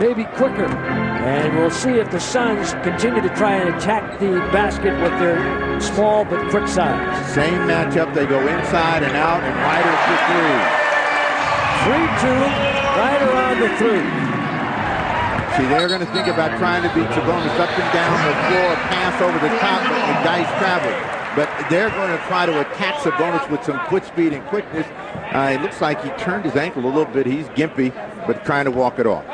maybe quicker. And we'll see if the Suns continue to try and attack the basket with their small but quick size. Same matchup. They go inside and out, and Rider for 3-2, Rider on the 3. See, they're going to think about trying to beat Sabonis up and down the floor, pass over the top, but McDyess travels. But they're going to try to attack Sabonis with some foot speed and quickness. It looks like he turned his ankle a little bit. He's gimpy, but trying to walk it off.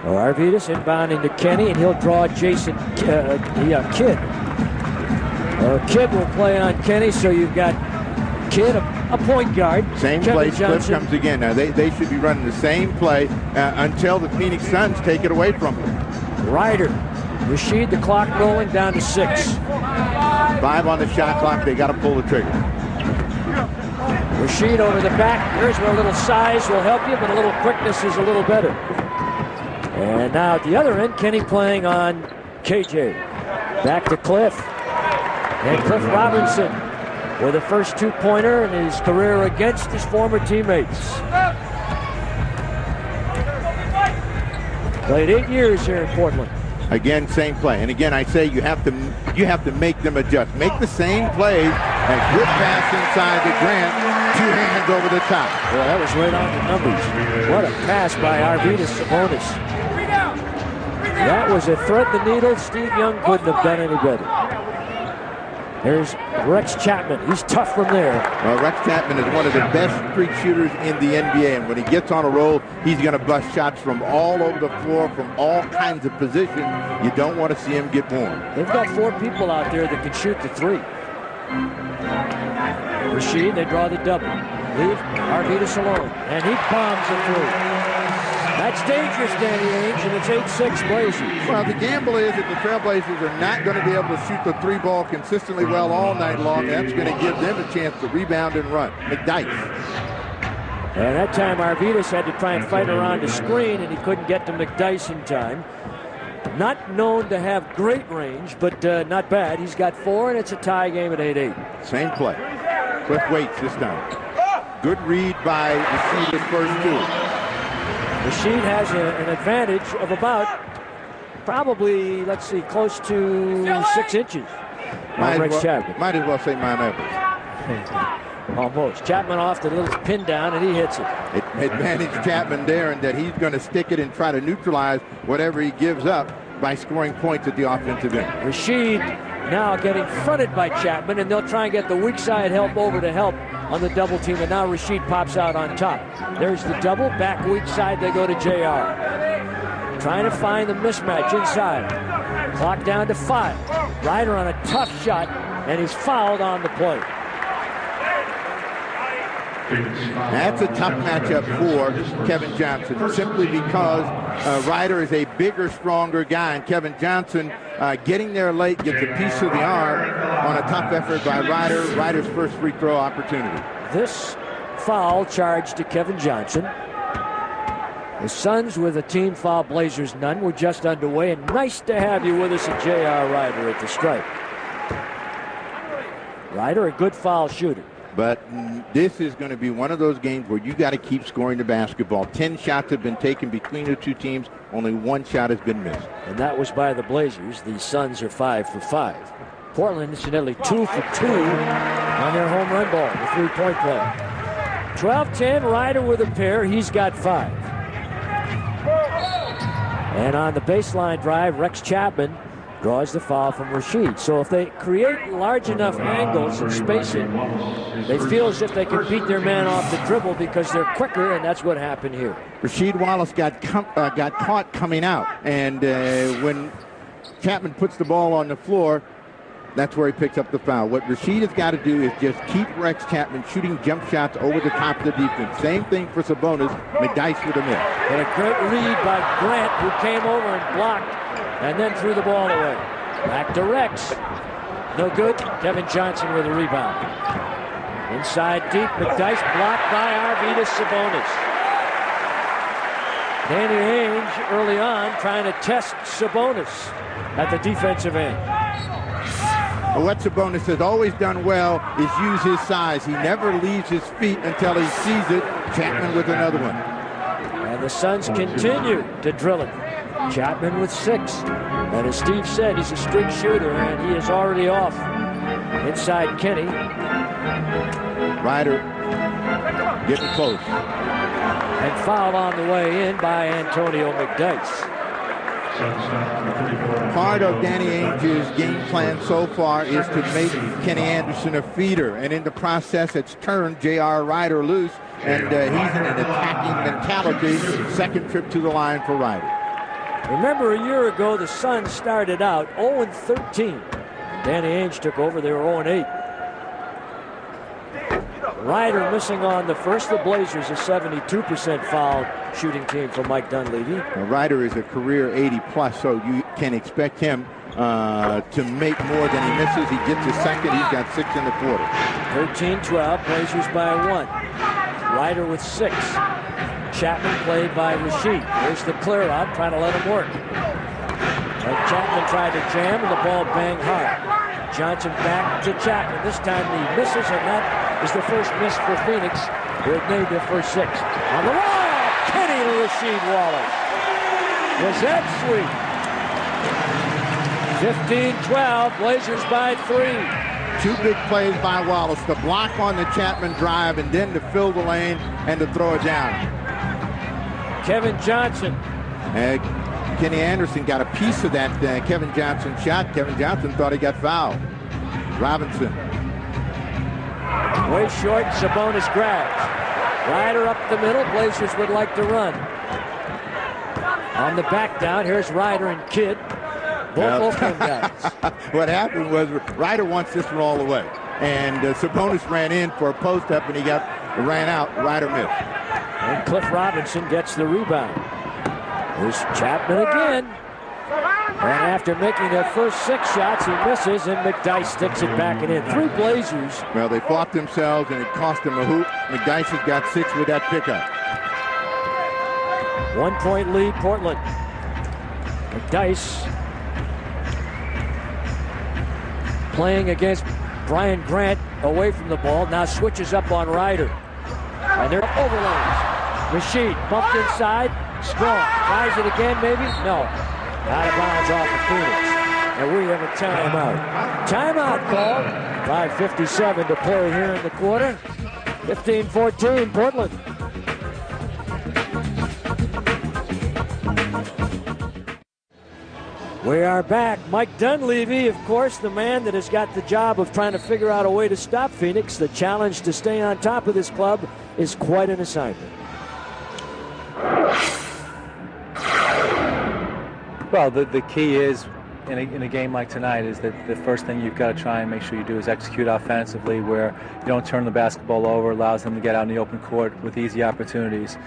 Well, Arvydas inbounding to Kenny, and he'll draw Jason Kidd. Kidd will play on Kenny, so you've got Kidd, a point guard. Same play, Cliff comes again. Now, they should be running the same play until the Phoenix Suns take it away from them. Ryder, Rasheed, the clock rolling down to 6. 5 on the shot clock. They got to pull the trigger. Rasheed over the back. Here's where a little size will help you, but a little quickness is a little better. And now at the other end, Kenny playing on KJ. Back to Cliff. And Cliff Robinson with a first two-pointer in his career against his former teammates. Played 8 years here in Portland. Again, same play. And again, I say you have to make them adjust. Make the same plays. A good pass inside to Grant. 2 hands over the top. Well, that was right on the numbers. What a pass by Arvydas Sabonis. That was a thread the needle. Steve Young couldn't have done any better. There's Rex Chapman. He's tough from there. Well, Rex Chapman is one of the best streak shooters in the NBA, and when he gets on a roll, he's going to bust shots from all over the floor, from all kinds of positions. You don't want to see him get warm. They've got 4 people out there that can shoot the 3. Rasheed, they draw the double. Leave Arvydas alone, and he bombs the 3. That's dangerous, Danny Ainge, and it's 8-6 Blazers. Well, the gamble is that the Trailblazers are not going to be able to shoot the 3 ball consistently well all night long. That's going to give them a chance to rebound and run. McDyess. And that time, Arvydas had to try and fight around the screen, and he couldn't get to McDyess in time. Not known to have great range, but not bad. He's got 4, and it's a tie game at 8-8. Same play. Cliff waits this time. Good read by Rasheed's first 2. Rasheed has an advantage of about, probably, let's see, close to 6 inches. Might as well say Mount Everest. Almost. Chapman off the little pin down, and he hits it. Advantage Chapman there, and that he's going to stick it and try to neutralize whatever he gives up by scoring points at the offensive end. Rasheed now getting fronted by Chapman, and they'll try and get the weak side help over to help on the double team, and now Rasheed pops out on top. There's the double, back weak side, they go to JR. Trying to find the mismatch inside. Clock down to 5. Ryder on a tough shot, and he's fouled on the play. That's a tough matchup for Kevin Johnson, simply because Ryder is a bigger, stronger guy, and Kevin Johnson getting there late gets a piece of the arm on a tough effort by Ryder. Ryder's first free throw opportunity. This foul charge to Kevin Johnson. The Suns with a team foul, Blazers none. We're just underway, and nice to have you with us at J.R. Ryder at the stripe. Ryder, a good foul shooter. But this is going to be one of those games where you got to keep scoring the basketball. 10 shots have been taken between the 2 teams. Only 1 shot has been missed. And that was by the Blazers. The Suns are 5 for 5. Portland, incidentally, 2 for 2 on their home run ball, the 3-point play. 12-10, Ryder with a pair. He's got 5. And on the baseline drive, Rex Chapman draws the foul from Rasheed. So if they create large enough angles and spacing, they feel as if they can beat their man off the dribble because they're quicker, and that's what happened here. Rasheed Wallace got caught coming out, and when Chapman puts the ball on the floor, that's where he picks up the foul. What Rasheed has got to do is just keep Rex Chapman shooting jump shots over the top of the defense. Same thing for Sabonis. McDyess with a miss. And a great read by Grant, who came over and blocked and then threw the ball away. Back to Rex. No good. Kevin Johnson with a rebound. Inside deep, McDyess blocked by Arvydas Sabonis. Danny Ainge early on trying to test Sabonis at the defensive end. What Sabonis has always done well is use his size. He never leaves his feet until he sees it. Chapman with another one. And the Suns continue to drill it. Chapman with 6. And as Steve said, he's a streak shooter, and he is already off inside Kenny. Ryder getting close. And fouled on the way in by Antonio McDyess. Part of Danny Ainge's game plan so far is to make Kenny Anderson a feeder, and in the process it's turned J.R. Ryder loose, and he's in an attacking mentality. Second trip to the line for Ryder. Remember, a year ago the Suns started out 0-13. Danny Ainge took over, they were 0-8. Ryder missing on the first. The Blazers a 72% foul shooting team for Mike Dunleavy. Now, Ryder is a career 80-plus, so you can expect him to make more than he misses. He gets his second. He's got 6 in the quarter. 13-12, Blazers by 1. Ryder with 6. Chapman played by Rasheed. There's the clear out, trying to let him work. And Chapman tried to jam, and the ball banged hard. Johnson back to Chapman. This time he misses, and that is the first miss for Phoenix, who had made their first 6. On the wall, Kenny to Rasheed Wallace. Was that sweet? 15-12, Blazers by 3. 2 big plays by Wallace. The block on the Chapman drive, and then to fill the lane and to throw it down. Kevin Johnson. Kenny Anderson got a piece of that Kevin Johnson shot. Kevin Johnson thought he got fouled. Robinson. Way short, Sabonis grabs. Ryder up the middle, Blazers would like to run. On the back down, here's Ryder and Kidd. Both Oakland guys. What happened was Ryder wants this one all the way. And Sabonis ran in for a post-up, and he ran out. Ryder missed. And Cliff Robinson gets the rebound. Here's Chapman again. And after making their first 6 shots, he misses, and McDyess sticks it back and in. 3 Blazers. Well, they fought themselves, and it cost them a hoop. McDyess has got 6 with that pickup. 1-point lead, Portland. McDyess playing against Brian Grant away from the ball. Now switches up on Ryder. And they're overlays. Rasheed bumped inside. Strong. Tries it again, maybe? No. Out of bounds off of Phoenix. And we have a timeout. Timeout called. 5:57 to play here in the quarter. 15-14, Portland. We are back. Mike Dunleavy, of course, the man that has got the job of trying to figure out a way to stop Phoenix. The challenge to stay on top of this club is quite an assignment. Well, the key is, in a game like tonight, is that the first thing you've got to try and make sure you do is execute offensively, where you don't turn the basketball over, allows them to get out in the open court with easy opportunities.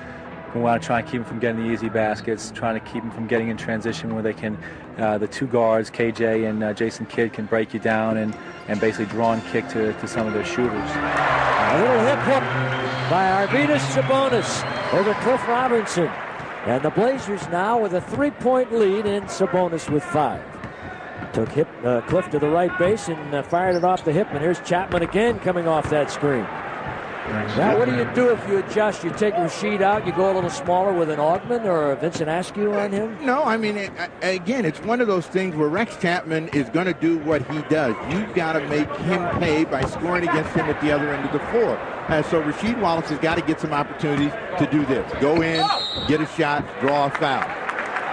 We want to try and keep them from getting the easy baskets, trying to keep them from getting in transition where they can, the 2 guards, KJ and Jason Kidd, can break you down and basically draw and kick to some of their shooters. A little hip hook by Arvydas Sabonis over Cliff Robinson. And the Blazers now with a 3-point lead, and Sabonis with 5. Took Cliff to the right base and fired it off the hip. And here's Chapman again coming off that screen. Now, what do you do if you adjust? You take Rasheed out, you go a little smaller with an Augman or a Vincent Askew on him? No, I mean, again, it's one of those things where Rex Chapman is going to do what he does. You've got to make him pay by scoring against him at the other end of the floor. So Rasheed Wallace has got to get some opportunities to do this. Go in, get a shot, draw a foul.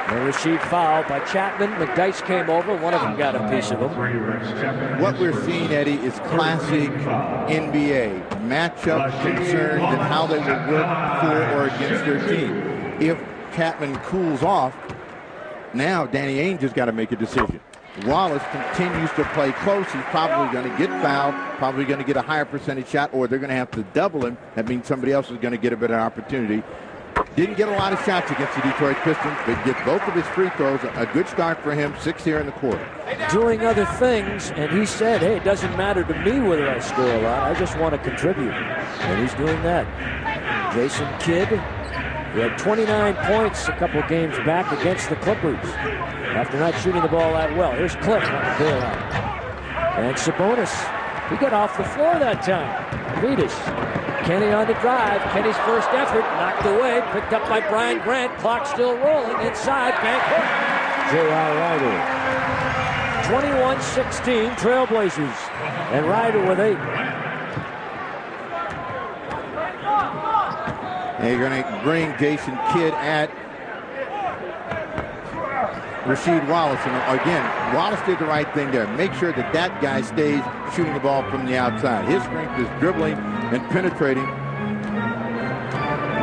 And Rasheed fouled by Chapman. McDyess came over. One of them got a piece of him. What we're seeing, Eddie, is classic NBA matchup concerns and how they will work for or against their team. If Chapman cools off, now Danny Ainge has got to make a decision. Wallace continues to play close. He's probably going to get fouled, probably going to get a higher percentage shot, or they're going to have to double him. That means somebody else is going to get a better opportunity. Didn't get a lot of shots against the Detroit Pistons, but get both of his free throws. A good start for him, 6 here in the quarter. Doing other things, and he said, hey, it doesn't matter to me whether I score a lot. I just want to contribute. And he's doing that. Jason Kidd, he had 29 points a couple of games back against the Clippers after not shooting the ball that well. Here's Cliff on the bailout. And Sabonis, he got off the floor that time. Arvydas. Kenny on the drive. Kenny's first effort, knocked away, picked up by Brian Grant. Clock still rolling inside. Bank hook. J.R. Rider. 21-16 Trailblazers. And Rider with 8. And you're going to bring Jason Kidd at Rasheed Wallace. And again, Wallace did the right thing there. Make sure that that guy stays shooting the ball from the outside. His strength is dribbling and penetrating,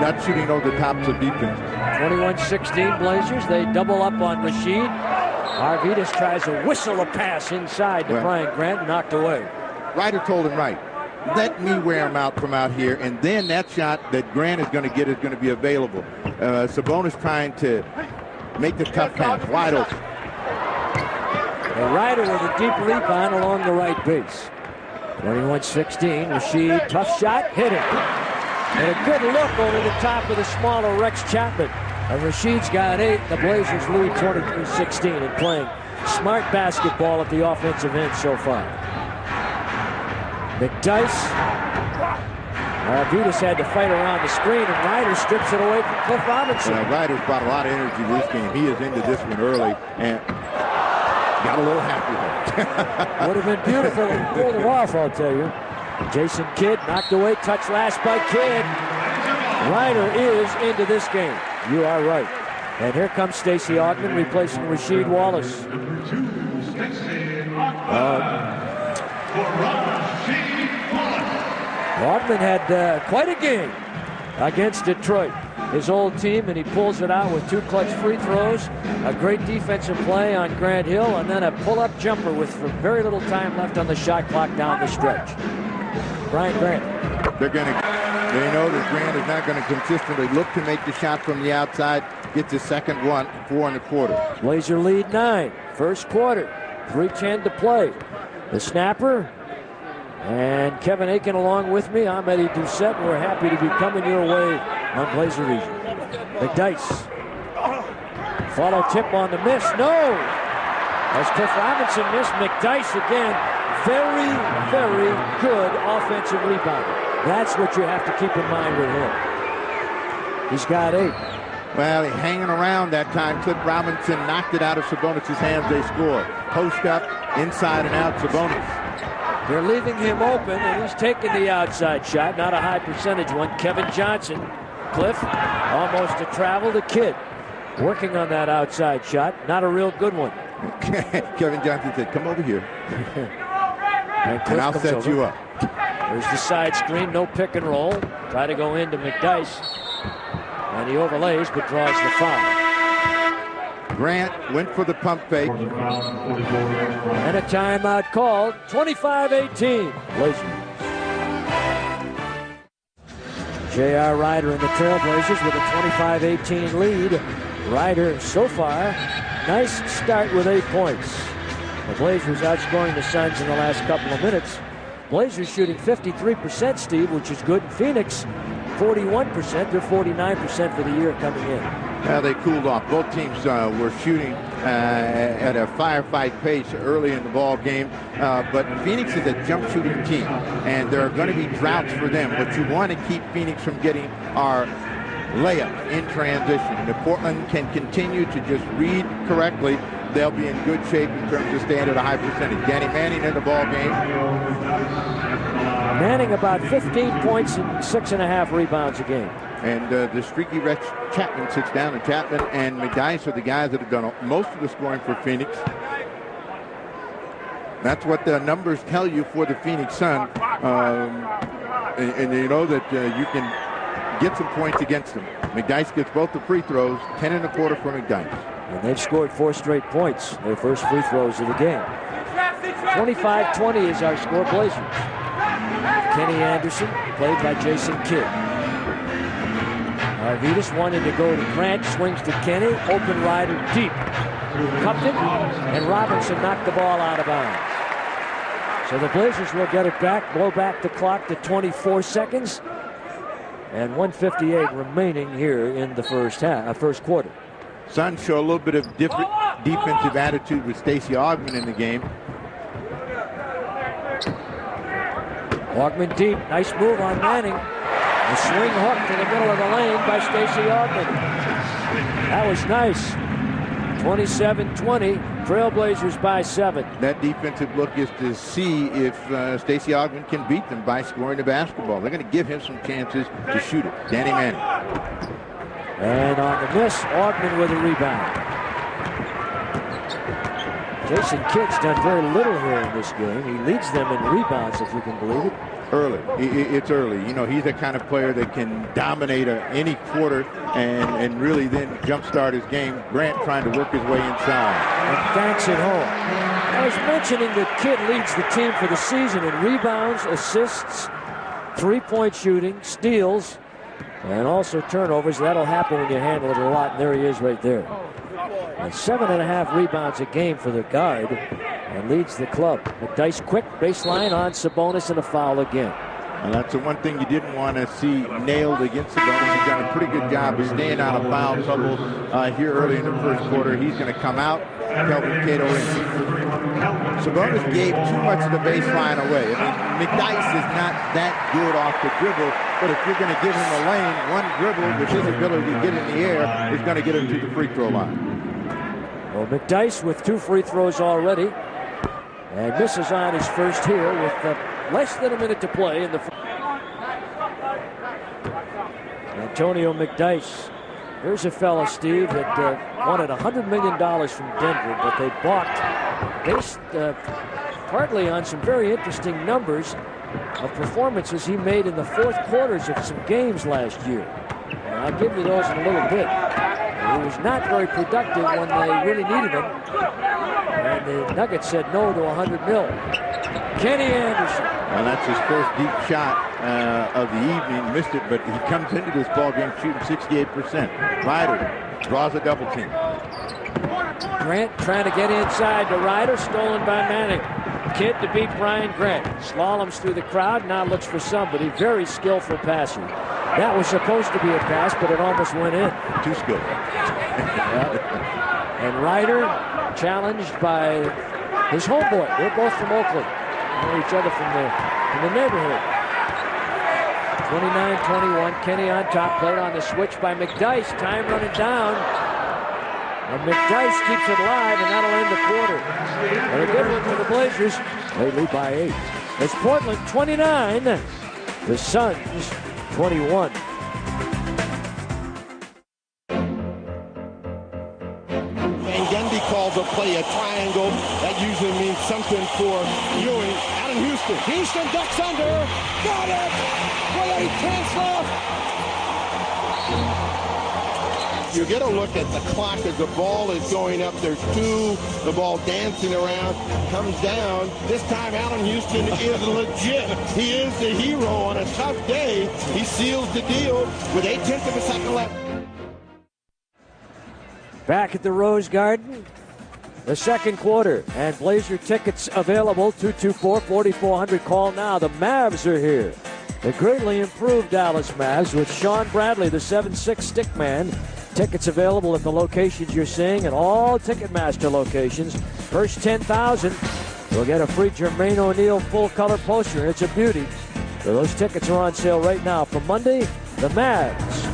not shooting over the tops of defense. 21-16 Blazers. They double up on Rasheed. Arvidas tries to whistle a pass inside to Brian Grant, knocked away. Ryder told him right. Let me wear him out from out here, and then that shot that Grant is going to get is going to be available. Sabonis trying to make the tough pass, wide open. And Ryder with a deep rebound along the right base. 21-16, Rasheed, tough shot, hit it. And a good look over the top of the smaller Rex Chapman. And Rasheed's got 8. The Blazers lead 23-16 and playing smart basketball at the offensive end so far. McDyess. Arvidas had to fight around the screen, and Ryder strips it away from Cliff Robinson. Ryder's brought a lot of energy to this game. He is into this one early and got a little happy there. Would have been beautiful to pull it off, I'll tell you. Jason Kidd knocked away, touch last by Kidd. Ryder is into this game. You are right. And here comes Stacey Augmon replacing Rasheed Wallace. Augmon had quite a game against Detroit, his old team, and he pulls it out with 2 clutch free throws, a great defensive play on Grant Hill, and then a pull-up jumper with very little time left on the shot clock down the stretch. Brian Grant. They know that Grant is not going to consistently look to make the shot from the outside. Gets his second one, 4 in the quarter. Blazer lead 9, first quarter, 3:10 to play. The snapper. And Kevin Aiken along with me. I'm Eddie Doucette. We're happy to be coming your way on Blazer Region. McDyess. Follow tip on the miss. No! As Cliff Robinson missed, McDyess again. Very, very good offensive rebounder. That's what you have to keep in mind with him. He's got 8. Well, hanging around that time. Cliff Robinson knocked it out of Sabonis' hands. They score. Post up, inside and out, Sabonis. They're leaving him open, and he's taking the outside shot. Not a high percentage one. Kevin Johnson. Cliff, almost a travel to Kidd. Working on that outside shot. Not a real good one. Kevin Johnson said, come over here. And I'll set you up. There's the side screen. No pick and roll. Try to go into McDyess. And he overlays, but draws the foul. Grant went for the pump fake. And a timeout called. 25-18. Blazers. J.R. Rider and the Trailblazers with a 25-18 lead. Rider so far, nice start with 8 points. The Blazers outscoring the Suns in the last couple of minutes. Blazers shooting 53%, Steve, which is good. Phoenix, 41%. They're 49% for the year coming in. They cooled off. Both teams were shooting at a firefight pace early in the ball game. But Phoenix is a jump shooting team, and there are going to be droughts for them. But you want to keep Phoenix from getting our layup in transition. If Portland can continue to just read correctly, they'll be in good shape in terms of staying at a high percentage. Danny Manning in the ball game. Manning about 15 points and 6.5 rebounds a game. And the streaky Rex Chapman sits down, and Chapman and McDyess are the guys that have done most of the scoring for Phoenix. That's what the numbers tell you for the Phoenix Suns. And you know that you can get some points against them. McDyess gets both the free throws, 10 in the quarter for McDyess. And they've scored 4 straight points, their first free throws of the game. 25-20 is our score, Blazers. Kenny Anderson, played by Jason Kidd. Arvidas wanted to go to Grant, swings to Kenny, open Rider deep. Cupped it, and Robinson knocked the ball out of bounds. So the Blazers will get it back, blow back the clock to 24 seconds, and 1:58 remaining here in the first quarter. Suns show a little bit of different defensive attitude with Stacey Augmon in the game. Augmon deep, nice move on Manning. A swing hook to the middle of the lane by Stacey Augmon. That was nice. 27-20, Trailblazers by 7. That defensive look is to see if Stacey Augmon can beat them by scoring the basketball. They're going to give him some chances to shoot it. Danny Manning. And on the miss, Augmon with a rebound. Jason Kidd's done very little here in this game. He leads them in rebounds, if you can believe it. Early. It's early. You know, he's the kind of player that can dominate any quarter and really then jumpstart his game. Grant trying to work his way inside. And banks it home. I was mentioning that Kidd leads the team for the season in rebounds, assists, three-point shooting, steals, and also turnovers. That'll happen when you handle it a lot, and there he is right there. And 7.5 rebounds a game for the guard, and leads the club. McDyess quick baseline on Sabonis, and a foul again. And that's the one thing you didn't want to see nailed against Sabonis. He's done a pretty good job of staying out of foul trouble here early in the first quarter. He's going to come out. Kelvin Cato in. Sabonis gave too much of the baseline away. I mean, McDyess is not that good off the dribble, but if you're going to give him a lane, one dribble with his ability to get in the air is going to get him to the free throw line. Well, McDyess with 2 free throws already, and misses on his first here with less than a minute to play in the. Antonio McDyess. Here's a fella, Steve, that wanted $100 million from Denver, but they balked based partly on some very interesting numbers of performances he made in the fourth quarters of some games last year. And I'll give you those in a little bit. He was not very productive when they really needed him. And the Nuggets said no to $100 million. Kenny Anderson. Well, that's his first deep shot of the evening. Missed it, but he comes into this ball game shooting 68%. Ryder draws a double team. Grant trying to get inside to Ryder, stolen by Manning. Kidd to beat Brian Grant. Slaloms through the crowd, now looks for somebody. Very skillful passer. That was supposed to be a pass, but it almost went in. Too skillful. And Ryder challenged by his homeboy. They're both from Oakland. Know each other from the neighborhood. 29-21. Kenny on top. Played on the switch by McDyess. Time running down. And McDyess keeps it alive, and that'll end the quarter. And a good one for the Blazers. They lead by 8. It's Portland 29. The Suns 21. Calls a play a triangle. That usually means something for Ewing. Adam Houston. Houston ducks under. Got it! With 8 tenths left. You get a look at the clock as the ball is going up. There's 2. The ball dancing around. Comes down. This time Allen Houston is legit. He is the hero on a tough day. He seals the deal with 8 tenths of a second left. Back at the Rose Garden, the second quarter, and Blazer tickets available, 224-4400. Call now. The Mavs are here. The greatly improved Dallas Mavs with Sean Bradley, the 7'6" stick man. Tickets available at the locations you're seeing and all Ticketmaster locations. First 10,000 will get a free Jermaine O'Neal full-color poster. It's a beauty. So those tickets are on sale right now. For Monday, the Mavs.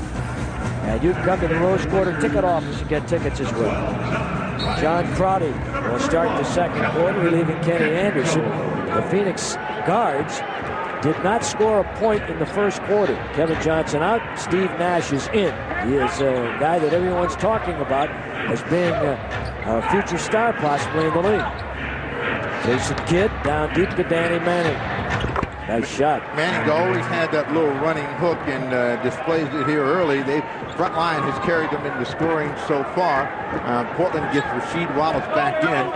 And you can come to the Rose Quarter ticket office and get tickets as well. John Crotty will start the second quarter, relieving Kenny Anderson. The Phoenix guards did not score a point in the first quarter. Kevin Johnson out. Steve Nash is in. He is a guy that everyone's talking about as being a future star possibly in the league. Jason Kidd down deep to Danny Manning. Nice shot. Manning's always had that little running hook and displays it here early. The front line has carried them into scoring so far. Portland gets Rasheed Wallace back in.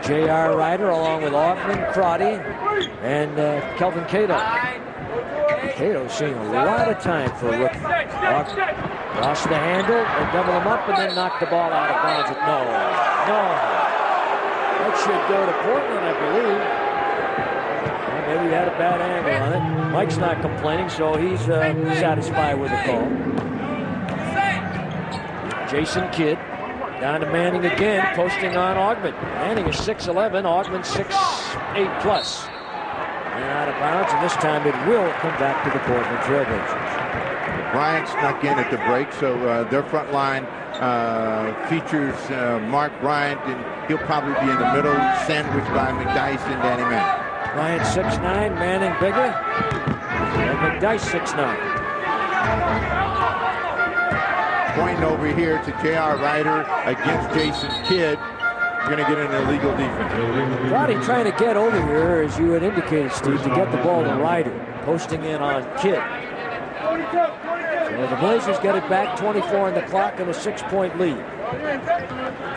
J.R. Ryder along with Augmon, Crotty, and Kelvin Cato. Cato's seeing a lot of time for a rookie. Lost the handle and double him up and then knock the ball out of bounds. No. That should go to Portland, I believe. Maybe he had a bad angle on it. Mike's not complaining, so he's satisfied with the call. Jason Kidd down to Manning again, posting on Augmon. Manning is 6'11", Augmon 6'8 plus. And out of bounds, and this time it will come back to the Portland Trailblazers. Bryant snuck in at the break, so their front line features Mark Bryant, and he'll probably be in the middle, sandwiched by McDyess and Danny Manning. Bryant 6'9", Manning bigger, and McDyess 6'9". Pointing over here to J.R. Ryder against Jason Kidd. Going to get an illegal defense. Roddy trying to get over here, as you had indicated, Steve, to get the ball to Ryder, posting in on Kidd. So the Blazers get it back, 24 on the clock, and a 6-point lead.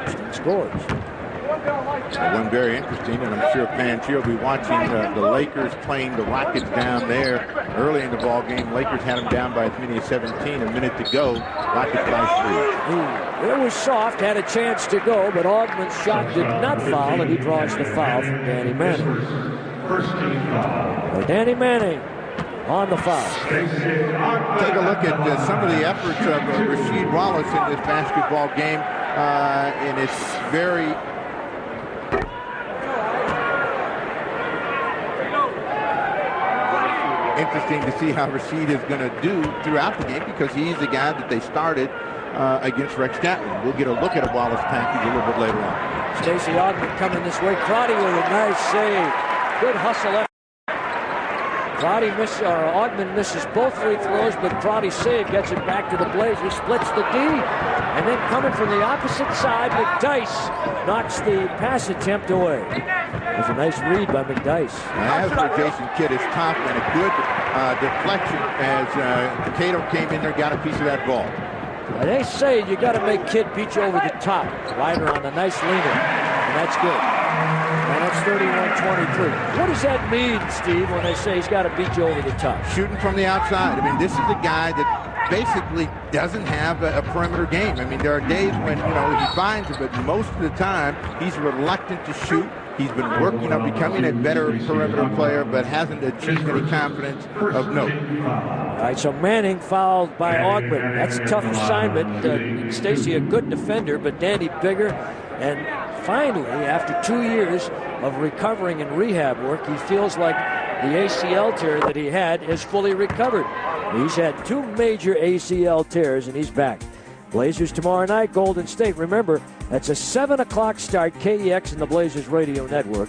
Still scores. One very interesting, and I'm sure fans here will be watching the Lakers playing the Rockets down there early in the ball game. Lakers had them down by as many as 17, a minute to go. Rockets by 3. It was soft, had a chance to go, but Augman's shot did not foul, and he draws the foul from Danny Manning. Danny Manning on the foul. Take a look at some of the efforts of Rasheed Wallace in this basketball game, and it's very interesting to see how Rasheed is going to do throughout the game, because he's the guy that they started against Rex Chapman. We'll get a look at a Wallace package a little bit later on. Stacey Augman coming this way. Crotty with a nice save. Good hustle effort. Augman misses both free throws, but Crotty's save gets it back to the Blazers. Splits the D, and then coming from the opposite side, McDyess knocks the pass attempt away. It was a nice read by McDyess. As for Jason Kidd, it's tough, and a good deflection as Cato came in there, got a piece of that ball. They say you got to make Kidd beat you over the top. Ryder on a nice leaner, and that's good. And that's 31-23. What does that mean, Steve, when they say he's got to beat you over the top? Shooting from the outside. I mean, this is a guy that basically doesn't have a perimeter game. I mean, there are days when, he finds it, but most of the time he's reluctant to shoot. He's been working on becoming a better perimeter player, but hasn't achieved any confidence of note. All right, so Manning fouled by Augman. That's a tough assignment. Stacey, a good defender, but Danny bigger. And finally, after 2 years of recovering and rehab work, he feels like the ACL tear that he had is fully recovered. He's had 2 major ACL tears, and he's back. Blazers tomorrow night, Golden State. Remember, that's a 7 o'clock start, KEX and the Blazers Radio Network.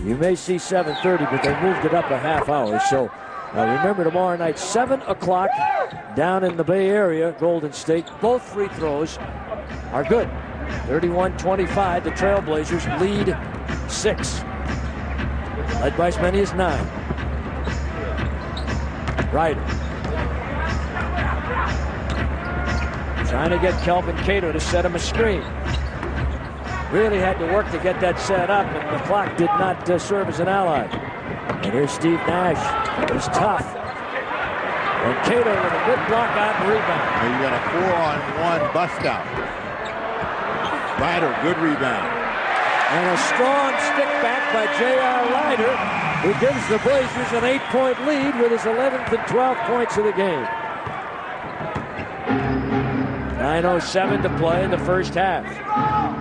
You may see 7:30, but they moved it up a half hour. So remember, tomorrow night, 7 o'clock down in the Bay Area, Golden State. Both free throws are good. 31-25, the Trailblazers lead 6. Led by as many as 9. Ryder. Trying to get Kelvin Cato to set him a screen. Really had to work to get that set up, and the clock did not serve as an ally. And here's Steve Nash. He's tough. And Cato with a good block out and rebound. And you got a 4-on-1 bust out. Ryder, good rebound. And a strong stick back by J.R. Ryder, who gives the Blazers an 8-point lead with his 11th and 12th points of the game. 9:07 to play in the first half.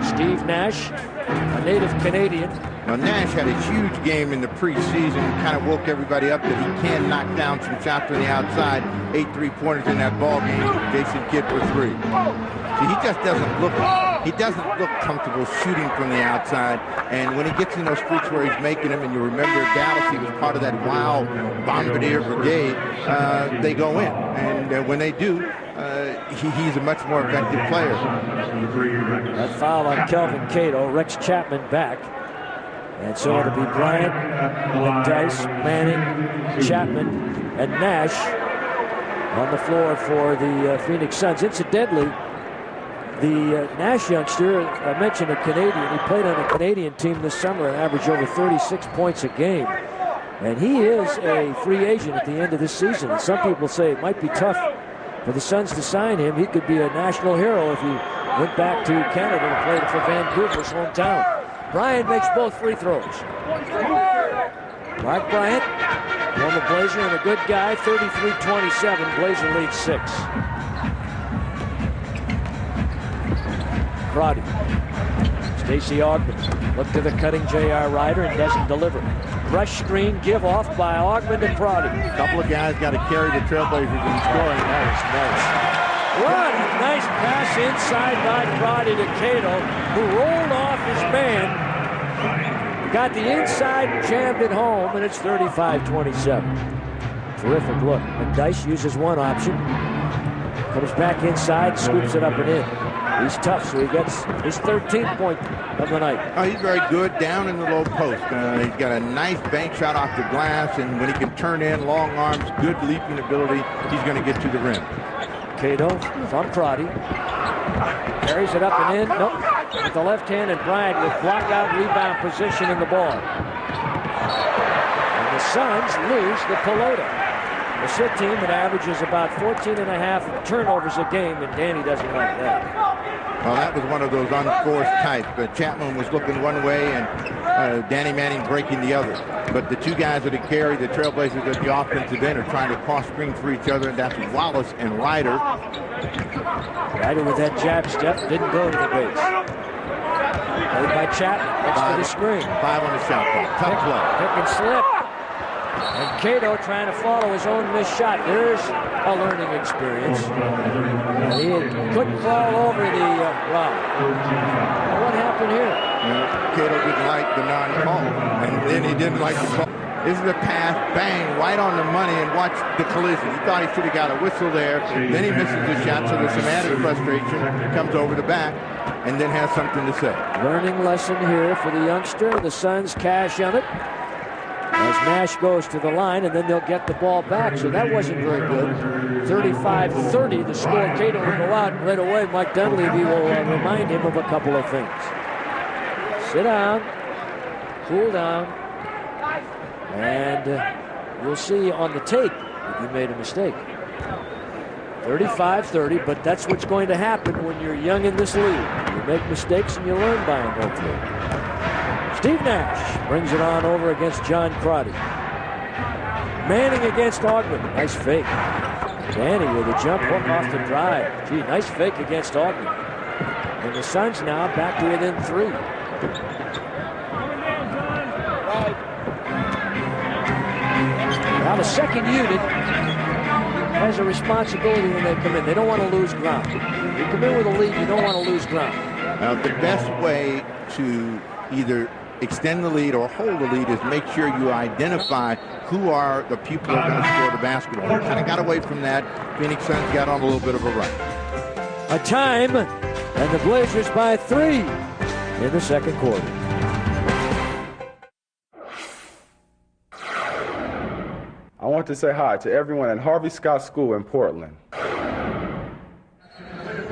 Steve Nash, a native Canadian. Now, Nash had a huge game in the preseason, kind of woke everybody up that he can knock down some shots on the outside. 8 3-pointers in that ball game. Jason Kidd for 3. See, he just doesn't look comfortable shooting from the outside. And when he gets in those streaks where he's making them, and you remember Dallas, he was part of that wild Bombardier Brigade, they go in. And when they do, he's a much more effective player. That foul on Kelvin Cato, Rex Chapman back. And so it'll be Bryant, McDyess, Manning, Chapman, and Nash on the floor for the Phoenix Suns. Incidentally, the Nash youngster, I mentioned a Canadian, he played on a Canadian team this summer and averaged over 36 points a game. And he is a free agent at the end of this season. And some people say it might be tough for the Suns to sign him. He could be a national hero if he went back to Canada and played for Vancouver's hometown. Bryant makes both free throws. Mark Bryant, former Blazer and a good guy, 33-27. Blazer leads 6. Crotty Stacey Augmon look to the cutting J.R. Rider and doesn't deliver. Rush screen, give off by Augmon to Crotty. A couple of guys got to carry the Trailblazers in scoring. Nice. What a nice pass inside by Crotty to Cato, who rolled off his man. Got the inside, jammed it home, and it's 35-27. Terrific look. McDyess uses one option. Comes back inside, scoops it up and in. He's tough, so he gets his 13th point of the night. Oh, he's very good down in the low post. He's got a nice bank shot off the glass, and when he can turn in, long arms, good leaping ability, he's going to get to the rim. Cato from Crotty. Carries it up and in. Nope. With the left hand, and Bryant with block-out rebound position in the ball. And the Suns lose the pelota. The Sid team that averages about 14.5 turnovers a game, and Danny doesn't like that. Well, that was one of those unforced types. But Chapman was looking one way, and Danny Manning breaking the other. But the two guys that had carried the Trailblazers at the offensive end are trying to cross screen for each other, and that's Wallace and Ryder. Ryder with that jab step didn't go to the base. Played by Chapman next to the screen. 5 on the shot clock. Tough play. Pick and slip. And Cato trying to follow his own missed shot. There's a learning experience. He couldn't crawl over the rock. What happened here? Cato didn't like the non-call, and then he didn't like the call. This is a pass, bang, right on the money, and watch the collision. He thought he should have got a whistle there. Then he misses the shot, so there's some added frustration. Comes over the back, and then has something to say. Learning lesson here for the youngster. The Suns cash on it as Nash goes to the line, and then they'll get the ball back. So that wasn't very good. 35-30, the score. Cato will go out, and right away Mike Dunleavy will remind him of a couple of things. Sit down, cool down, and you'll see on the tape if you made a mistake. 35-30, but that's what's going to happen when you're young in this league. You make mistakes and you learn by them, hopefully. Steve Nash brings it on over against John Crotty. Manning against Augmon. Nice fake. Danny with a jump hook off the drive. Gee, nice fake against Augmon. And the Suns now back to within 3. Now the second unit has a responsibility when they come in. They don't want to lose ground. You come in with a lead, you don't want to lose ground. The best way to either extend the lead or hold the lead is make sure you identify who are the people that are going to score the basketball. We kind of got away from that. Phoenix Suns got on a little bit of a run. A time, and the Blazers by 3 in the second quarter. I want to say hi to everyone at Harvey Scott School in Portland.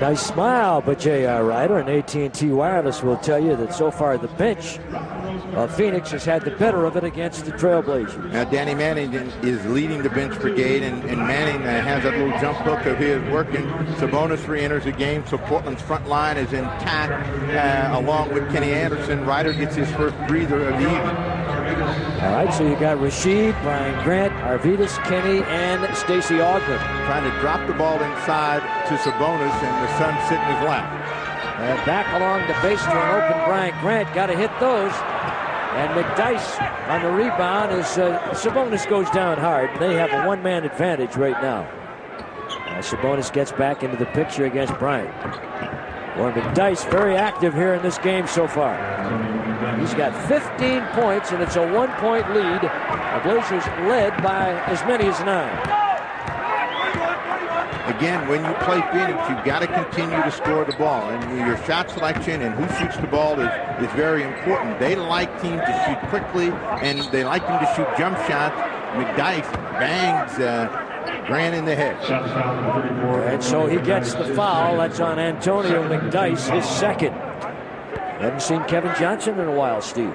Nice smile, but J.R. Ryder and AT&T Wireless will tell you that so far the bench of Phoenix has had the better of it against the Trailblazers. Now Danny Manning is leading the bench brigade, and Manning has that little jump hook of his working. Sabonis re-enters the game, so Portland's front line is intact along with Kenny Anderson. Ryder gets his first breather of the evening. All right, so you got Rasheed, Brian Grant, Arvydas, Kenny, and Stacey Augmon. Trying to drop the ball inside to Sabonis, and the Suns sit in his lap. And back along the base to an open Brian Grant. Got to hit those. And McDyess on the rebound as Sabonis goes down hard. They have a one-man advantage right now. Sabonis gets back into the picture against Bryant. Or McDyess very active here in this game so far. He's got 15 points, and it's a 1-point lead. The Blazers led by as many as 9. Again, when you play Phoenix, you've got to continue to score the ball. And your shot selection and who shoots the ball is very important. They like teams to shoot quickly, and they like them to shoot jump shots. McDyess bangs Grant in the head. And so he gets the foul. That's on Antonio McDyess, his second. Haven't seen Kevin Johnson in a while, Steve.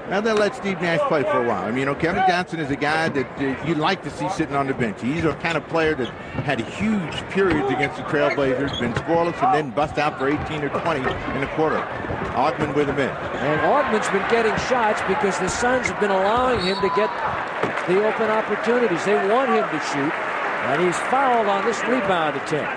Now they'll let Steve Nash play for a while. I mean, Kevin Johnson is a guy that you'd like to see sitting on the bench. He's a kind of player that had huge periods against the Trailblazers, been scoreless, and then bust out for 18 or 20 in the quarter. Augmon with him in. And Augman's been getting shots because the Suns have been allowing him to get the open opportunities. They want him to shoot, and he's fouled on this rebound attempt.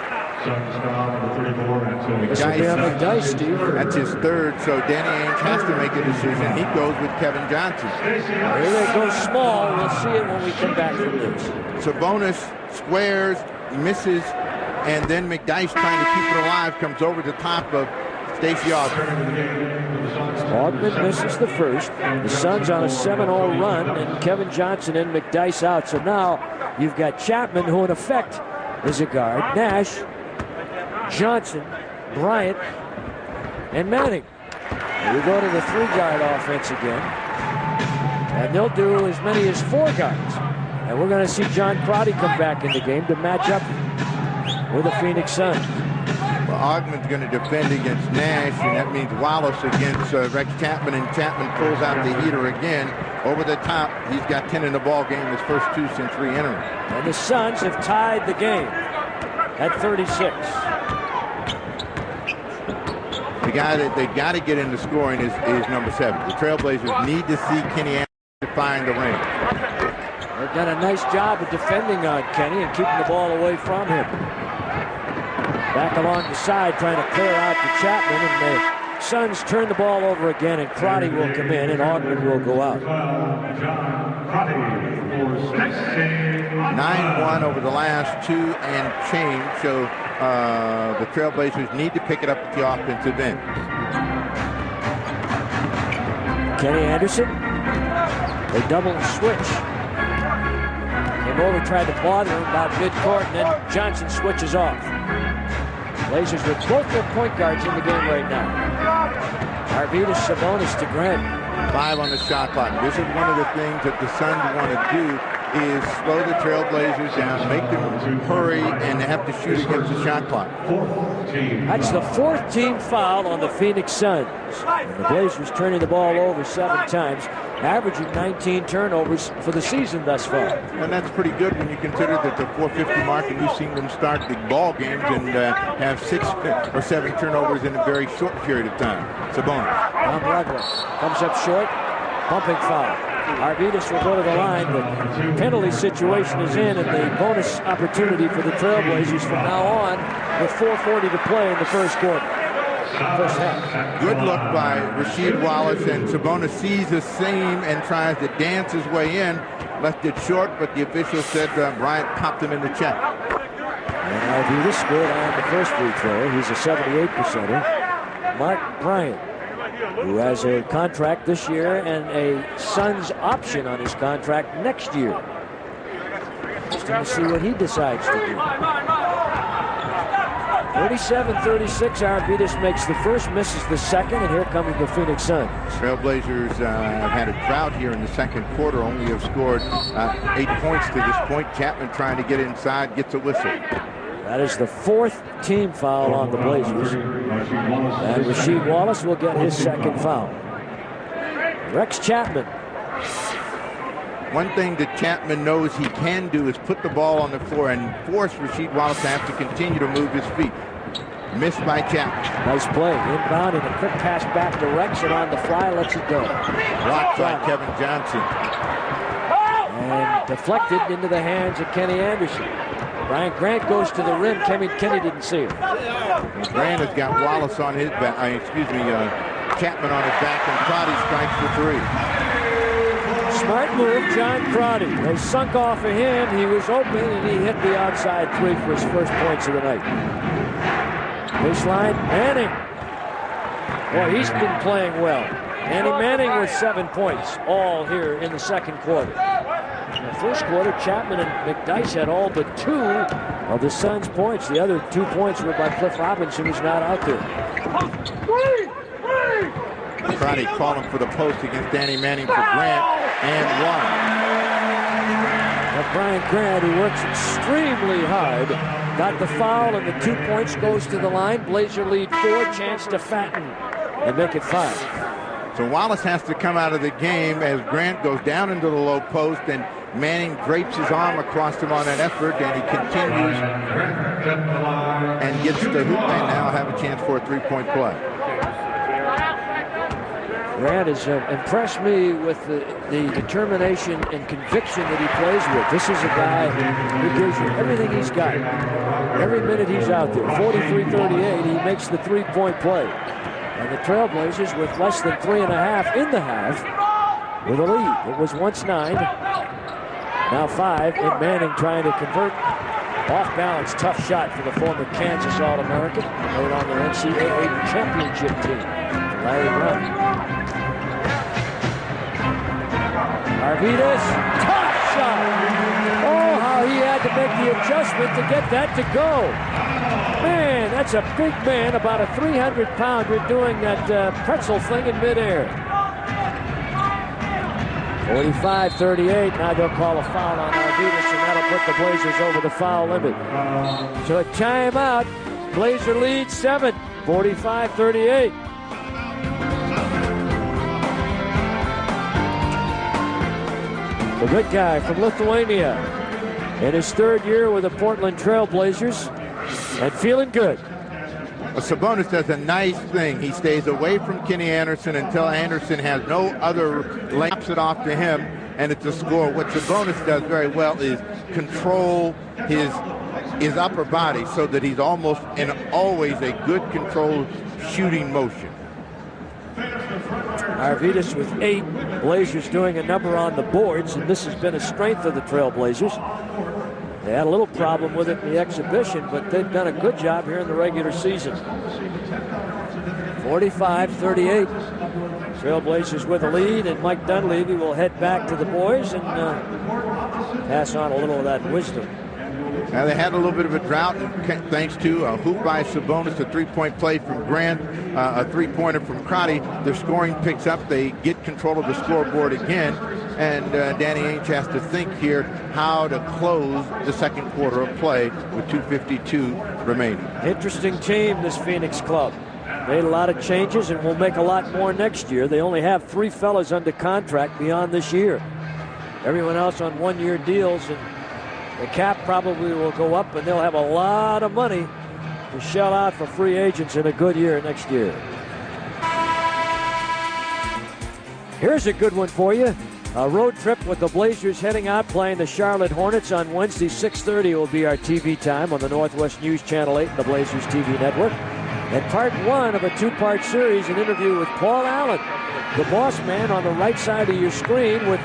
This will be on McDyess, Steve. That's his third, so Danny Ainge has to make a decision. He goes with Kevin Johnson. Here they go small. We'll see it when we come back from this. Sabonis squares, misses, and then McDyess, trying to keep it alive, comes over the top of Stacey Augmon. Augmon misses the first. The Suns on a 7-0 run, and Kevin Johnson and McDyess out. So now you've got Chapman, who in effect is a guard, Nash, Johnson, Bryant, and Manning. We go to the 3-guard offense again. And they'll do as many as 4 guards. And we're going to see John Crotty come back in the game to match up with the Phoenix Suns. Well, Augman's going to defend against Nash, and that means Wallace against Rex Chapman, and Chapman pulls out the heater again. Over the top, he's got 10 in the ball game, his first 2 since re-entering. And the Suns have tied the game at 36. The guy that they got to get into scoring is number 7. The Trailblazers need to see Kenny Anderson find the ring. They've done a nice job of defending on Kenny and keeping the ball away from him. Back along the side, trying to clear out to Chapman, and the Suns turn the ball over again, and Crotty will come in, and Augmon will go out. 9-1 over the last 2 and change, so the Trailblazers need to pick it up at the offensive end. Kenny Anderson, they double switch. Came over, tried to bother him about midcourt, and then Johnson switches off. Blazers with both their point guards in the game right now. Arvydas, Sabonis to Grant. 5 on the shot clock. This is one of the things that the Suns want to do, is slow the Trailblazers down, make them hurry, and have to shoot against the shot clock. That's the 4th team foul on the Phoenix Suns. And the Blazers turning the ball over 7 times, averaging 19 turnovers for the season thus far. And that's pretty good when you consider that the 450 mark, and you've seen them start the ball games and have 6 or 7 turnovers in a very short period of time. Sabonis. Tom Bradley comes up short, bumping foul. Arvydas will go to the line. The penalty situation is in, and the bonus opportunity for the Trailblazers from now on with 4:40 to play in the first quarter. First half. Good look by Rasheed Wallace, and Sabonis sees the seam and tries to dance his way in. Left it short, but the official said Bryant popped him in the check. And Arvydas scored on the first free throw. He's a 78%er. Mark Bryant, who has a contract this year and a Suns option on his contract next year. Just to see what he decides to do. 37-36, Arvydas makes the first, misses the second, and here comes the Phoenix Suns. Trailblazers have had a drought here in the second quarter, only have scored 8 points to this point. Chapman trying to get inside, gets a whistle. That is the 4th team foul on the Blazers. And Rasheed Wallace will get his second foul. Rex Chapman. One thing that Chapman knows he can do is put the ball on the floor and force Rasheed Wallace to have to continue to move his feet. Missed by Chapman. Nice play. Inbound and a quick pass back to Rex, and on the fly lets it go. Blocked by Kevin Johnson. And deflected into the hands of Kenny Anderson. Brian Grant goes to the rim. Kenny didn't see it. And Grant has got Wallace on his back. Chapman on his back, and Crotty strikes for 3. Smart move, John Crotty. They sunk off of him. He was open, and he hit the outside 3 for his first points of the night. Baseline, Manning. Boy, he's been playing well. Andy Manning with 7 points, all here in the second quarter. In the first quarter, Chapman and McDyess had all but 2 of the Suns' points. The other 2 points were by Cliff Robinson, who's not out there. Crotty calling for the post against Danny Manning for Grant, and 1. Now Brian Grant, who works extremely hard, got the foul, and the 2 points, goes to the line. Blazer lead 4, chance to fatten and make it 5. So Wallace has to come out of the game as Grant goes down into the low post, and Manning drapes his arm across him on that effort, and he continues and gets the hoop, and now have a chance for a 3-point play. Grant has impressed me with the determination and conviction that he plays with. This is a guy who gives you everything he's got. Every minute he's out there. 43-38, he makes the three-point play. And the Trailblazers, with less than 3.5 in the half, with a lead. It was once 9, now 5, and Manning trying to convert. Off balance, tough shot for the former Kansas All-American, played on their NCAA championship team, Larry Brown. Arvidas, tough shot. Oh, how he had to make the adjustment to get that to go. Man, that's a big man, about a 300-pounder doing that pretzel thing in midair. 45-38, now they'll call a foul on Arvidas, and that'll put the Blazers over the foul limit. So a timeout, Blazer lead 7, 45-38. The good guy from Lithuania in his 3rd year with the Portland Trailblazers and feeling good. Sabonis does a nice thing. He stays away from Kenny Anderson until Anderson has no other laps it off to him, and it's a score. What Sabonis does very well is control his upper body so that he's almost in always a good controlled shooting motion. Arvidas with 8. Blazers doing a number on the boards, and this has been a strength of the Trailblazers. They had a little problem with it in the exhibition, but they've done a good job here in the regular season. 45-38. Trailblazers with a lead, and Mike Dunleavy will head back to the boys and pass on a little of that wisdom. Now they had a little bit of a drought thanks to a hoop by Sabonis, a three-point play from Grant, a three-pointer from Crotty. Their scoring picks up. They get control of the scoreboard again. And Danny Ainge has to think here how to close the second quarter of play with 2:52 remaining. Interesting team, this Phoenix club. Made a lot of changes and will make a lot more next year. They only have 3 fellas under contract beyond this year. Everyone else on one-year deals, and the cap probably will go up, and they'll have a lot of money to shell out for free agents in a good year next year. Here's a good one for you. A road trip with the Blazers heading out playing the Charlotte Hornets on Wednesday, 6:30 will be our TV time on the Northwest News Channel 8 and the Blazers TV network. And part 1 of a 2-part series, an interview with Paul Allen, the boss man on the right side of your screen, with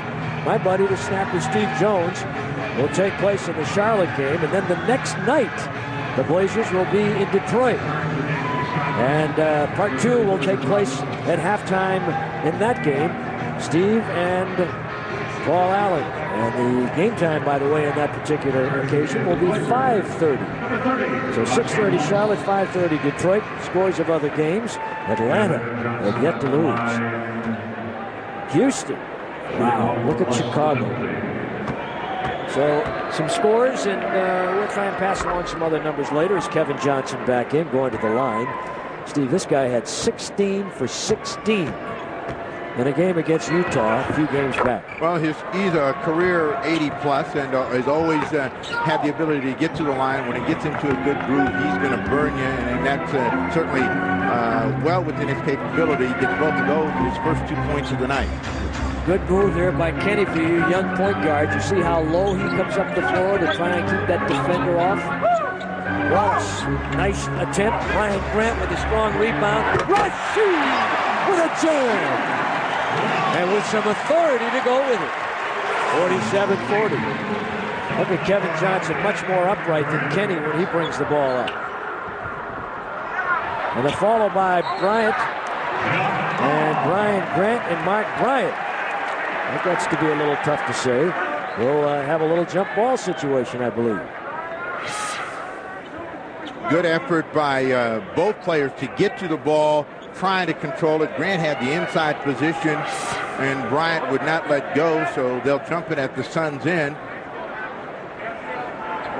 my buddy, the snapper Steve Jones, will take place in the Charlotte game. And then the next night, the Blazers will be in Detroit. And part 2 will take place at halftime in that game. Steve and Paul Allen. And the game time, by the way, on that particular occasion will be 5:30. So 6:30 Charlotte, 5:30 Detroit. Scores of other games. Atlanta have yet to lose. Houston. Wow, look at Chicago. So some scores, and we'll try and pass along some other numbers later as Kevin Johnson back in, going to the line. Steve, this guy had 16 for 16 in a game against Utah a few games back. Well, he's a career 80-plus and has always had the ability to get to the line. When he gets into a good groove, he's going to burn you, and that's certainly well within his capability. He gets both of those, his first 2 points of the night. Good move there by Kenny for you young point guards. You see how low he comes up the floor to try and keep that defender off? Wallace, nice attempt. Brian Grant with a strong rebound. Rashid with a jam! And with some authority to go with it. 47-40. Look at Kevin Johnson, much more upright than Kenny when he brings the ball up. And a follow by Bryant. And Brian Grant and Mark Bryant. That gets to be a little tough to say. We'll have a little jump ball situation, I believe. Good effort by both players to get to the ball, trying to control it. Grant had the inside position, and Bryant would not let go, so they'll jump it at the Suns' end.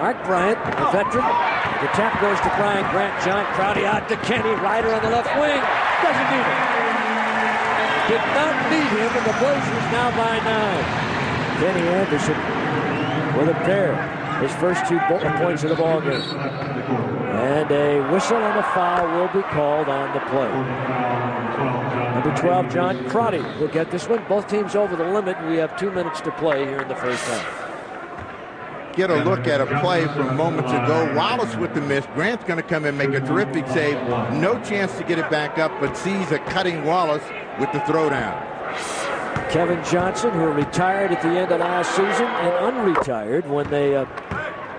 Mark Bryant, a veteran. The tap goes to Brian Grant. John Crowdy out to Kenny. Ryder on the left wing. Doesn't need it. Did not need him, and the Blazers now by 9. Kenny Anderson with a pair. His first 2 points of the ball game. And a whistle and a foul will be called on the play. Number 12, John Crotty will get this one. Both teams over the limit. We have 2 minutes to play here in the first half. Get a look at a play from moments ago. Wallace with the miss. Grant's going to come in and make a terrific save. No chance to get it back up, but sees a cutting Wallace with the throwdown. Kevin Johnson, who retired at the end of last season and unretired when they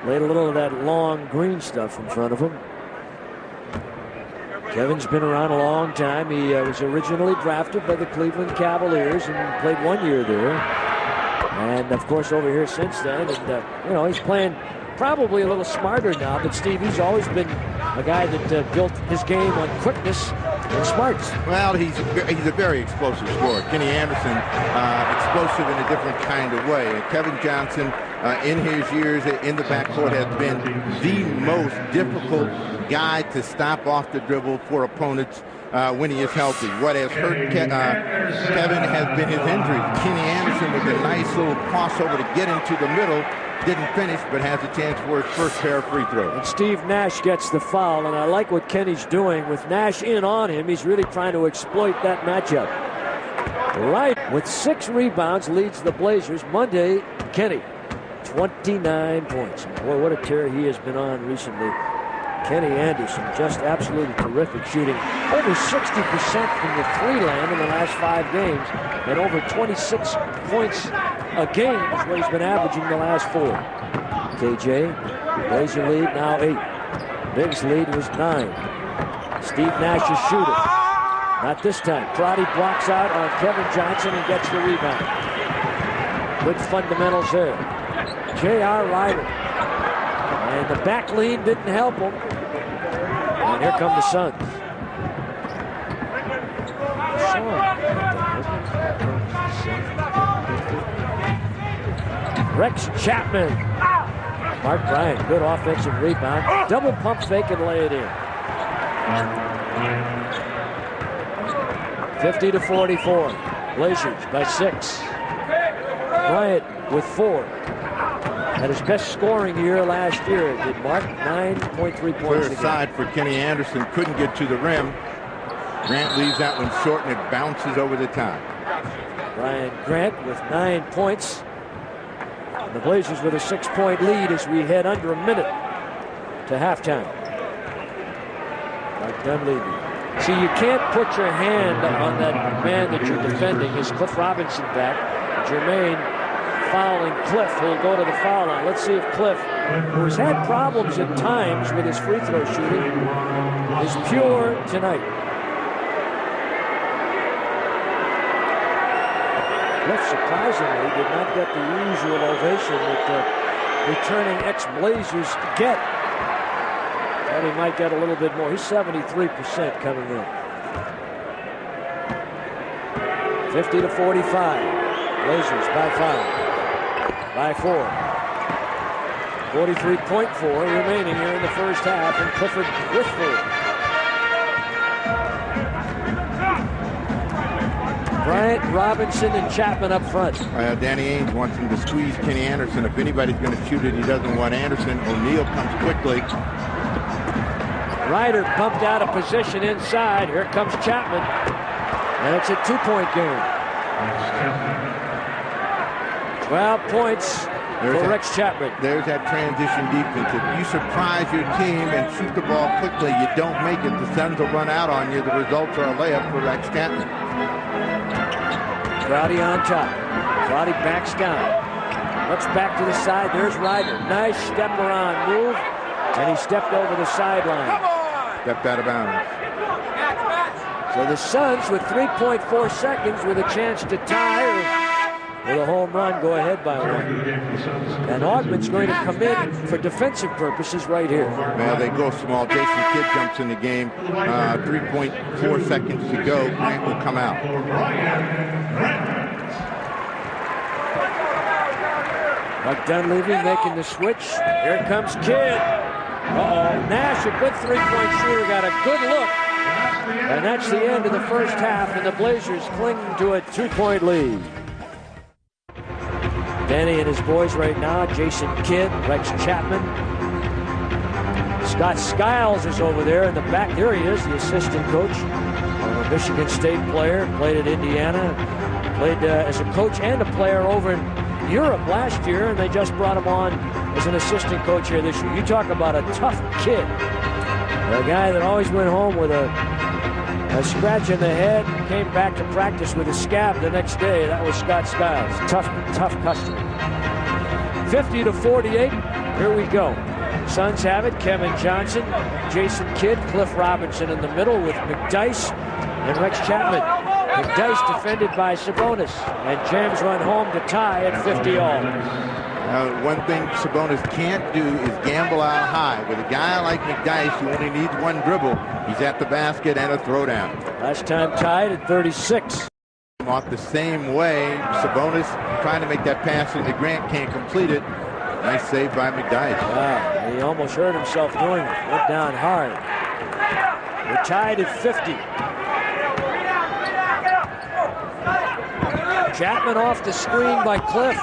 laid a little of that long green stuff in front of him. Kevin's been around a long time. He was originally drafted by the Cleveland Cavaliers and played 1 year there. And, of course, over here since then. And, you know, he's playing probably a little smarter now. But, Steve, he's always been a guy that built his game on quickness and smarts. Well, he's a very explosive scorer. Kenny Anderson, explosive in a different kind of way. And Kevin Johnson, in his years in the backcourt, has been the most difficult guy to stop off the dribble for opponents when he is healthy. What has hurt Kevin has been his injuries. Kenny Anderson with a nice little crossover to get into the middle. Didn't finish, but has a chance for his first pair of free throws. And Steve Nash gets the foul, and I like what Kenny's doing. With Nash in on him, he's really trying to exploit that matchup. Right, with 6 rebounds, leads the Blazers. Monday, Kenny, 29 points. Boy, what a tear he has been on recently. Kenny Anderson, just absolutely terrific shooting. Over 60% from the 3-land in the last 5 games, and over 26 points a game is what he's been averaging the last 4. KJ, Blazer lead now 8. Biggs lead was 9. Steve Nash is shooting. Not this time. Crotty blocks out on Kevin Johnson and gets the rebound. Good fundamentals there. J.R. Ryder. And the back lean didn't help him. And here come the Suns. Rex Chapman. Mark Bryant, good offensive rebound. Double pump fake and lay it in. 50-44. Blazers by 6. Bryant with 4. Had his best scoring year last year. Did Mark 9.3 points. Clear side for Kenny Anderson. Couldn't get to the rim. Grant leaves that one short and it bounces over the top. Brian Grant with 9 points. And the Blazers with a 6-point lead as we head under a minute to halftime. Mark Dunleavy. See, you can't put your hand on that man that you're defending. Is Cliff Robinson back? Jermaine fouling Cliff, who'll go to the foul line. Let's see if Cliff, who has had problems at times with his free throw shooting, is pure tonight. Cliff surprisingly did not get the usual ovation that returning ex-Blazers get. Thought he might get a little bit more. He's 73% coming in. 50-45. Blazers by 5. By 4. 43.4 remaining here in the first half, and Clifford with 4. Bryant, Robinson, and Chapman up front. Danny Ainge wants him to squeeze Kenny Anderson. If anybody's going to shoot it, he doesn't want Anderson. O'Neal comes quickly. Ryder bumped out of position inside. Here comes Chapman. And it's a 2-point game. 12 points for Rex Chapman. There's that transition defense. If you surprise your team and shoot the ball quickly, you don't make it. The Suns will run out on you. The results are a layup for Rex Chapman. Crowdy on top. Crowdy backs down. Looks back to the side. There's Ryder. Nice step around move. And he stepped over the sideline. Stepped out of bounds. So the Suns with 3.4 seconds with a chance to tie with a home run, go ahead by 1. And Augman's going to come in for defensive purposes right here. Well, they go small. Jason Kidd jumps in the game. 3.4 seconds to go. Grant will come out. Mike Dunleavy making the switch. Here comes Kidd. Nash, a good 3-point shooter, got a good look. And that's the end of the first half, and the Blazers cling to a 2-point lead. Danny and his boys right now, Jason Kidd, Rex Chapman. Scott Skiles is over there in the back. There he is, the assistant coach. Michigan State player, played at Indiana, played as a coach and a player over in Europe last year, and they just brought him on as an assistant coach here this year. You talk about a tough kid. A guy that always went home with a scratch in the head, came back to practice with a scab the next day. That was Scott Skiles. Tough customer. 50-48. Here we go. Suns have it. Kevin Johnson, Jason Kidd, Cliff Robinson in the middle with McDyess and Rex Chapman. McDyess defended by Sabonis, and jams one home to tie at 50 all. One thing Sabonis can't do is gamble out high. With a guy like McDyess who only needs one dribble, he's at the basket and a throwdown. Last time tied at 36. Off the same way, Sabonis trying to make that pass into Grant, can't complete it. Nice save by McDyess. Wow, he almost hurt himself doing it. Went down hard. We're tied at 50. Chapman off the screen by Cliff.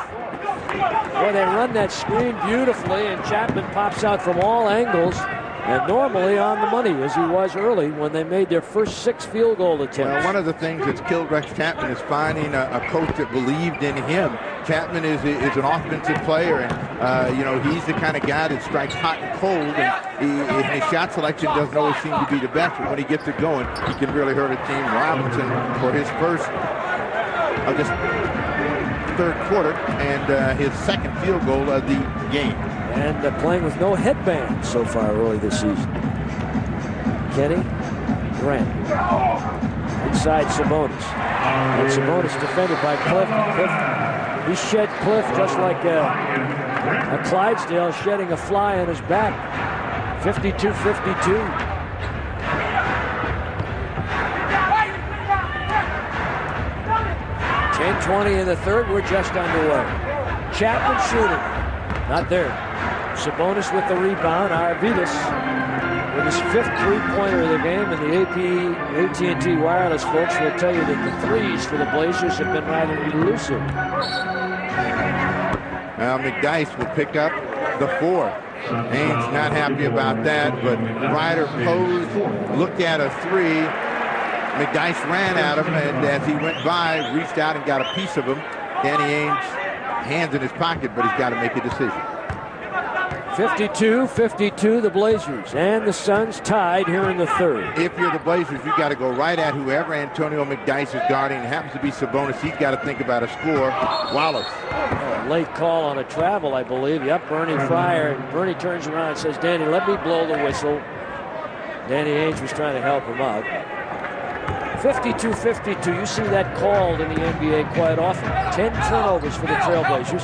Boy, they run that screen beautifully, and Chapman pops out from all angles, and normally on the money, as he was early when they made their first 6 field goal attempts. Well, one of the things that's killed Rex Chapman is finding a coach that believed in him. Chapman is an offensive player, and he's the kind of guy that strikes hot and cold, and his shot selection doesn't always seem to be the best, but when he gets it going, he can really hurt a team. Robinson, for his first of this third quarter, and his second field goal of the game. And playing with no headband so far early this season. Kenny Grant inside Sabonis. And Sabonis defended by Cliff. He shed Cliff just like a Clydesdale shedding a fly on his back. 52-52. .20 in the third. We're just underway. Chapman shooting. Not there. Sabonis with the rebound. Arvidas with his 5th three-pointer of the game, and the AT&T Wireless folks will tell you that the threes for the Blazers have been rather elusive. Now McDyess will pick up the 4. Haynes not happy about that, but Ryder posed, looked at a 3. McDyess ran at him, and as he went by, reached out and got a piece of him. Danny Ainge, hands in his pocket, but he's got to make a decision. 52-52, the Blazers, and the Suns tied here in the third. If you're the Blazers, you got to go right at whoever Antonio McDyess is guarding. It happens to be Sabonis. He's got to think about a score. Wallace. Late call on a travel, I believe. Yep, Bernie Fryer. Bernie turns around and says, Danny, let me blow the whistle. Danny Ainge was trying to help him out. 52-52. You see that called in the NBA quite often. 10 turnovers for the Trailblazers.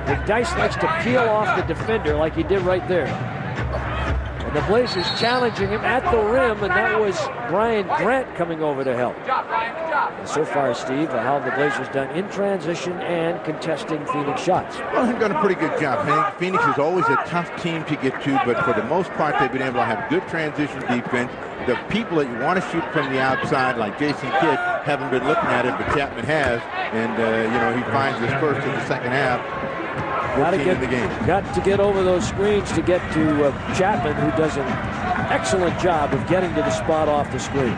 McDyess likes to peel off the defender like he did right there. And the Blazers challenging him at the rim, and that was Brian Grant coming over to help. And so far, Steve, how have the Blazers done in transition and contesting Phoenix shots? Well, they've done a pretty good job. Phoenix is always a tough team to get to, but for the most part, they've been able to have good transition defense. The people that you want to shoot from the outside, like Jason Kidd, haven't been looking at it, but Chapman has, and he finds his first in the second half. Got to get over those screens to get to Chapman, who does an excellent job of getting to the spot off the screen.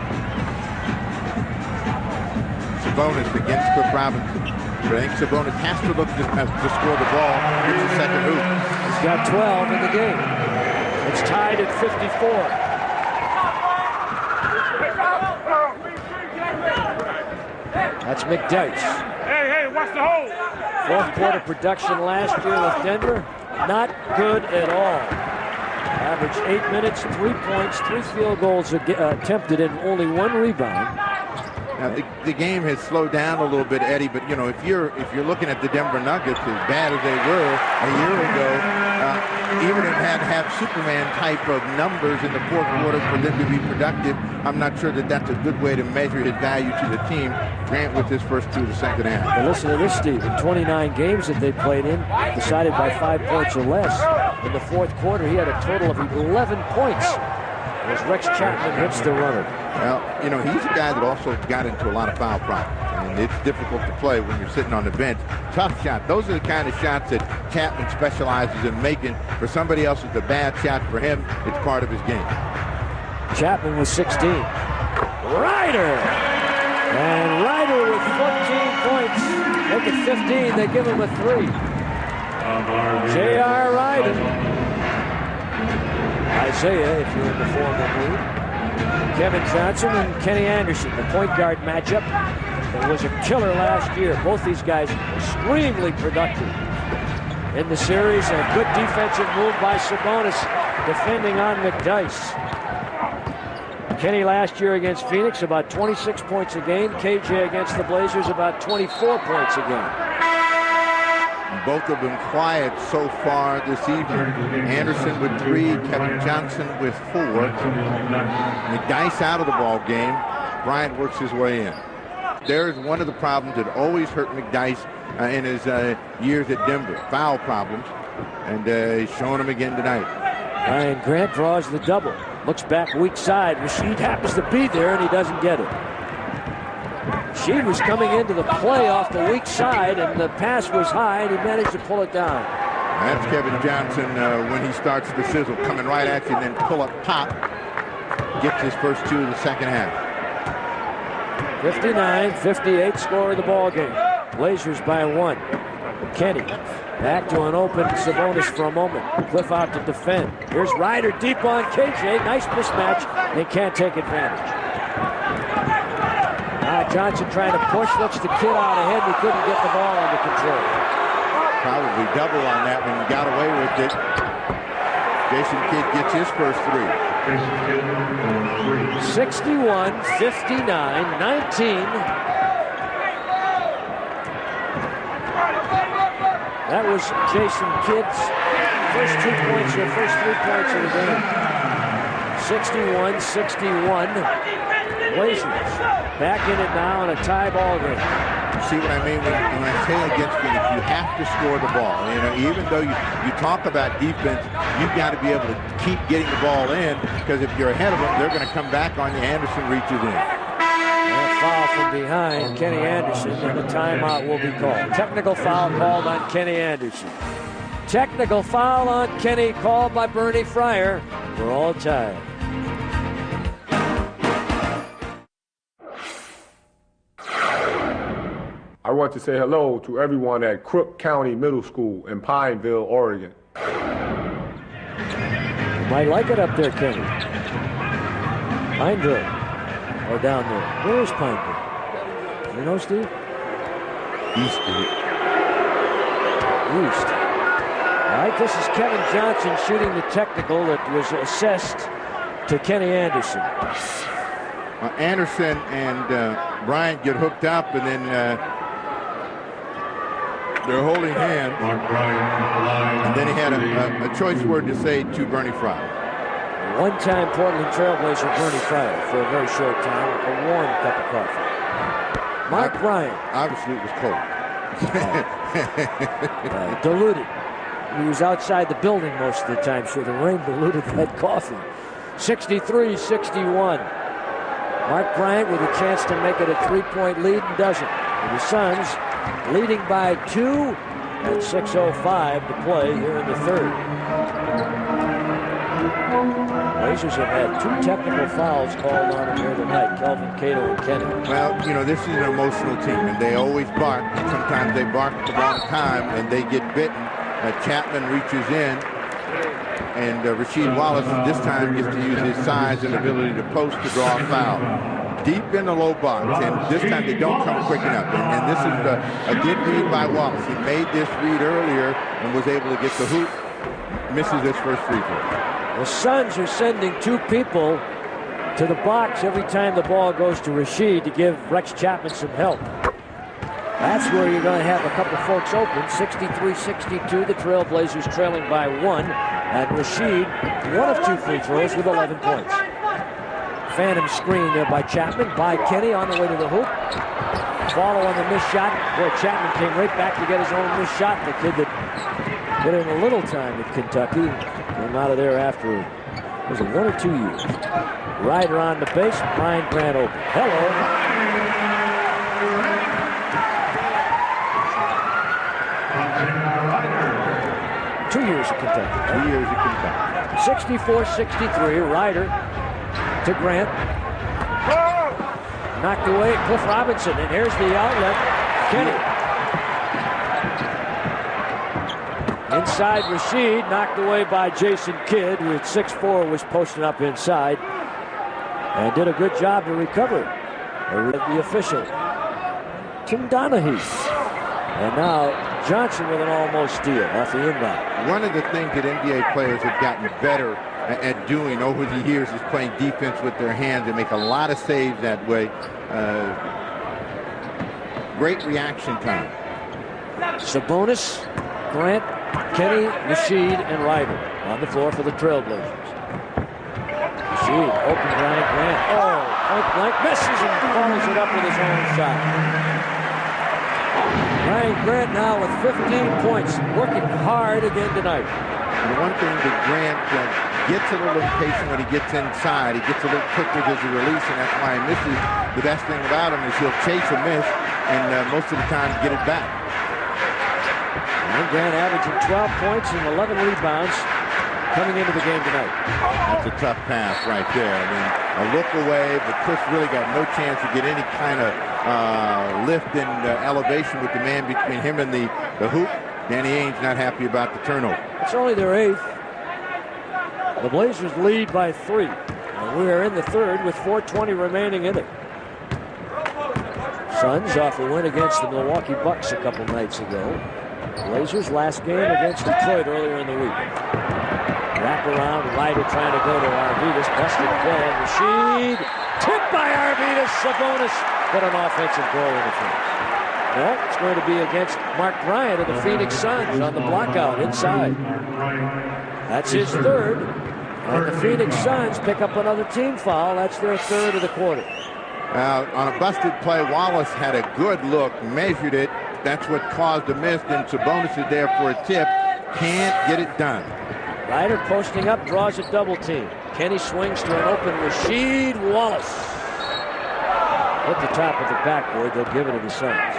Sabonis against Cliff Robinson. But I think Sabonis has to look to score the ball in the second hoop. He's got 12 in the game. It's tied at 54. That's McDyess. Hey, watch the hole. Fourth quarter production last year with Denver, not good at all. Averaged 8 minutes, 3 points, 3 field goals attempted, and only 1 rebound. Now, the game has slowed down a little bit, Eddie. But if you're looking at the Denver Nuggets, as bad as they were a year ago, even if had to have Superman type of numbers in the fourth quarter for them to be productive, I'm not sure that that's a good way to measure his value to the team. Grant with his first 2 of the second half. But listen to this, Steve. In 29 games that they played in, decided by 5 points or less. In the fourth quarter, he had a total of 11 points. As Rex Chapman hits the runner. Well, he's a guy that also got into a lot of foul problems, and it's difficult to play when you're sitting on the bench. Tough shot. Those are the kind of shots that Chapman specializes in making. For somebody else, it's a bad shot. For him, it's part of his game. Chapman was 16. Ryder 15, they give him a 3. J.R. Ryder. Isaiah, if you're in the formal mood. Kevin Johnson and Kenny Anderson, the point guard matchup. It was a killer last year. Both these guys extremely productive in the series. And a good defensive move by Sabonis, defending on McDyess. Kenny last year against Phoenix, about 26 points a game. KJ against the Blazers, about 24 points a game. Both have been quiet so far this evening. Anderson with 3, Kevin Johnson with 4. McDyess out of the ball game. Bryant works his way in. There's one of the problems that always hurt McDyess in his years at Denver. Foul problems. And he's showing them again tonight. Ryan Grant draws the double. Looks back weak side. Rasheed happens to be there, and he doesn't get it. Rasheed was coming into the play off the weak side, and the pass was high, and he managed to pull it down. That's Kevin Johnson when he starts the sizzle, coming right at you and then pull up top. Gets his first 2 in the second half. 59-58 score of the ball game. Blazers by 1. Kenny back to an open Sabonis for a moment. Cliff out to defend. Here's Ryder deep on KJ. Nice mismatch. They can't take advantage. Johnson trying to push. Looks the kid out ahead. He couldn't get the ball under control. Probably double on that one. Got away with it. Jason Kidd gets his first 3. 61, 59, 19. That was Jason Kidd's first 2 points, or first 3 points of the game. 61-61. Blazers back in it now in a tie ball game. See what I mean when I say against Phoenix, you have to score the ball. You know, even though you talk about defense, you've got to be able to keep getting the ball in, because if you're ahead of them, they're going to come back on you. Anderson reaches in. And a foul from behind Kenny Anderson, and a timeout will be called. Technical foul called on Kenny Anderson. Technical foul on Kenny called by Bernie Fryer. We're all tied. I want to say hello to everyone at Crook County Middle School in Pineville, Oregon. You might like it up there, Kenny. Pineville. Or down there. Where is Pineville? You know, Steve? East of it. East. All right, this is Kevin Johnson shooting the technical that was assessed to Kenny Anderson. Anderson and Bryant get hooked up, and then they're holding hands. And then he had a choice word to say to Bernie Fryer. One-time Portland Trailblazer Bernie Fryer for a very short time, a warm cup of coffee. Mark Bryant. Obviously it was cold. Diluted. He was outside the building most of the time, so the rain diluted that coffee. 63-61. Mark Bryant with a chance to make it a 3-point lead and doesn't. And the Suns leading by 2 at 6:05 to play here in the third. Blazers have had 2 technical fouls called on them here tonight, Kelvin Cato and Kenny. Well, you know, this is an emotional team, and they always bark. Sometimes they bark at the wrong time, and they get bitten. Chapman reaches in, and Rasheed Wallace this time gets to use his size and ability to post to draw a foul. Deep in the low box, and this time they don't come quick enough. And this is a good read by Wallace. He made this read earlier and was able to get the hoop. Misses his first free throw. The Suns are sending 2 people to the box every time the ball goes to Rasheed to give Rex Chapman some help. That's where you're going to have a couple folks open. 63-62, the Trailblazers trailing by 1. And Rasheed, 1 of 2 free throws with 11 points. Phantom screen there by Chapman, by Kenny on the way to the hoop. Follow on the missed shot. Boy, Chapman came right back to get his own missed shot. The kid that put in a little time at Kentucky came out of there after, was it 1 or 2 years? Ryder on the base, Ryan Grant open. Hello. Two years at Kentucky. 2 years at Kentucky. 64-63, Ryder to Grant. Knocked away, Cliff Robinson, and here's the outlet. Kenny Inside Rasheed, knocked away by Jason Kidd, who at 6'4" was posting up inside and did a good job to recover. The official, Tim Donahue. And now Johnson with an almost steal off the inbound. One of the things that NBA players have gotten better at doing over the years is playing defense with their hands. They make a lot of saves that way. Great reaction time. Sabonis, Grant, Kenny, Rasheed, and Ryder on the floor for the Trailblazers. Rasheed, open Brian Grant. Oh, point blank, misses and follows it up with his own shot. Brian Grant now with 15 points, working hard again tonight. The one thing that Grant gets a little impatient when he gets inside. He gets a little quick with his release, and that's why he misses. The best thing about him is he'll chase a miss, and most of the time get it back. And Grant averaging 12 points and 11 rebounds coming into the game tonight. That's a tough pass right there. I mean, a look away, but Cliff really got no chance to get any kind of lift and elevation with the man between him and the hoop. Danny Ainge not happy about the turnover. It's only their 8th. The Blazers lead by 3. And we are in the 3rd with 4:20 remaining in it. Suns off a win against the Milwaukee Bucks a couple nights ago. Blazers last game against Detroit earlier in the week. Wrap around, Ryder trying to go to Arvydas. Busted play. Rasheed. Tipped by Arvydas. Sabonis. Got an offensive goal in the front. No, it's going to be against Mark Bryant of the Phoenix Suns on the blockout inside. That's his 3rd. And the Phoenix Suns pick up another team foul. That's their 3rd of the quarter. On a busted play, Wallace had a good look, measured it. That's what caused the miss. Then Sabonis is there for a tip. Can't get it done. Ryder posting up, draws a double team. Kenny swings to an open Rasheed Wallace. Hit the top of the backboard. They'll give it to the Suns.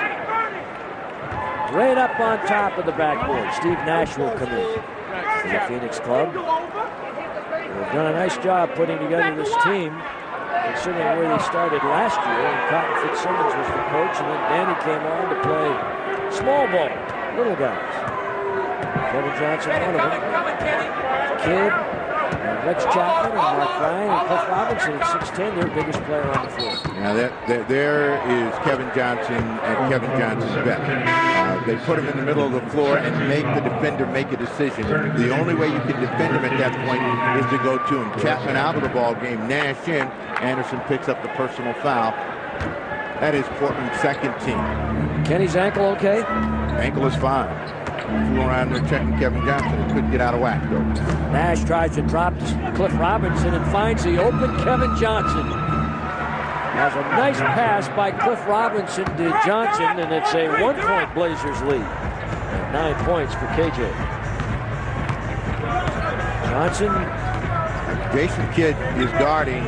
Right up on top of the backboard. Steve Nash will come in for the Phoenix club. They've done a nice job putting together this team, considering where they started last year. And Cotton Fitzsimmons was the coach, and then Danny came on to play small ball, little guys. Kevin Johnson, one of them. Kidd, and Rex Chapman, and Mark Ryan, and Cliff Robinson at 6'10", their biggest player on the floor. Now there is Kevin Johnson and Kevin Johnson's bet. They put him in the middle of the floor and make the defender make a decision. The only way you can defend him at that point is to go to him. Chapman out of the ball game, Nash in. Anderson picks up the personal foul. That is Portland's 2nd team. Kenny's ankle okay? Ankle is fine. Flew around there checking Kevin Johnson. He couldn't get out of whack, though. Nash tries to drop Cliff Robinson and finds the open Kevin Johnson. Has a nice pass by Cliff Robinson to Johnson, and it's a 1-point Blazers lead. And 9 points for KJ. Johnson. Jason Kidd is guarding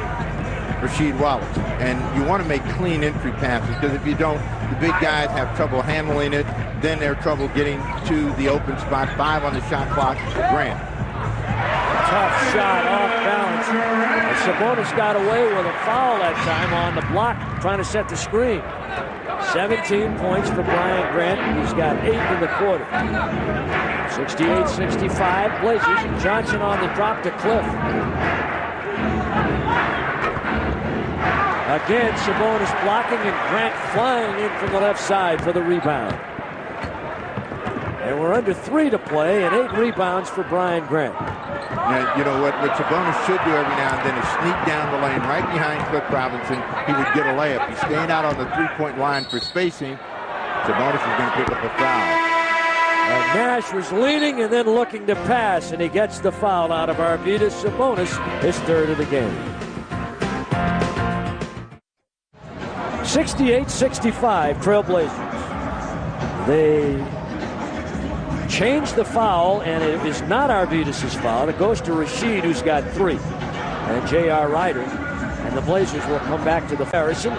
Rasheed Wallace. And you want to make clean entry passes, because if you don't, the big guys have trouble handling it. Then they're trouble getting to the open spot. 5 on the shot clock for Grant. Tough shot off balance. And Sabonis got away with a foul that time on the block, trying to set the screen. 17 points for Brian Grant. He's got 8 in the quarter. 68-65 Blazers. Johnson on the drop to Cliff. Again, Sabonis blocking and Grant flying in from the left side for the rebound. And we're under 3 to play and 8 rebounds for Brian Grant. Now, you know what Sabonis should do every now and then is sneak down the lane right behind Cliff Robinson. He would get a layup. He's staying out on the 3-point line for spacing. Sabonis is going to pick up a foul. And Nash was leaning and then looking to pass, and he gets the foul out of Arvydas Sabonis, his 3rd of the game. 68-65 Trailblazers. They changed the foul, and it is not Arvydas' foul. It goes to Rasheed, who's got 3, and J.R. Ryder. And the Blazers will come back to the Harrison.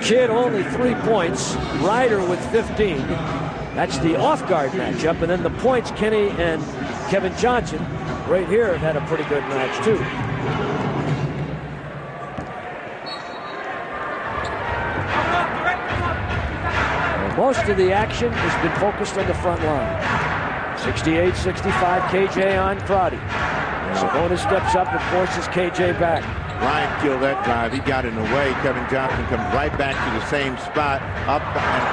Kidd only 3 points. Ryder with 15. That's the off-guard matchup. And then the points, Kenny and Kevin Johnson right here have had a pretty good match, too. Most of the action has been focused on the front line. 68-65, KJ on Crotty. Sabonis steps up and forces KJ back. Ryan killed that drive. He got in the way. Kevin Johnson comes right back to the same spot. Up and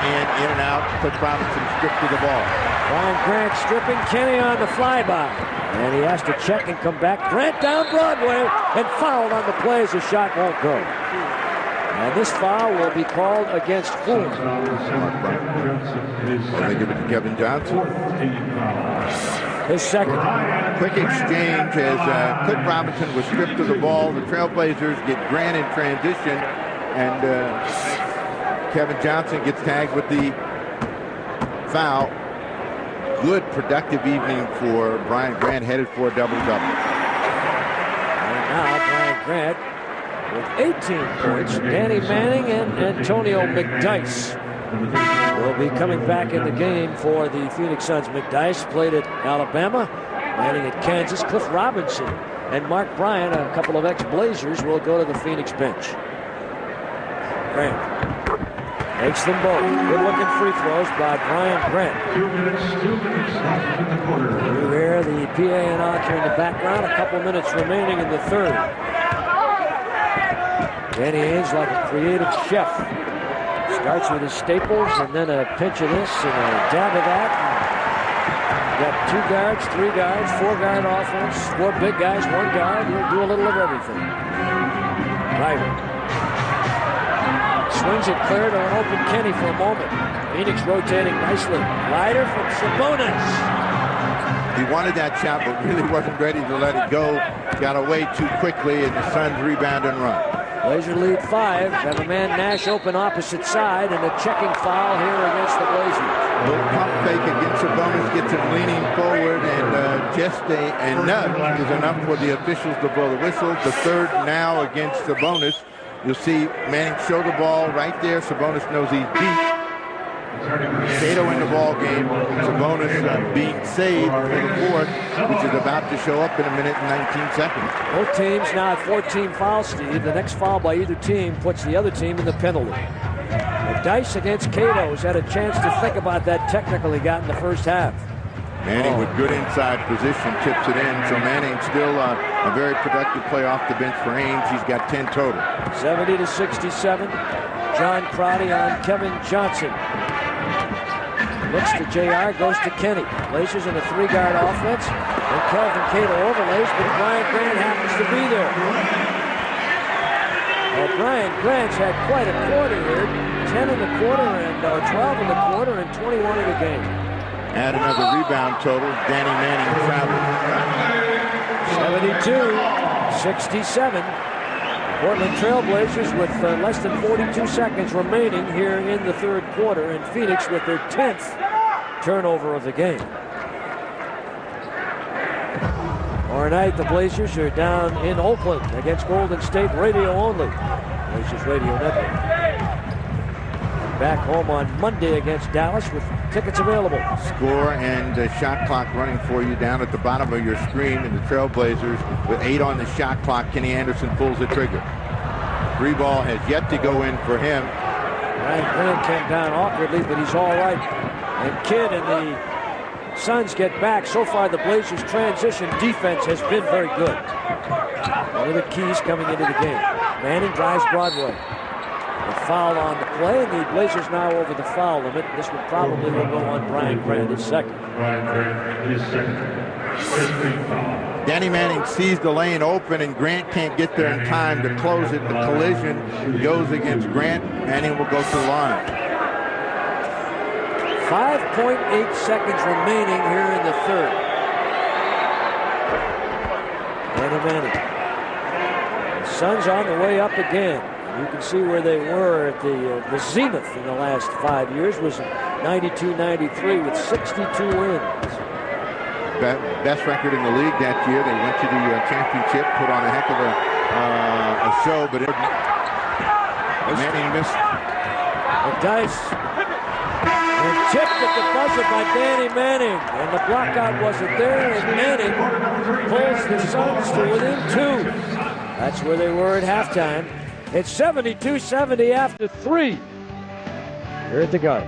in and out. Cliff Robinson stripped to the ball. Brian Grant stripping Kenny on the flyby. And he has to check and come back. Grant down Broadway and fouled on the play as the shot won't go. And this foul will be called against Fulton. They give it to Kevin Johnson. His second. Quick exchange as Cliff Robinson was stripped to the ball. The Trailblazers get Grant in transition, and Kevin Johnson gets tagged with the foul. Good, productive evening for Brian Grant, headed for a double-double. And now Brian Grant with 18 points. Danny Manning and Antonio McDyess will be coming back in the game for the Phoenix Suns. McDyess played at Alabama, Manning at Kansas. Cliff Robinson and Mark Bryant, a couple of ex-Blazers, will go to the Phoenix bench. Grant makes them both. Good-looking free throws by Brian Grant. You hear the PA announcer in the background. A couple minutes remaining in the third. Danny Ainge like a creative chef. Starts with his staples and then a pinch of this and a dab of that. Got 2 guards, 3 guards, 4-guard offense, 4 big guys, 1 guard. He'll do a little of everything. Ryder swings it clear to an open Kenny for a moment. Phoenix rotating nicely. Ryder from Sabonis. He wanted that shot, but really wasn't ready to let it go. Got away too quickly, and the Suns rebound and run. Blazer lead 5. Have a man Nash open opposite side, and a checking foul here against the Blazers. Little pump fake against Sabonis, gets him leaning forward, and just a nudge is enough for the officials to blow the whistle. The third now against Sabonis. You'll see Manning show the ball right there. Sabonis knows he's beat. Cato in the ball game. Sabonis being saved for the fourth, which is about to show up in a minute and 19 seconds. Both teams now at 14 fouls, Steve. The next foul by either team puts the other team in the penalty. McDyess against Cato has had a chance to think about that technical he got in the first half. Manning with good inside position tips it in. So Manning still a very productive play off the bench for Ainge. He's got 10 total. 70-67. John Crotty on Kevin Johnson. Looks to JR, goes to Kenny. Blazers in a 3-guard offense. And Kelvin Cato overlays, but Brian Grant happens to be there. Well, Brian Grant's had quite a quarter here. 10 in the quarter, and 12 in the quarter, and 21 in the game. Add another rebound total. Danny Manning travels. 72-67. Portland Trailblazers with less than 42 seconds remaining here in the third quarter, and Phoenix with their 10th turnover of the game. Tomorrow night, the Blazers are down in Oakland against Golden State, radio only. Blazers Radio Network. Back home on Monday against Dallas with tickets available. Score and shot clock running for you down at the bottom of your screen. And the Trailblazers with 8 on the shot clock. Kenny Anderson pulls the trigger. 3 ball has yet to go in for him. Ryan Grant came down awkwardly, but he's all right. And Kidd and the Suns get back. So far, the Blazers' transition defense has been very good. One of the keys coming into the game. Manning drives Broadway. A foul on the play, and the Blazers now over the foul limit. This one probably will go on Brian Grant, his second. Danny Manning sees the lane open, and Grant can't get there in time to close it. The collision goes against Grant. Manning will go to the line. 5.8 seconds remaining here in the third. Danny Manning. The Suns on the way up again. You can see where they were at the zenith in the last 5 years was 92-93 with 62 wins. Best record in the league that year. They went to the championship, put on a heck of a show, but Manning missed. McDyess and tipped at the buzzer by Danny Manning, and the blockout wasn't there, and Manning pulls the Suns to within 2. That's where they were at halftime. It's 72-70 after 3. Here at the Garden.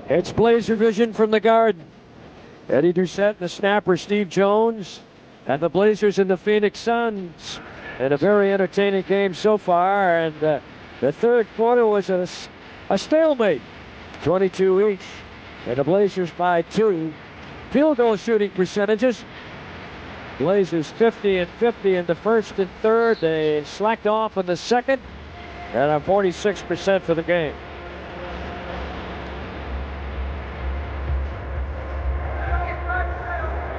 It's Blazer vision from the Garden. Eddie Doucette and the snapper Steve Jones, and the Blazers and the Phoenix Suns. And a very entertaining game so far. And the third quarter was a stalemate, 22 each, and the Blazers by 2. Field goal shooting percentages. Blazers 50 and 50 in the first and third. They slacked off in the second, and are 46% for the game.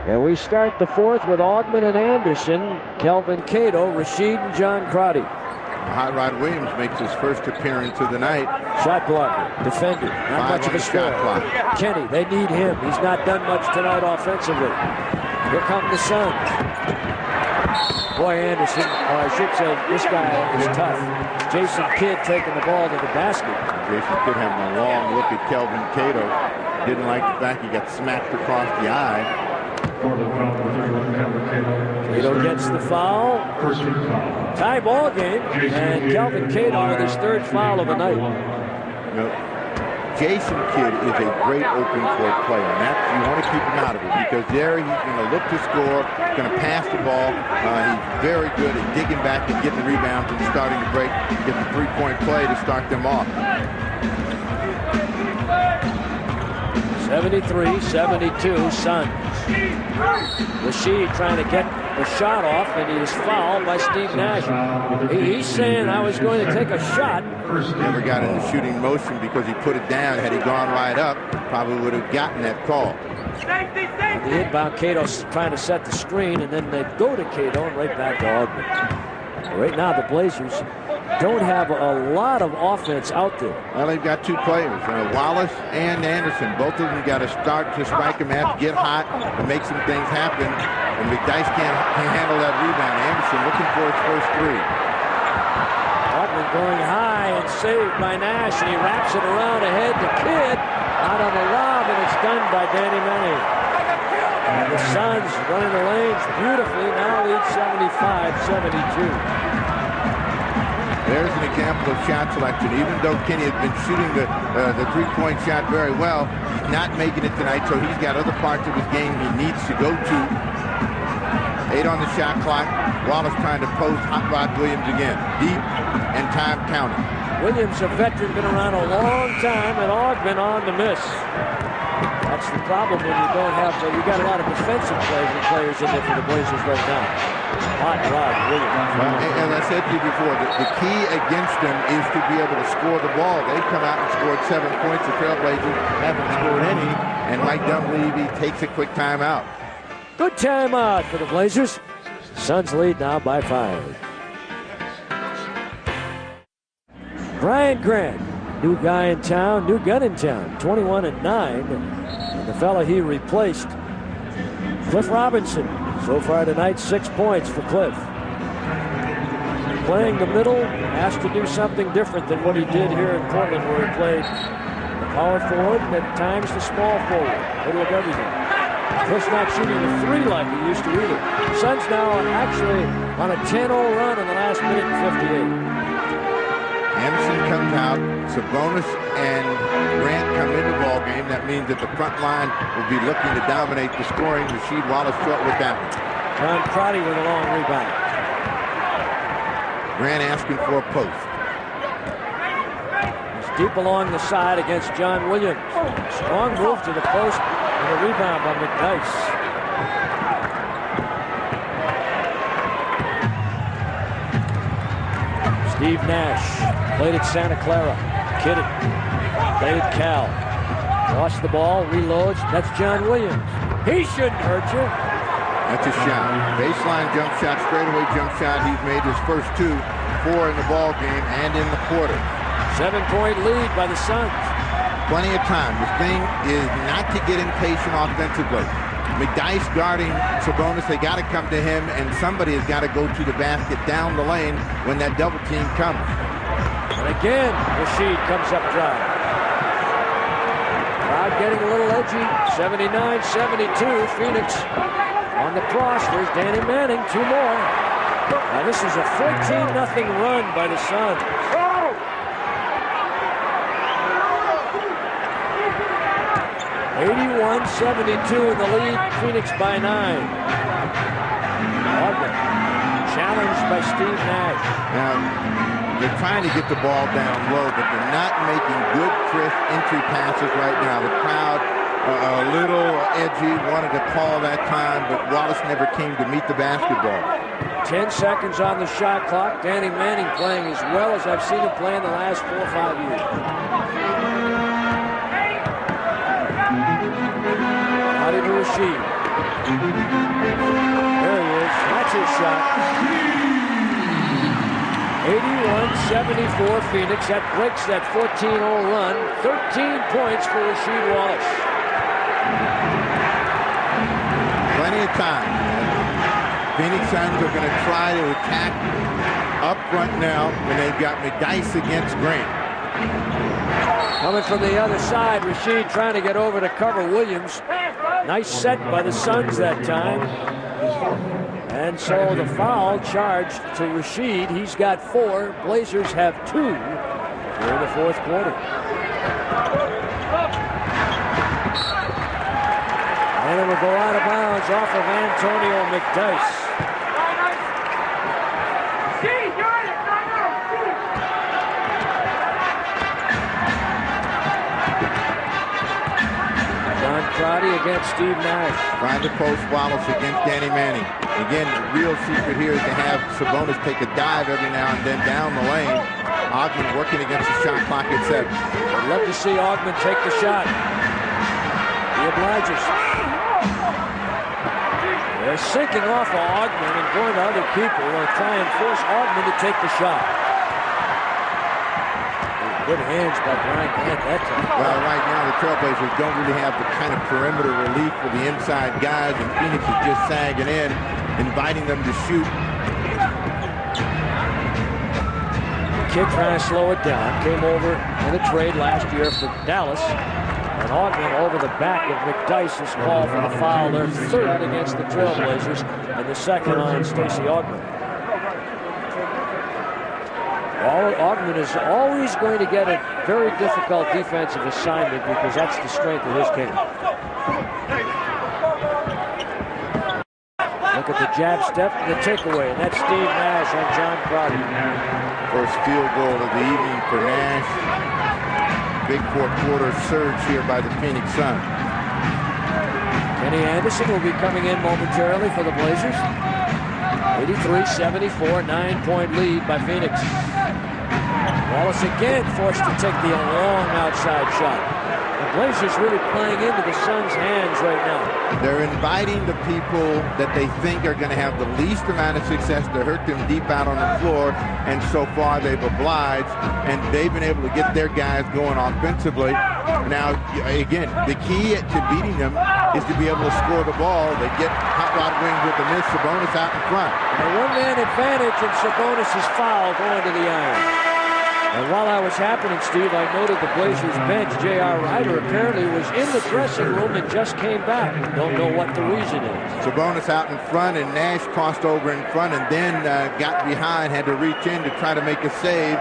And we start the fourth with Augman and Anderson, Kelvin Cato, Rasheed, and John Crotty. Hot Rod Williams makes his first appearance of the night. Shot blocker, defender, not much of a scorer. Kenny, they need him. He's not done much tonight offensively. Here come the Suns. Boy, Anderson, or I should say, this guy is tough. Jason Kidd taking the ball to the basket. Jason Kidd having a long look at Kelvin Cato. Didn't like the fact he got smacked across the eye. Cato gets the foul. Tie ball game, and Kelvin Cato with his third foul of the night. You know, Jason Kidd is a great open court player, and you want to keep him out of it because there he's going to look to score, going to pass the ball. He's very good at digging back and getting the rebounds and starting to break, get the three-point play to start them off. 73-72 Suns. Rasheed trying to get the shot off, and he is fouled by Steve Nash. He's saying I was going to take a shot. Never got in the shooting motion because he put it down. Had he gone right up, probably would have gotten that call. The inbound, Cato's trying to set the screen, and then they go to Cato and right back to Augman. Right now, the Blazers don't have a lot of offense out there. Well, they've got two players, Wallace and Anderson. Both of them got to start to strike them, have to get hot and make some things happen. And McDyess can't handle that rebound. Anderson looking for his first three. Augman going high and saved by Nash, and he wraps it around ahead to Kidd. Out on the lob, and it's done by Danny Manning. And the Suns running the lanes beautifully, now lead 75-72. There's an example of shot selection. Even though Kenny has been shooting the three-point shot very well, he's not making it tonight, so he's got other parts of his game he needs to go to. 8 on the shot clock. Wallace trying to post Hot Rod Williams again. Deep and time counting. Williams, a veteran, been around a long time, and Augman on the miss. That's the problem when you don't have, you got a lot of defensive players in there for the Blazers right now. Hot Rod Williams. Well, as I said to you before, the key against them is to be able to score the ball. They've come out and scored 7 points. The Trailblazers haven't scored any, and Mike Dunleavy takes a quick timeout. Good timeout for the Blazers. Suns lead now by 5. Brian Grant, new guy in town, new gun in town, 21 and 9. And the fella he replaced, Cliff Robinson. So far tonight, 6 points for Cliff. Playing the middle, asked to do something different than what he did here in Portland, where he played the power forward and at times the small forward, middle of everything. Cliff's not shooting the 3 like he used to either. Suns now are actually on a 10-0 run in the last minute and 58. Anderson comes out, Sabonis and Grant come into the ball game. That means that the front line will be looking to dominate the scoring. Rasheed Wallace short with that one. John Crotty with a long rebound. Grant asking for a post. He's deep along the side against John Williams. Strong move to the post and a rebound by McDyess. Steve Nash played at Santa Clara. Kidded. Played at Cal. Lost the ball, reloads. That's John Williams. He shouldn't hurt you. That's a shot. Baseline jump shot, straightaway jump shot. He's made his first 2, 4 in the ball game and in the quarter. 7-point lead by the Suns. Plenty of time. The thing is not to get impatient offensively. McDyess guarding Sabonis, they got to come to him, and somebody has got to go to the basket down the lane when that double team comes. And again, Rasheed comes up dry. Crowd getting a little edgy. 79-72, Phoenix on the cross. There's Danny Manning, 2 more. Now this is a 14-0 run by the Suns. 81-72 in the lead, Phoenix by 9. Augment challenged by Steve Nash. Now, they're trying to get the ball down low, but they're not making good, crisp entry passes right now. The crowd a little edgy, wanted to call that time, but Wallace never came to meet the basketball. 10 seconds on the shot clock. Danny Manning playing as well as I've seen him play in the last 4 or 5 years. Adi to Rasheed. There he is. That's his shot. 81-74 Phoenix. That breaks that 14-0 run. 13 points for Rasheed Wallace. Plenty of time. Phoenix Suns are going to try to attack up front now when they've got McDyess against Grant. Coming from the other side, Rasheed trying to get over to cover Williams. Nice set by the Suns that time. And so the foul charged to Rasheed. He's got 4. Blazers have 2 here in the fourth quarter. And it will go out of bounds off of Antonio McDyess. John Crotty against Steve Nash. Trying to post Wallace against Danny Manning. Again, the real secret here is to have Sabonis take a dive every now and then down the lane. Augment working against the shot clock at 7. I'd love to see Augment take the shot. He obliges. They're sinking off of Augment and going to other people and try and force Augment to take the shot. Good hands by Brian Grant that time. Well, right now the Trailblazers don't really have the kind of perimeter relief for the inside guys, and Phoenix is just sagging in, inviting them to shoot. Kid trying to slow it down. Came over in a trade last year for Dallas. And Augment over the back of McDyess is called for the foul. Their 3rd against the Trailblazers and the 2nd on Stacey Augment. Augment is always going to get a very difficult defensive assignment because that's the strength of his game. Look at the jab step and the takeaway, and that's Steve Nash on John Crotty. First field goal of the evening for Nash. Big fourth quarter surge here by the Phoenix Suns. Kenny Anderson will be coming in momentarily for the Blazers. 83-74, 9-point lead by Phoenix. Wallace again forced to take the long outside shot. The Blazers really playing into the Suns' hands right now. They're inviting the people that they think are going to have the least amount of success to hurt them deep out on the floor, and so far they've obliged, and they've been able to get their guys going offensively. Now, again, the key to beating them is to be able to score the ball. They get hot rod wings with the miss, Sabonis out in front. A one-man advantage, and Sabonis is fouled going to the iron. And while that was happening, Steve, I noted the Blazers bench, J.R. Rider, apparently was in the dressing room and just came back. Don't know what the reason is. Sabonis out in front, and Nash crossed over in front and then got behind, had to reach in to try to make a save.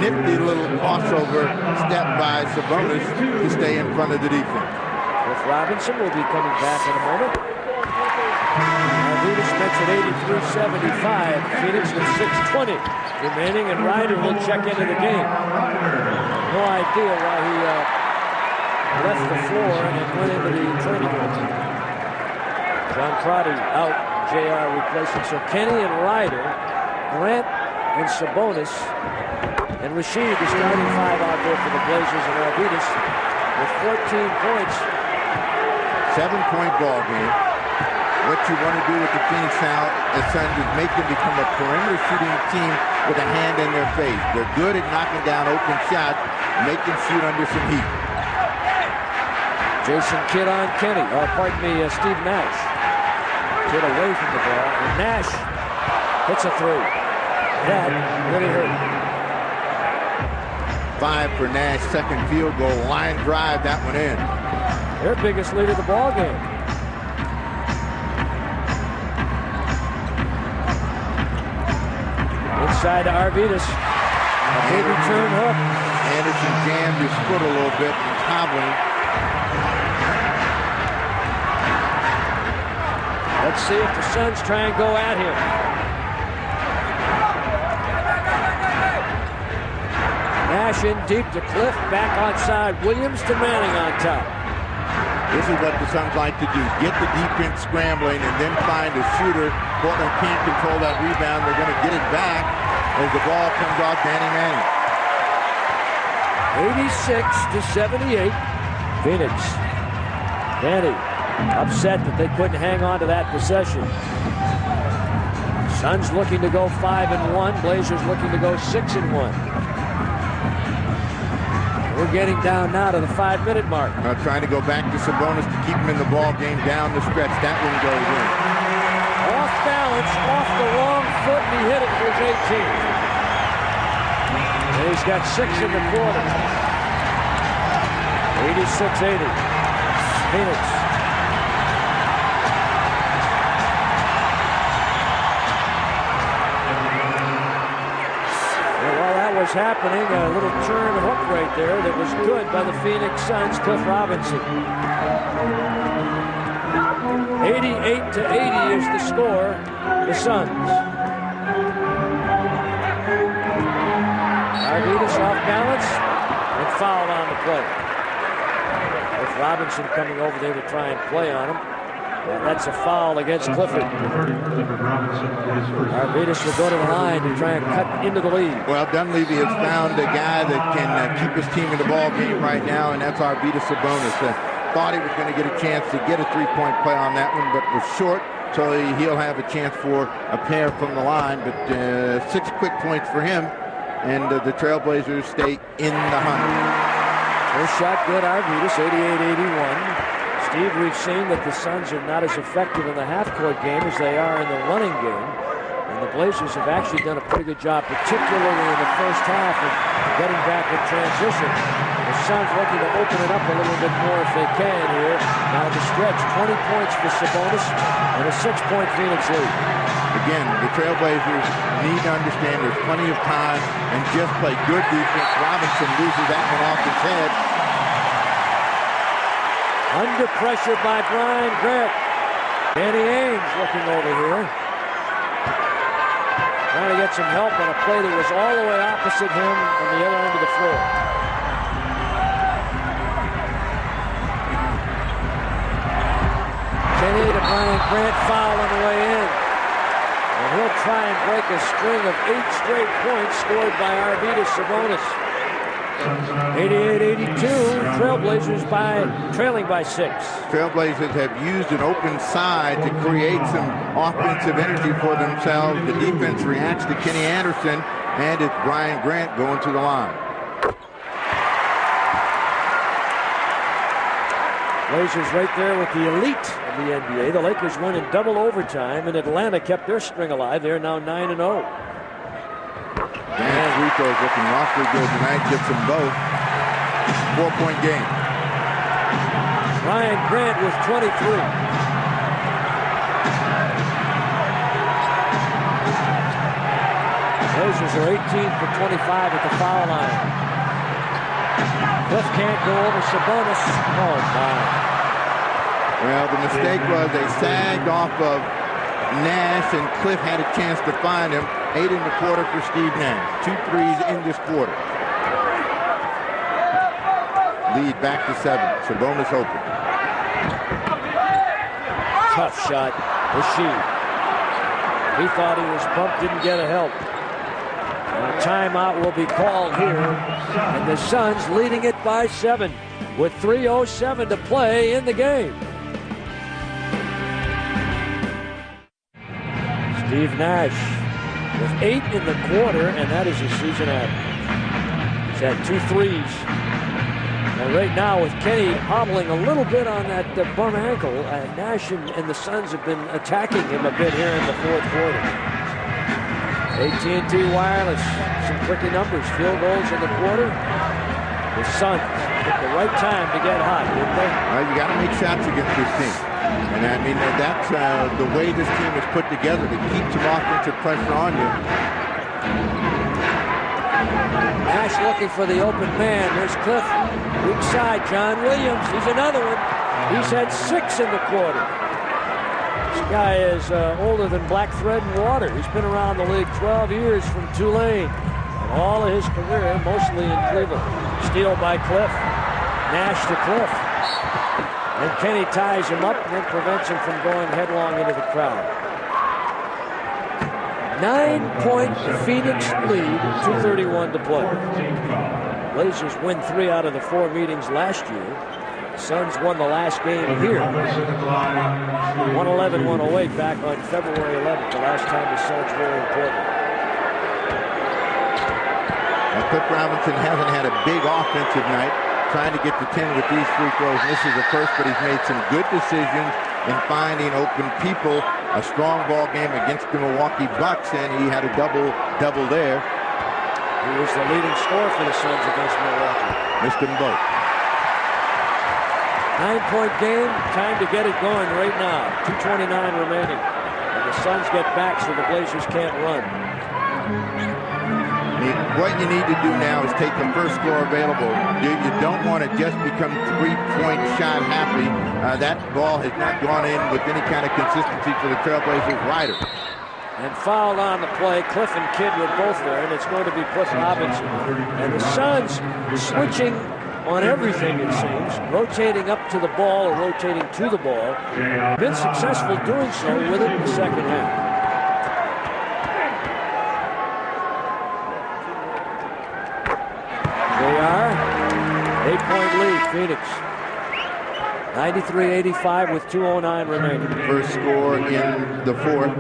Nifty little crossover step by Sabonis to stay in front of the defense. Cliff Robinson will be coming back in a moment. Arvidas makes it 83-75. Phoenix with 6:20 remaining, and Ryder will check into the game. No idea why he left the floor and went into the training room. John Crotty out, JR replacing. So Kenny and Ryder, Grant and Sabonis, and Rasheed, the starting 5 out there for the Blazers, and Arvidas with 14 points. 7-point ball game. What you want to do with the Phoenix Suns is make them become a perimeter shooting team with a hand in their face. They're good at knocking down open shots, make them shoot under some heat. Jason Kidd on Kenny, Steve Nash. Kidd away from the ball, and Nash hits a 3. That really hurt. 5 for Nash, second field goal, line drive, that one in. Their biggest lead of the ball game. Inside to Arvidas. A big return hook. Anderson jammed his foot a little bit and hobbling. Let's see if the Suns try and go at him. Nash in deep to Cliff, back onside. Williams to Manning on top. This is what the Suns like to do. Get the defense scrambling and then find a shooter. Portland can't control that rebound. They're going to get it back as the ball comes off Danny Manning. 86-78. Phoenix. Danny upset that they couldn't hang on to that possession. Suns looking to go 5-1. Blazers looking to go 6-1. We're getting down now to the 5-minute mark. Trying to go back to Sabonis to keep him in the ball game down the stretch. That one goes in. Off balance, off the wrong foot, and he hit it for his 18th. And he's got 6 in the quarter. 86-80. Phoenix. Was happening, a little turn hook right there that was good by the Phoenix Suns. Cliff Robinson. 88-80 is the score. The Suns. Arvidas off balance and foul on the play. Cliff Robinson coming over there to try and play on him. And that's a foul against Clifford. Arvidas will go to the line to try and cut into the lead. Well, Dunleavy has found a guy that can keep his team in the ball game right now, and that's Arvidas Sabonis. Thought he was going to get a chance to get a three-point play on that one, but was short, so he'll have a chance for a pair from the line. But 6 quick points for him, and the Trailblazers stay in the hunt. First shot good, Arvidas, 88-81. Steve, we've seen that the Suns are not as effective in the half-court game as they are in the running game. And the Blazers have actually done a pretty good job, particularly in the first half, of getting back in transition. The Suns looking to open it up a little bit more if they can here. Now the stretch, 20 points for Sabonis and a 6-point Phoenix lead. Again, the Trailblazers need to understand there's plenty of time and just play good defense. Robinson loses that one off his head. Under pressure by Brian Grant. Danny Ainge looking over here. Trying to get some help on a play that was all the way opposite him on the other end of the floor. Kenny to Brian Grant, foul on the way in. And he'll try and break a string of 8 straight points scored by Arvidas Sabonis. 88-82, Trailblazers trailing by 6. Trailblazers have used an open side to create some offensive energy for themselves. The defense reacts to Kenny Anderson, and it's Brian Grant going to the line. Blazers right there with the elite of the NBA. The Lakers won in double overtime, and Atlanta kept their string alive. They're now 9-0. Dan Rico is looking awfully good tonight. Gets them both. 4-point game. Brian Grant with 23. Blazers are 18 for 25 at the foul line. Cliff can't go over Sabonis. Oh, my. Well, the mistake was they sagged off of Nash, and Cliff had a chance to find him. 8 in the quarter for Steve Nash. 2 threes in this quarter. Lead back to 7. Sabonis open. Tough shot. Rasheed. He thought he was bumped, didn't get a help. A timeout will be called here. And the Suns leading it by 7 with 3:07 to play in the game. Steve Nash with 8 in the quarter, and that is his season average. He's had 2 threes. And right now with Kenny hobbling a little bit on that bum ankle, Nash and the Suns have been attacking him a bit here in the fourth quarter. AT&T Wireless, some quickie numbers, field goals in the quarter. The Suns took the right time to get hot, didn't they? Well, you got to make shots against this team. And I mean, that's the way this team is put together to keep some offensive pressure on you. Nash looking for the open man. There's Cliff. Weak side, John Williams. He's another one. He's had 6 in the quarter. Guy is older than black thread and water. He's been around the league 12 years from Tulane. And all of his career, mostly in Cleveland. Steal by Cliff. Nash to Cliff. And Kenny ties him up and then prevents him from going headlong into the crowd. 9-point Phoenix lead, 2:31 to play. Blazers win 3 out of the 4 meetings last year. Suns won the last game here. 111-108 back on February 11th, the last time the Suns were in Portland. Cliff Robinson hasn't had a big offensive night, trying to get to 10 with these free throws. This is the first, but he's made some good decisions in finding open people. A strong ball game against the Milwaukee Bucks, and he had a double there. He was the leading scorer for the Suns against Milwaukee. Missed them both. 9-point game, time to get it going right now. 2:29 remaining. And the Suns get back so the Blazers can't run. What you need to do now is take the first score available. You don't want to just become 3-point shot happy. That ball has not gone in with any kind of consistency for the Trailblazers. Ryder. And fouled on the play. Cliff and Kidd were both there, and it's going to be Cliff Robinson. And the Suns switching on everything, it seems, rotating up to the ball or rotating to the ball. Been successful doing so with it in the second half. They are 8-point lead, Phoenix. 93-85 with 2:09 remaining. First score in the fourth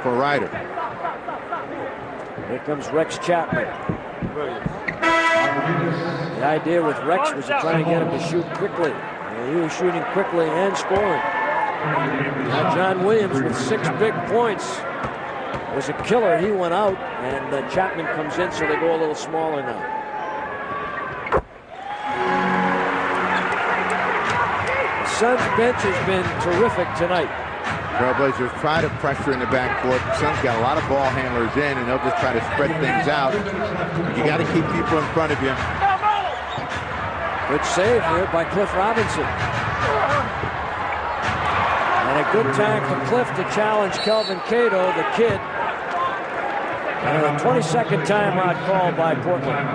for Ryder. Here comes Rex Chapman. The idea with Rex was to try and get him to shoot quickly. And he was shooting quickly and scoring. Now John Williams with 6 big points was a killer. He went out, and Chapman comes in, so they go a little smaller now. The Suns bench has been terrific tonight. Trailblazers try to pressure in the backcourt. The Suns got a lot of ball handlers in, and they'll just try to spread things out. You got to keep people in front of you. Good save here by Cliff Robinson. And a good time for Cliff to challenge Kelvin Cato, the kid. And a 22nd timeout called by Portland.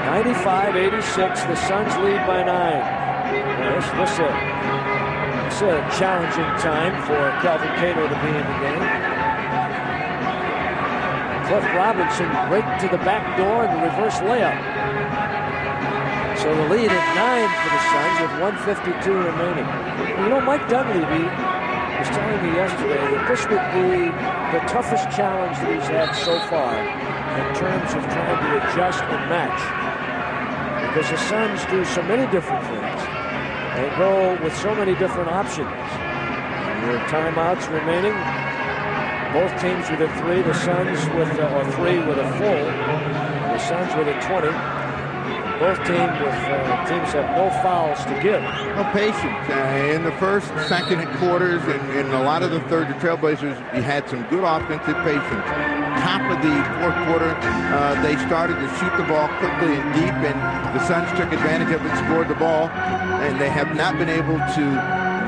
95-86, the Suns lead by 9. This is a challenging time for Kelvin Cato to be in the game. Cliff Robinson right to the back door and the reverse layup. So the lead at 9 for the Suns with 1:52 remaining. You know, Mike Dunleavy was telling me yesterday that this would be the toughest challenge that he's had so far in terms of trying to adjust and match. Because the Suns do so many different things. They go with so many different options. There are timeouts remaining. Both teams with a 3. The Suns with or 3 with a full. The Suns with a 20. Both teams have no fouls to give. No patience. In the first, second, and quarters, and in a lot of the third, the Trailblazers had some good offensive patience. Top of the fourth quarter, they started to shoot the ball quickly and deep, and the Suns took advantage of it, scored the ball, and they have not been able to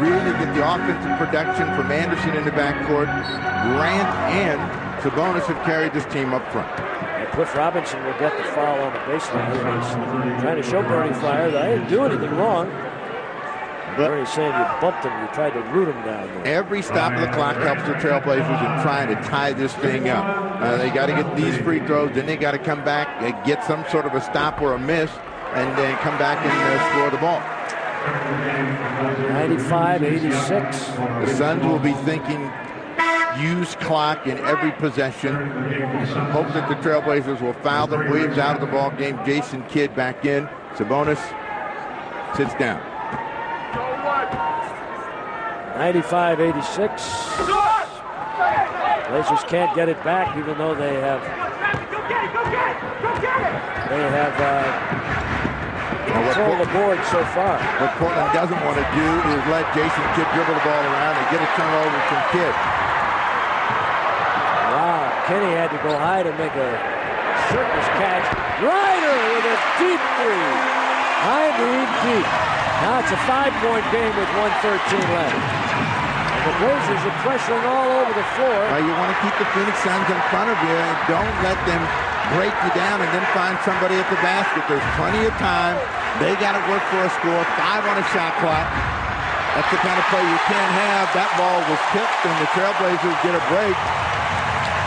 really get the offensive production from Anderson in the backcourt. Grant and Sabonis have carried this team up front. Cliff Robinson will get the foul on the baseline. He's trying to show Bernie Fire that I didn't do anything wrong. Bernie's saying you bumped him, you tried to root him down there. Every stop of the clock helps the Trailblazers in trying to tie this thing up. They got to get these free throws, then they got to come back and get some sort of a stop or a miss, and then come back and score the ball. 95-86. The Suns will be thinking use clock in every possession. Hope that the Trailblazers will foul them. Williams out of the ball game. Jason Kidd back in. Sabonis sits down. 95-86. Blazers can't get it back, even though they have control of the board so far. What Portland doesn't want to do is let Jason Kidd dribble the ball around and get a turnover from Kidd. Kenny had to go high to make a shirtless catch. Ryder with a deep 3. Deep. Now it's a 5-point game with 1:13 left. And the Blazers are pressuring all over the floor. Well, you want to keep the Phoenix Suns in front of you and don't let them break you down and then find somebody at the basket. There's plenty of time. They got to work for a score. 5 on a shot clock. That's the kind of play you can't have. That ball was tipped, and the Trailblazers get a break.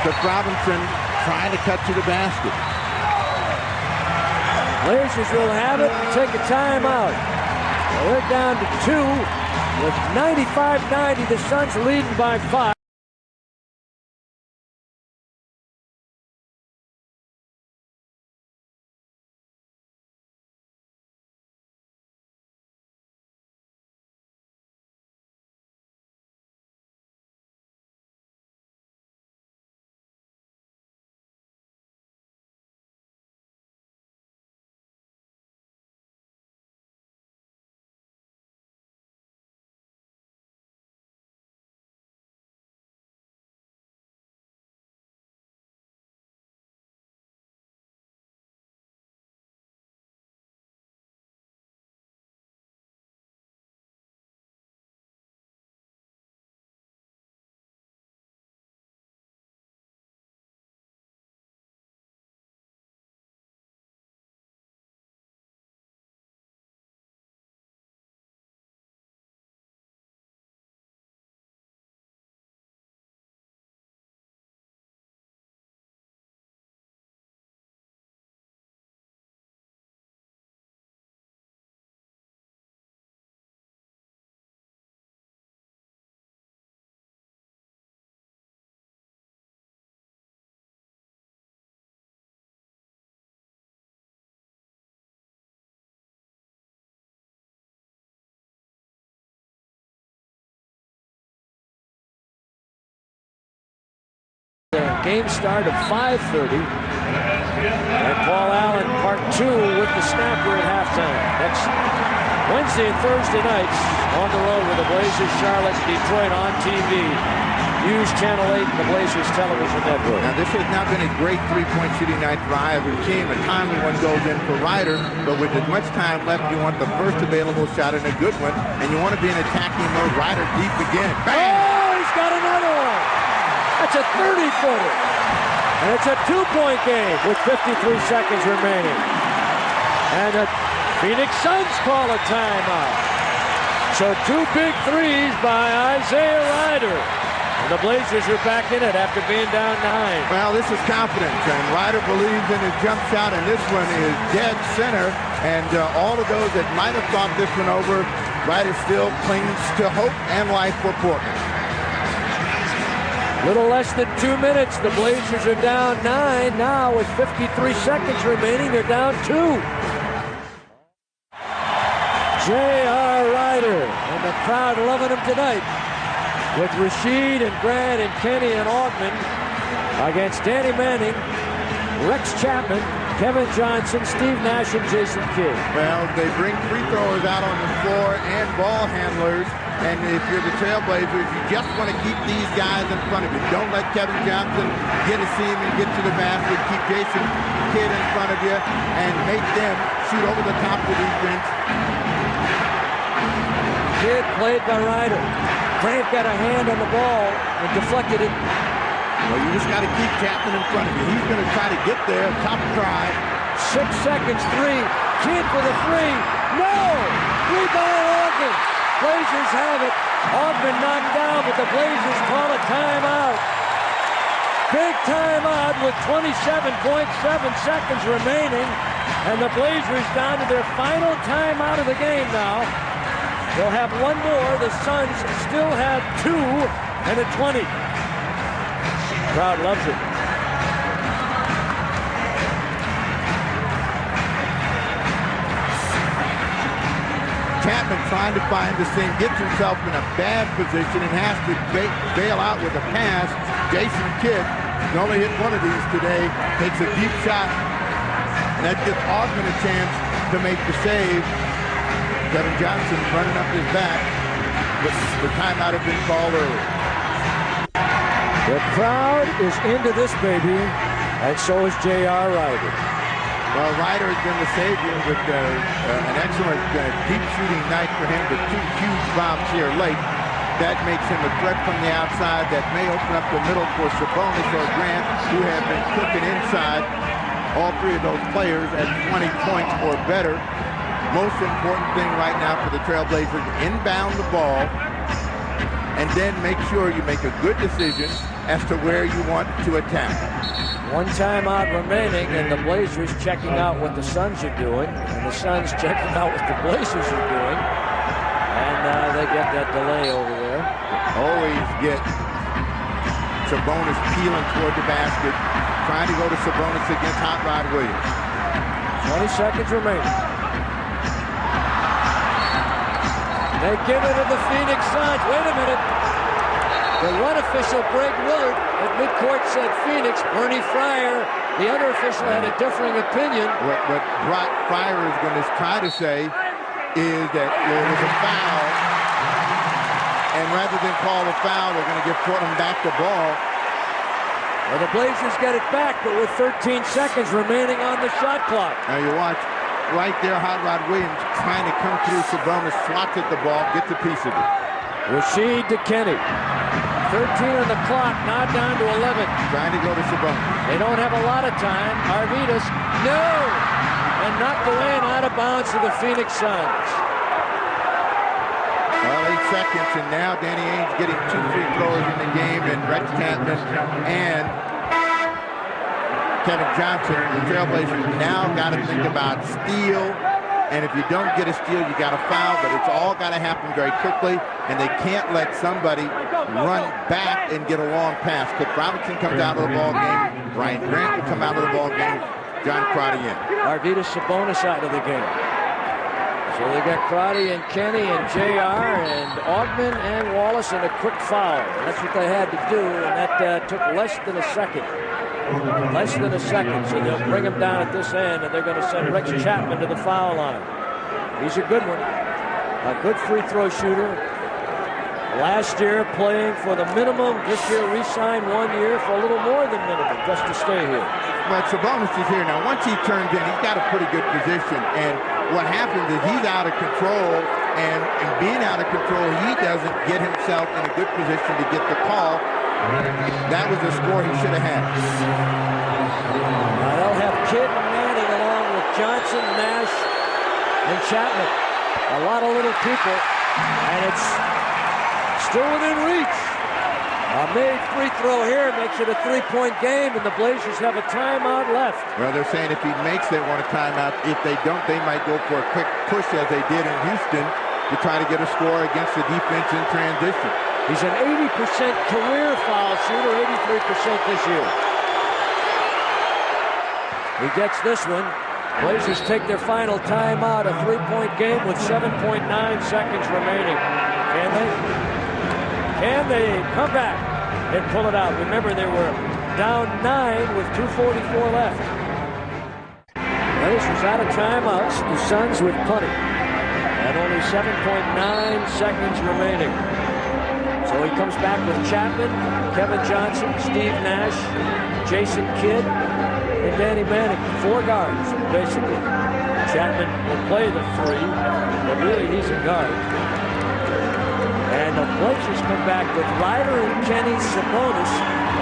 But Robinson trying to cut to the basket. Blazers will have it and take a timeout. Well, they're down to 2 with 95-90. The Suns leading by 5. Game start of 5:30. And Paul Allen, part 2 with the snapper at halftime. Next Wednesday and Thursday nights on the road with the Blazers, Charlotte, Detroit on TV. Use Channel 8 and the Blazers television network. Now, this has not been a great three-point shooting night for either team. A timely one goes in for Ryder, but with as much time left, you want the first available shot and a good one, and you want to be in attacking mode. Ryder deep again. Bang! Oh, he's got another one. That's a 30-footer. And it's a 2-point game with 53 seconds remaining. And the Phoenix Suns call a timeout. So 2 big threes by Isaiah Ryder. And the Blazers are back in it after being down 9. Well, this is confidence, and Ryder believes in his jump shot, and this one is dead center. And all of those that might have thought this one over, Ryder still clings to hope and life for Portland. Little less than 2 minutes. The Blazers are down 9 now with 53 seconds remaining. They're down 2. J.R. Ryder and the crowd loving him tonight with Rasheed and Grant and Kenny and Augman against Danny Manning, Rex Chapman, Kevin Johnson, Steve Nash, and Jason Kidd. Well, they bring free throwers out on the floor and ball handlers. And if you're the Trailblazers, you just want to keep these guys in front of you. Don't let Kevin Johnson get a seam and get to the basket. Keep Jason Kidd in front of you and make them shoot over the top of the defense. Kidd played by Ryder. Grant got a hand on the ball and deflected it. Well, you just got to keep Chapman in front of you. He's going to try to get there. Top try. 6 seconds, 3. Kidd for the 3. No! Rebound Augman. Blazers have it. Augman knocked down, but the Blazers call a timeout. Big timeout with 27.7 seconds remaining. And the Blazers down to their final timeout of the game now. They'll have one more. The Suns still have 2 and a 20. Crowd loves it. Chapman trying to find the seam, gets himself in a bad position and has to bail out with a pass. Jason Kidd can only hit one of these today, takes a deep shot, and that gives Augman a chance to make the save. Kevin Johnson running up his back, but the timeout had been called early. The crowd is into this baby, and so is J.R. Ryder. Well, Ryder has been the savior with an excellent deep shooting night for him with 2 huge bombs here late. That makes him a threat from the outside that may open up the middle for Sabonis or Grant, who have been cooking inside. All 3 of those players at 20 points or better. Most important thing right now for the Trailblazers, inbound the ball, and then make sure you make a good decision as to where you want to attack. 1 timeout remaining, and the Blazers checking out what the Suns are doing, and the Suns checking out what the Blazers are doing. And they get that delay over there. Always get Sabonis peeling toward the basket, trying to go to Sabonis against Hot Rod Williams. 20 seconds remaining. They give it to the Phoenix Suns. Wait a minute. The one official, Greg Willard, at midcourt said Phoenix. Bernie Fryer, the other official, had a differing opinion. What Fryer is going to try to say is that there was a foul, and rather than call a foul, they're going to give Portland back the ball. Well, the Blazers get it back, but with 13 seconds remaining on the shot clock. Now you watch right there, Hot Rod Williams trying to come through Sabonis, swats at the ball, gets a piece of it. Rasheed to Kenny. 13 on the clock, now down to 11. Trying to go to Sabonis. They don't have a lot of time. Arvidas, no! And knocked away and out of bounds to the Phoenix Suns. Well, 8 seconds, and now Danny Ainge getting 2 free throws in the game, and Rex Chapman and Kevin Johnson, the Trailblazers, now got to think about steal. And if you don't get a steal, you got to foul, but it's all got to happen very quickly, and they can't let somebody run back and get a long pass. Cook Robinson comes out of the ball game. Brian Grant will come out of the ball game. John Crotty in. Arvidas Sabonis out of the game. So they got Crotty and Kenny and JR and Augman and Wallace and a quick foul. That's what they had to do, and that took less than a second. Less than a second, so they'll bring him down at this end, and they're going to send Rex Chapman to the foul line. He's a good one. A good free throw shooter. Last year playing for the minimum. This year re-signed 1 year for a little more than minimum just to stay here. But Sabonis is here now. Once he turns in, he's got a pretty good position. And what happens is he's out of control, and being out of control, he doesn't get himself in a good position to get the call. That was the score he should have had. Now they'll have Kidd and Manning along with Johnson, Nash, and Chapman. A lot of little people, and it's still within reach. A made free throw here makes it a 3-point game, and the Blazers have a timeout left. Well, they're saying if he makes, they want a timeout. If they don't, they might go for a quick push as they did in Houston to try to get a score against the defense in transition. He's an 80% career foul shooter, 83% this year. He gets this one. Blazers take their final timeout, a 3-point game with 7.9 seconds remaining. Can they? Can they come back and pull it out? Remember, they were down 9 with 2:44 left. Blazers out of timeouts. The Suns with plenty. And only 7.9 seconds remaining. So he comes back with Chapman, Kevin Johnson, Steve Nash, Jason Kidd, and Danny Manning. 4 guards, basically. Chapman will play the 3, but really he's a guard. And the Blazers come back with Ryder and Kenny, Sabonis,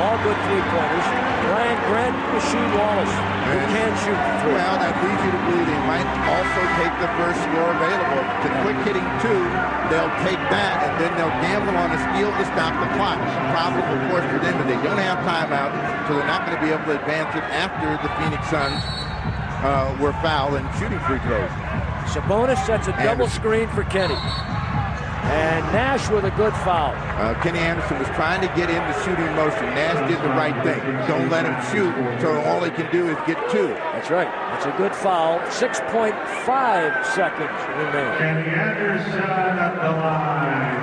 all good 3-pointers. Brian Grant, Rasheed Wallace, who can shoot the 3. Well, that leads you to believe they might also take the first score available. The quick hitting 2, they'll take that, and then they'll gamble on a steal to stop the clock. The problem, of course, for them is they don't have timeout, so they're not going to be able to advance it after the Phoenix Suns were fouled and shooting free throws. Sabonis sets a double screen for Kenny. And Nash with a good foul. Kenny Anderson was trying to get in the shooting motion. Nash did the right thing. Don't let him shoot, so all he can do is get 2. That's right. It's a good foul. 6.5 seconds remaining. Kenny Anderson at the line.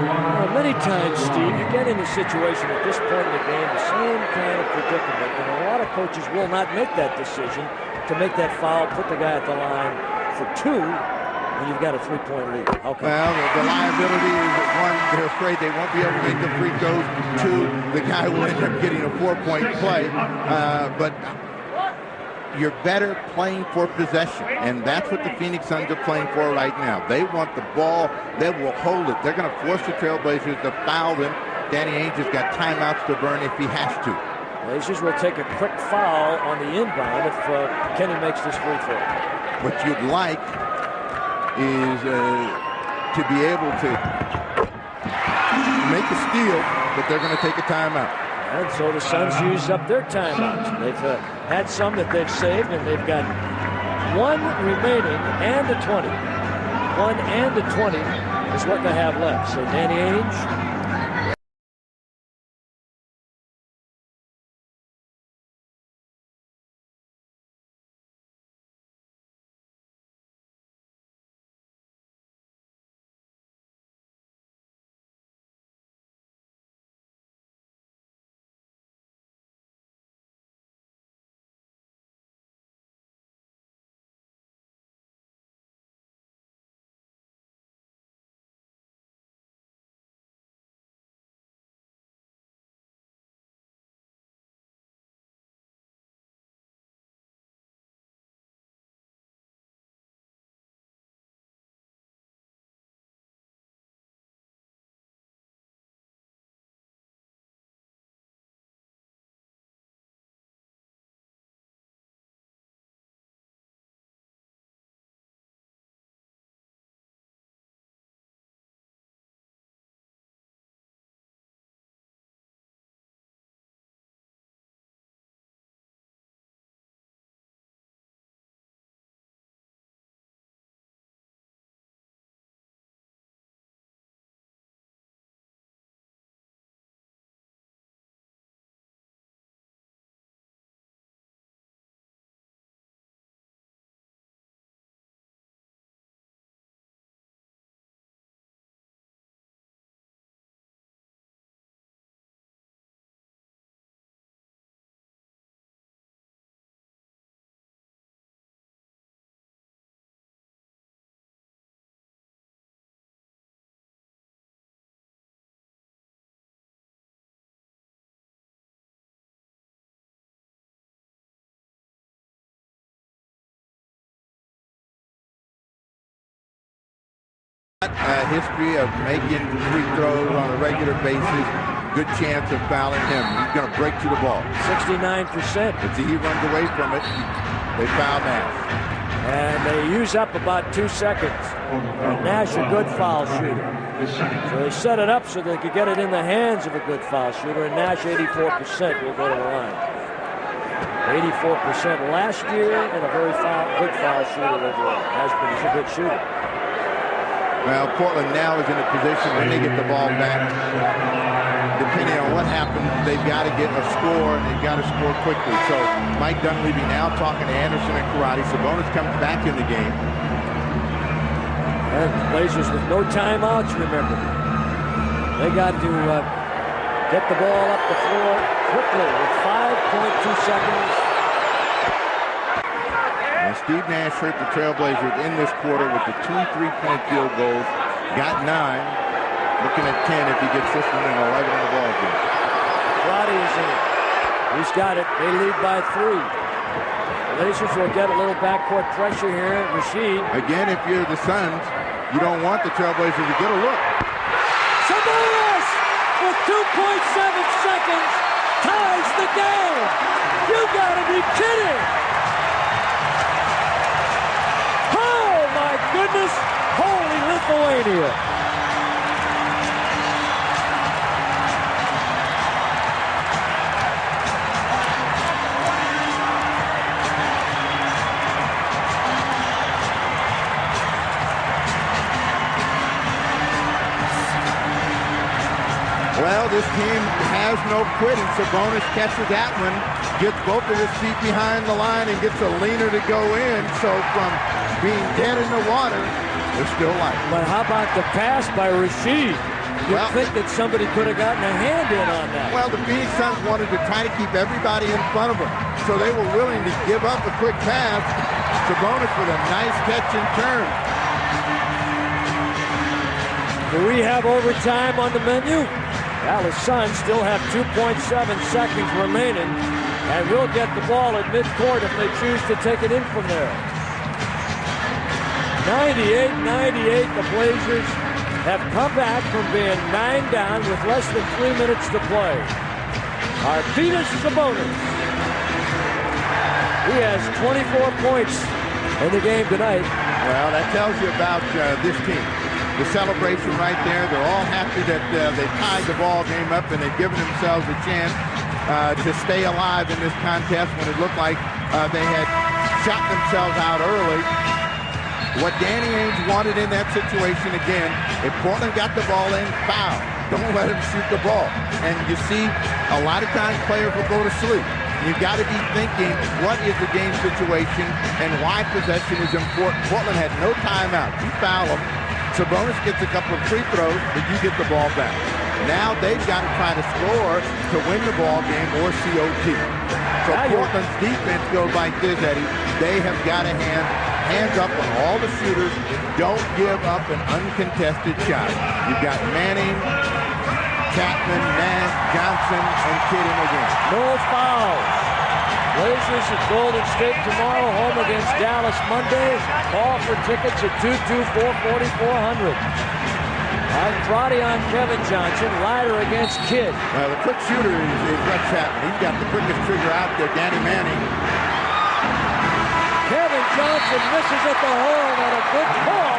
Well, many times, Steve, you get in a situation at this point in the game, the same kind of predicament, and a lot of coaches will not make that decision to make that foul, put the guy at the line for 2. When you've got a 3-point lead. Okay. Well, the liability is that 1, they're afraid they won't be able to make the free throws. 2, the guy will end up getting a 4-point play. But you're better playing for possession, and that's what the Phoenix Suns are playing for right now. They want the ball. They will hold it. They're going to force the Trailblazers to foul them. Danny Ainge has got timeouts to burn if he has to. Blazers will take a quick foul on the inbound if Kenny makes this free throw. What you'd like is to be able to make a steal, but they're going to take a timeout. And so the Suns use up their timeouts. They've had some that they've saved, and they've got one remaining and a 20. 1 and a 20 is what they have left. So Danny Ainge. A history of making free throws on a regular basis. Good chance of fouling him. He's going to break to the ball. 69%. If he runs away from it, they foul Nash. And they use up about 2 seconds. And Nash, a good foul shooter. So they set it up so they could get it in the hands of a good foul shooter. And Nash, 84%, will go to the line. 84% last year, and a very good foul shooter overall. He's a good shooter. Well, Portland now is in a position when they get the ball back, depending on what happens, they've got to get a score, and they've got to score quickly. So Mike Dunleavy now talking to Anderson and Karate. Sabonis comes back in the game. And the Blazers with no timeouts, remember. They got to get the ball up the floor quickly with 5.2 seconds. And Steve Nash hurt the Trailblazers in this quarter with the 2 3-point field goals. Got 9. Looking at 10 if he gets this one and 11 in the ball game. Karate is in. He's got it. They lead by 3. The Blazers will get a little backcourt pressure here. Rasheed. Again, if you're the Suns, you don't want the Trailblazers to get a look. Sabonis with 2.7 seconds ties the game. You gotta be kidding. Goodness, holy Lithuania. Well, this team has no quitting. Sabonis catches that one, gets both of his feet behind the line, and gets a leaner to go in. So from being dead in the water, they're still life. But how about the pass by Rasheed? You'd think that somebody could have gotten a hand in on that. Well, the Phoenix Suns wanted to try to keep everybody in front of them, so they were willing to give up a quick pass. Sabonis with a nice catch and turn. Do we have overtime on the menu? Well, the Suns still have 2.7 seconds remaining. and will get the ball at midcourt if they choose to take it in from there. 98-98, the Blazers have come back from being 9 down with less than 3 minutes to play. Arvydas Sabonis. He has 24 points in the game tonight. Well, that tells you about this team. The celebration right there. They're all happy that they tied the ball game up and they've given themselves a chance to stay alive in this contest when it looked like they had shot themselves out early. What Danny Ainge wanted in that situation, again, if Portland got the ball in, foul. Don't let him shoot the ball. And you see, a lot of times players will go to sleep. You've got to be thinking, what is the game situation and why possession is important. Portland had no timeout. You foul them. Sabonis gets a couple of free throws, but you get the ball back. Now they've got to try to score to win the ball game or COT. So Portland's defense goes like this, Eddie. They have got to hands up on all the shooters. Don't give up an uncontested shot. You've got Manning, Chapman, Nash, Johnson, and Kidd in the game. No fouls. Blazers at Golden State tomorrow, home against Dallas Monday. Call for tickets at 224-4400. Andrade on Kevin Johnson. Ryder against Kidd. The quick shooter is Rex Chapman. He's got the quickest trigger out there, Danny Manning. Kevin Johnson misses at the horn on a good call.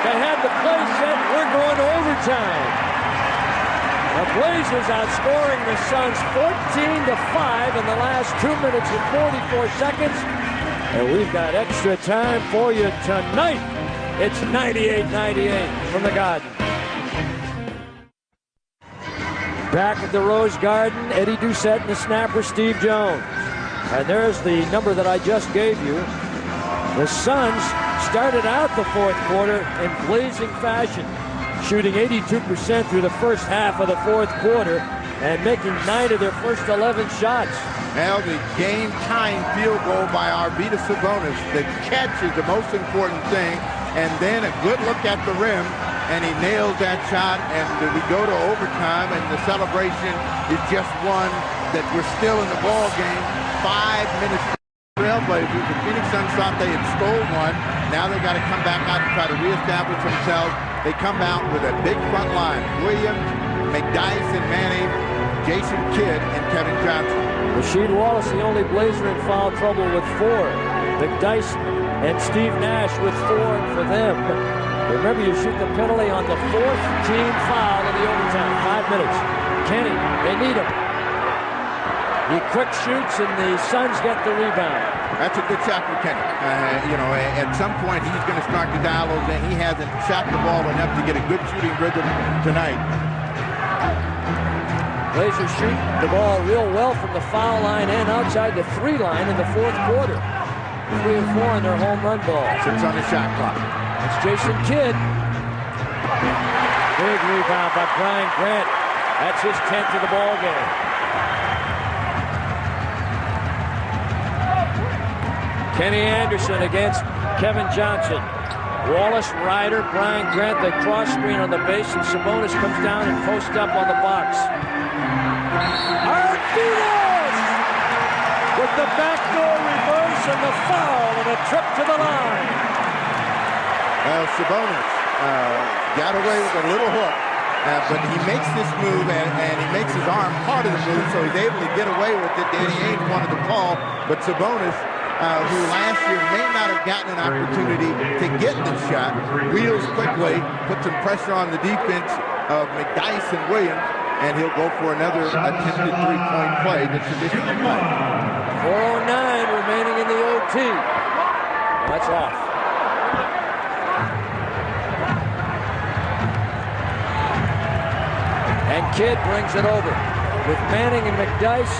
They had the play set. We're going to overtime. The Blazers outscoring the Suns 14-5 in the last 2 minutes and 44 seconds. And we've got extra time for you tonight. It's 98-98 from the Garden. Back at the Rose Garden, Eddie Doucette and the snapper Steve Jones. And there's the number that I just gave you. The Suns started out the fourth quarter in blazing fashion, shooting 82% through the first half of the fourth quarter and making 9 of their first 11 shots. Now the game-tying field goal by Arvydas Sabonis. The catch is the most important thing, and then a good look at the rim, and he nails that shot, and we go to overtime, and the celebration is just one that we're still in the ball game. 5 minutes. Trailblazers, the Phoenix Suns thought they had stole one. Now they got to come back out and try to reestablish themselves. They come out with a big front line. Williams, McDyess and Manning, Jason Kidd, and Kevin Johnson. Rasheed Wallace, the only Blazer in foul trouble with 4. McDyess and Steve Nash with 4 for them. Remember, you shoot the penalty on the 4th team foul of the overtime. 5 minutes. Kenny, they need him. He quick shoots, and the Suns get the rebound. That's a good shot for Kenny. At some point, he's going to start to dial those in. He hasn't shot the ball enough to get a good shooting rhythm tonight. Blazers shoot the ball real well from the foul line and outside the 3 line in the fourth quarter. 3 and 4 on their home run ball. 6 on the shot clock. It's Jason Kidd. Big rebound by Brian Grant. That's his 10th of the ball game. Kenny Anderson against Kevin Johnson. Wallace, Ryder, Brian Grant, they cross screen on the base, and Sabonis comes down and posts up on the box. Arvydas with the backdoor reverse and the foul and a trip to the line. Well, Sabonis got away with a little hook, but he makes this move and he makes his arm part of the move, so he's able to get away with it. Danny Ainge wanted the call, but Sabonis, who last year may not have gotten an opportunity to get the shot, wheels quickly, puts some pressure on the defense of McDyess and Williams, and he'll go for another attempted three-point play, the traditional play. 4:09 remaining in the OT. That's off. And Kidd brings it over with Manning and McDyess.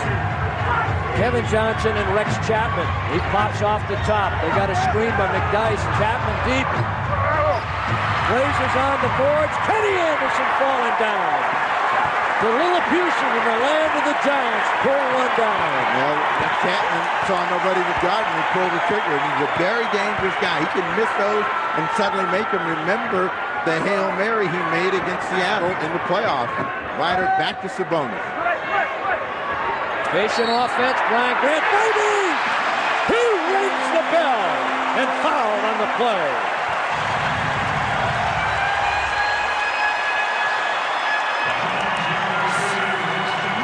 Kevin Johnson and Rex Chapman. He pops off the top. They got a screen by McDyess. Chapman deep. Blazers on the boards. Kenny Anderson falling down. The Lilliputian in the land of the Giants pull one down. Well, Chapman saw nobody to guard him. He pulled the trigger. He's a very dangerous guy. He can miss those and suddenly make him remember the Hail Mary he made against Seattle in the playoffs. Ryder back to Sabonis. Patient offense, Brian Grant, baby! He rings the bell and fouled on the play.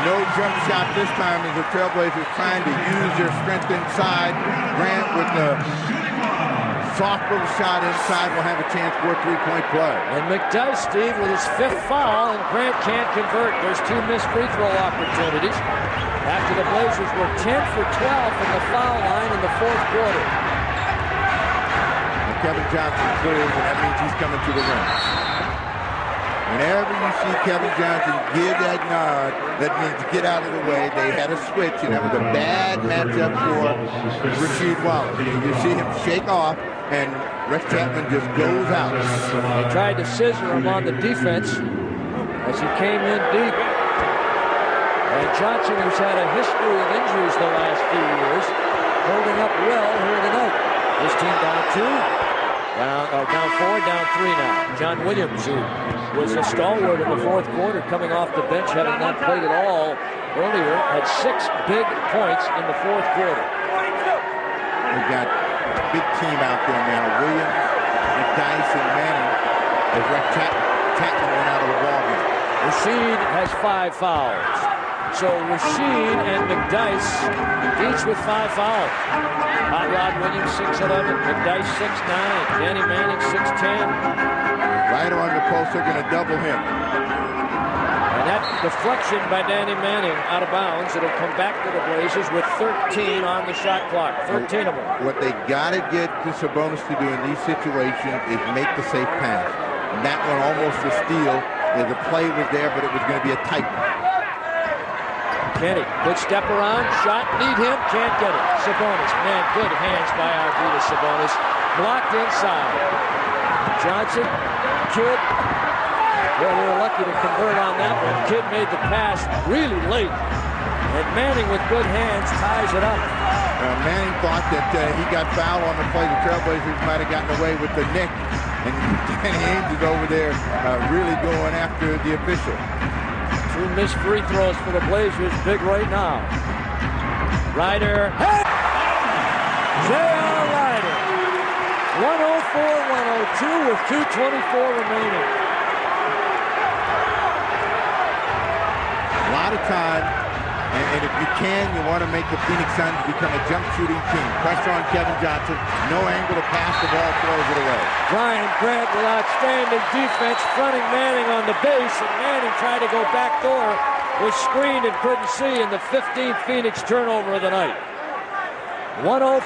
No jump shot this time as the Trailblazers trying to use their strength inside. Grant with the soft little shot inside will have a chance for a three-point play. And McDyess, Steve, with his 5th foul, and Grant can't convert. There's 2 missed free throw opportunities after the Blazers were 10 for 12 from the foul line in the 4th quarter. And Kevin Johnson clears, and that means he's coming to the rim. Whenever you see Kevin Johnson give that nod, that means get out of the way. They had a switch, and that was a bad matchup for Rasheed Wallace. You see him shake off, and Rex Chapman just goes out. They tried to scissor him on the defense as he came in deep. And Johnson, who's had a history of injuries the last few years, holding up well here tonight. His team down 2. Down 4, down 3 now. John Williams, who was a stalwart in the 4th quarter, coming off the bench, having not played at all earlier, had 6 big points in the 4th quarter. We've got a big team out there now. Williams, McDyess, and Manning as Rex Chapman went out of the ballgame. Rasheed has 5 fouls. So Rasheed and McDyess each with 5 fouls. Hot Rod Williams 6'11", McDyess 6'9", Danny Manning 6'10". Right on the post, they're going to double him. And that deflection by Danny Manning out of bounds. It'll come back to the Blazers with 13 on the shot clock. 13 of them. What they got to get to Sabonis to do in these situations is make the safe pass. And that one almost a steal. The play was there, but it was going to be a tight one. Kenny, good step around, shot, need him, can't get it. Sabonis, man, good hands by Arvydas Sabonis. Blocked inside. Johnson, Kidd. Well, they were lucky to convert on that one. Kidd made the pass really late. And Manning with good hands ties it up. Manning thought that he got fouled on the play. The Trailblazers might have gotten away with the nick. And Danny Ainge is over there really going after the official. 2 missed free throws for the Blazers, big right now. Ryder, hey! J.R. Ryder, 104-102 with 2:24 remaining. A lot of time, and if you can, you want to make the Phoenix Suns become a jump shooting team. Pressure on Kevin Johnson, no angle to pass the ball, throws it away. Brian Grant with outstanding defense, fronting Manning on the base, and Manning tried to go backdoor, was screened and couldn't see in the 15th Phoenix turnover of the night. 104.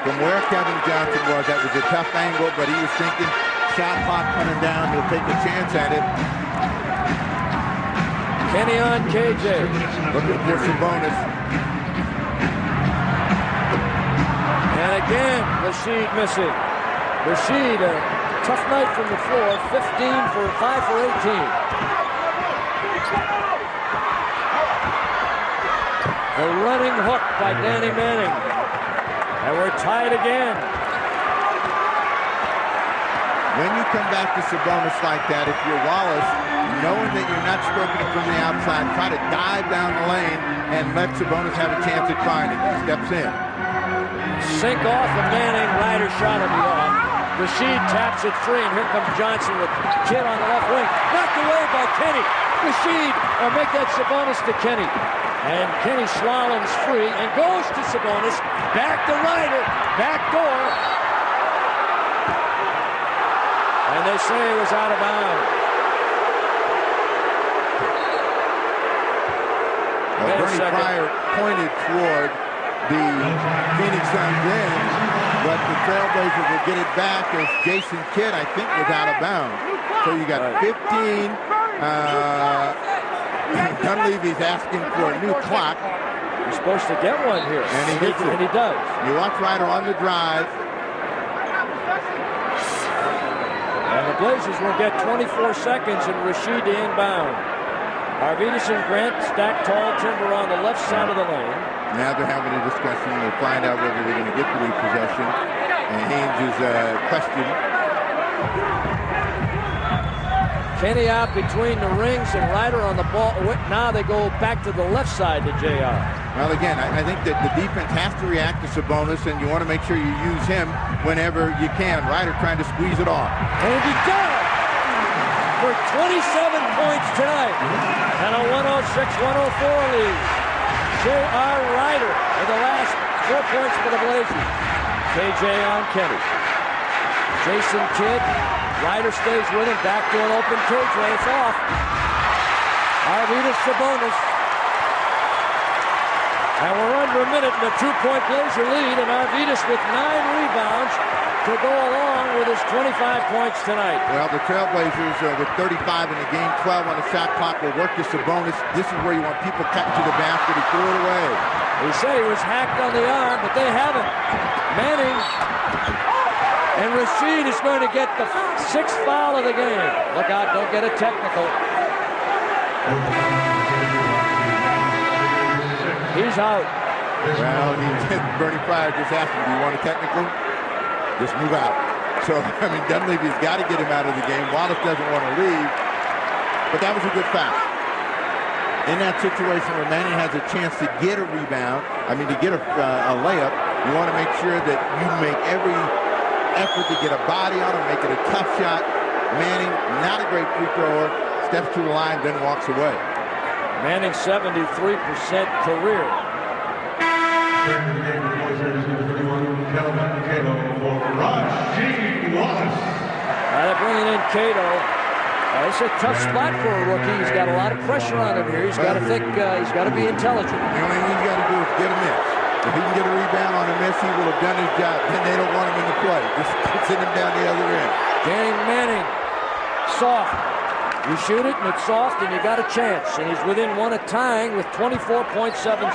From where Kevin Johnson was, that was a tough angle, but he was thinking shot clock coming down, he'll take a chance at it. Kenny on KJ. Looking for Sabonis. And again, Rasheed missing. Rasheed, a tough night from the floor, 5 for 18. A running hook by Danny Manning. And we're tied again. When you come back to Sabonis like that, if you're Wallace, knowing that you're not stroking it from the outside, try to dive down the lane and let Sabonis have a chance at finding. He steps in. Sink off of Manning, Ryder shot will be off. Rasheed taps it free, and here comes Johnson with Kidd on the left wing. Knocked away by Kenny. Rasheed will make that Sabonis to Kenny. And Kenny slaloms free and goes to Sabonis. Back to Ryder. Back door. And they say it was out of bounds. Well, Bernie Pryor pointed toward the Phoenix Suns end, but the Trailblazers will get it back as Jason Kidd, I think, was out of bounds. So you got 15. Dunleavy's asking for a new clock. He's supposed to get one here. And he gets it. And he does. You watch Ryder on the drive. And the Blazers will get 24 seconds and Rasheed to inbound. Arvydas and Grant stacked tall timber on the left side of the lane. Now they're having a discussion. We'll find out whether they're going to get the repossession. And Haynes' question. Kenny out between the rings and Ryder on the ball. Now they go back to the left side to JR. Well, again, I think that the defense has to react to Sabonis, and you want to make sure you use him whenever you can. Ryder trying to squeeze it off. And he does for 27 points tonight and a 106-104 lead. J.R. Ryder with the last 4 points for the Blazers. KJ on Kenny. Jason Kidd. Ryder stays with him. Back to an open KJ. It's off. Arvydas Sabonis. And we're under a minute in a 2-point Blazer lead, and Arvydas with 9 rebounds to go along with his 25 points tonight. Well, the Trailblazers with 35 in the game, 12 on the shot clock, will work to Sabonis. This is where you want people cutting to the basket. He threw it away. He said he was hacked on the arm, but they haven't. Manning and Rasheed is going to get the 6th foul of the game. Look out, don't get a technical. He's out. Well, Bernie Pryor just asked him, do you want a technical? Just move out. So, I mean, Dunleavy's got to get him out of the game. Wallace doesn't want to leave. But that was a good foul. In that situation where Manning has a chance to get a rebound, to get a layup, you want to make sure that you make every effort to get a body on him, make it a tough shot. Manning, not a great free thrower, steps to the line, then walks away. Manning 73% career. They're bringing in Cato. It's a tough spot for a rookie. He's got a lot of pressure on him here. He's got to think. He's got to be intelligent. The only thing he's got to do is get a miss. If he can get a rebound on a miss, he will have done his job. Then they don't want him in the play. Just send him down the other end. Danny Manning, soft. You shoot it and it's soft and you got a chance. And he's within one of tying with 24.7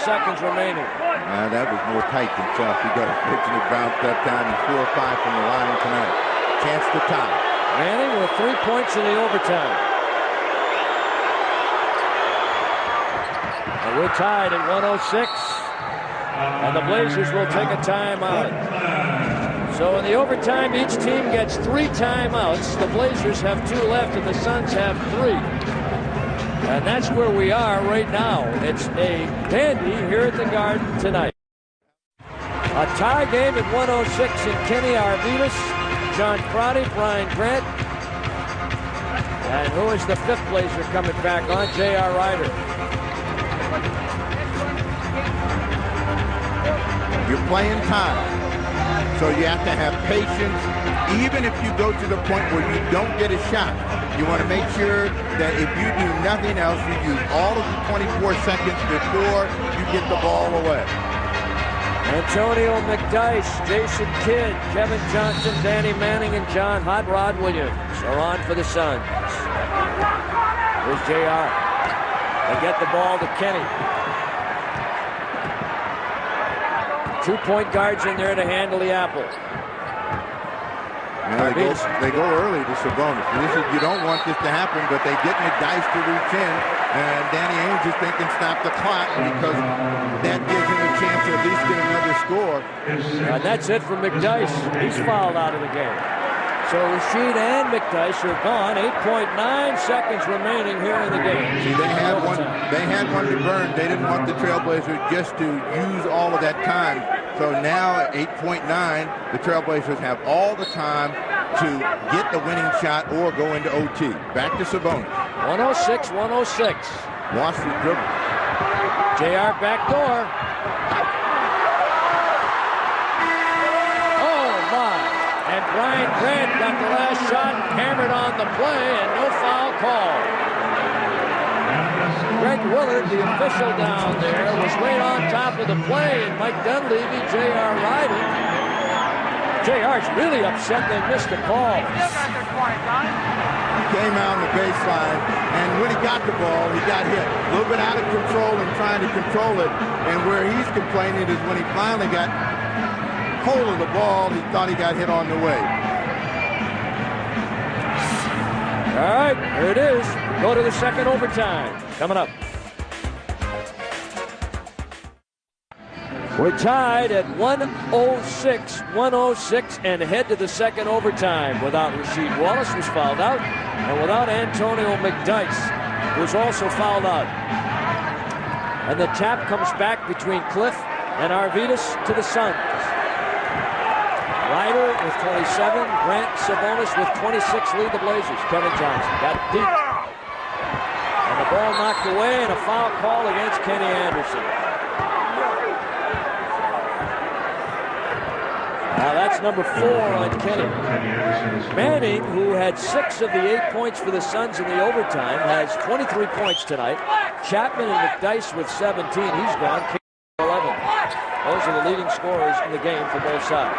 seconds remaining. That was more tight than tough. He got a fortunate bounce that time. He's 4 or 5 from the line tonight. Chance to tie. Manning with 3 points in the overtime. And we're tied at 106. And the Blazers will take a timeout. So in the overtime, each team gets 3 timeouts. The Blazers have 2 left, and the Suns have 3. And that's where we are right now. It's a dandy here at the Garden tonight. A tie game at 106 in Kenny Arvydas, John Crotty, Brian Grant. And who is the 5th Blazer coming back on? J.R. Ryder. You're playing time. So you have to have patience. Even if you go to the point where you don't get a shot, you want to make sure that if you do nothing else, you use all of the 24 seconds before you get the ball away. Antonio McDyess, Jason Kidd, Kevin Johnson, Danny Manning, and John Hot Rod Williams are on for the Suns. Here's JR. They get the ball to Kenny. 2-point guards in there to handle the apple. They go early to Sabonis. You don't want this to happen, but they get McDyess to reach in, and Danny Ainge is thinking stop the clock because that gives him a chance to at least get another score. And that's it for McDyess. He's fouled out of the game. So Rasheed and McDyess are gone. 8.9 seconds remaining here in the game. See, they had one to burn. They didn't want the Trailblazers just to use all of that time. So now at 8.9, the Trailblazers have all the time to get the winning shot or go into OT. Back to Sabonis. 106-106. Lost his dribble. JR back door. Oh, my. And Brian Grant got the last shot, hammered on the play, and no foul call. Greg Willard, the official down there, was right on top of the play, and Mike Dunleavy, J.R. Ryder. J.R.'s really upset they missed the call. He came out on the baseline, and when he got the ball, he got hit. A little bit out of control and trying to control it, and where he's complaining is when he finally got hold of the ball, he thought he got hit on the way. All right, here it is. Go to the second overtime. Coming up. We're tied at 106, and head to the second overtime without Rasheed Wallace, who's fouled out. and without Antonio McDyess, who's also fouled out. And the tap comes back between Cliff and Arvidas to the Suns. Ryder with 27, Grant Sabonis with 26 lead the Blazers. Kevin Johnson got deep. And the ball knocked away and a foul call against Kenny Anderson. Now that's number 4 on Kenny. Manning, who had 6 of the 8 points for the Suns in the overtime, has 23 points tonight. Chapman and McDyess with 17. He's gone. 11. Those are the leading scorers in the game for both sides.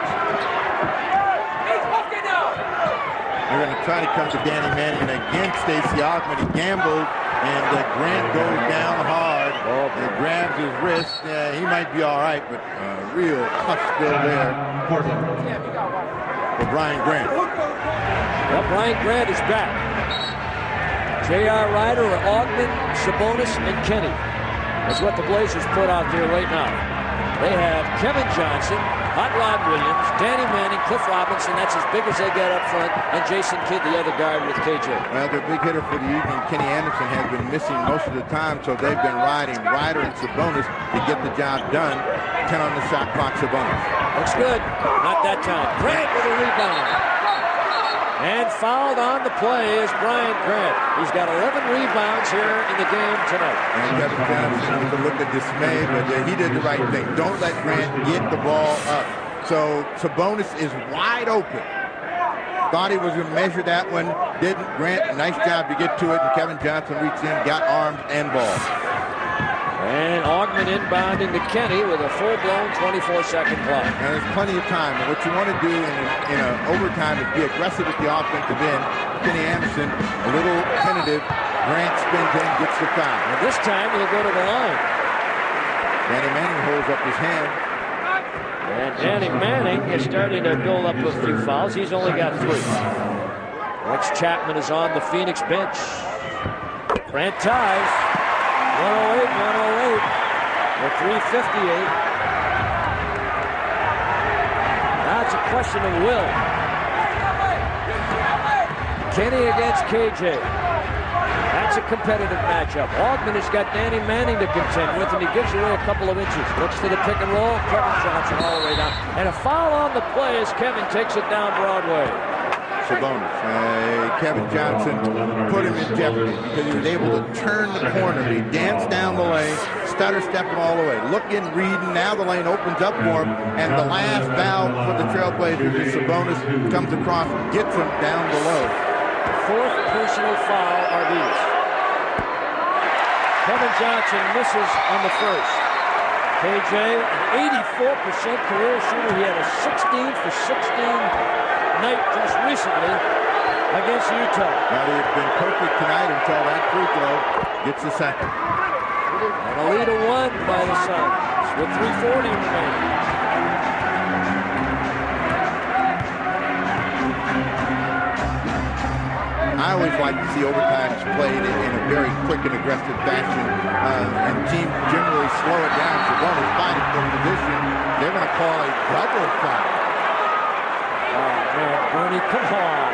They're going to try to come to Danny Manning, and again Stacey Augmon. He gambled, and Grant goes down hard and grabs his wrist. He might be all right, but real tough spill there for Brian Grant. Well, Brian Grant is back. J.R. Ryder, Augmon, Sabonis, and Kenny. That's what the Blazers put out there right now. They have Kevin Johnson, Hot Rod Williams, Danny Manning, Cliff Robinson, that's as big as they get up front, and Jason Kidd, the other guard with KJ. Well, their big hitter for the evening, Kenny Anderson, has been missing most of the time, so they've been riding Ryder and Sabonis to get the job done. 10 on the shot clock, Sabonis. Looks good. Not that time. Grant with a rebound. And fouled on the play is Brian Grant. He's got 11 rebounds here in the game tonight. And Kevin Johnson with a look of dismay, but he did the right thing. Don't let Grant get the ball up. So Sabonis is wide open. Thought he was going to measure that one. Didn't. Grant, nice job to get to it. And Kevin Johnson reached in, got arms and ball. And Augmon inbounding to Kenny with a full-blown 24-second clock. And there's plenty of time. And what you want to do in an overtime is be aggressive at the offensive end. Kenny Anderson, a little tentative. Grant spins in, gets the foul. And this time he'll go to the line. Danny Manning holds up his hand. And Danny Manning is starting to build up a few fouls. He's only got 3. Rex Chapman is on the Phoenix bench. Grant ties. 108, 108, or 358. Now it's a question of will. Kenny against KJ. That's a competitive matchup. Augmon has got Danny Manning to contend with, and he gives away a couple of inches. Looks to the pick and roll. Kevin Johnson all the way down. And a foul on the play as Kevin takes it down Broadway. Sabonis. Kevin Johnson put him in jeopardy because he was able to turn the corner. He danced down the lane, stutter stepping all the way, looking, reading. Now the lane opens up for him, and the last foul for the Trailblazers is Sabonis comes across, gets him down below. 4th personal foul, Arvidas. Kevin Johnson misses on the first. KJ, an 84% career shooter. He had a 16 for 16 night just recently against Utah. Now he's been perfect tonight until that free throw gets the second. And a lead of 1 by the Suns with 3:40 remaining. I always like to see overtimes played in a very quick and aggressive fashion, and teams generally slow it down. So one is fighting for position. They're going to call a double foul. Man, Bernie, come on.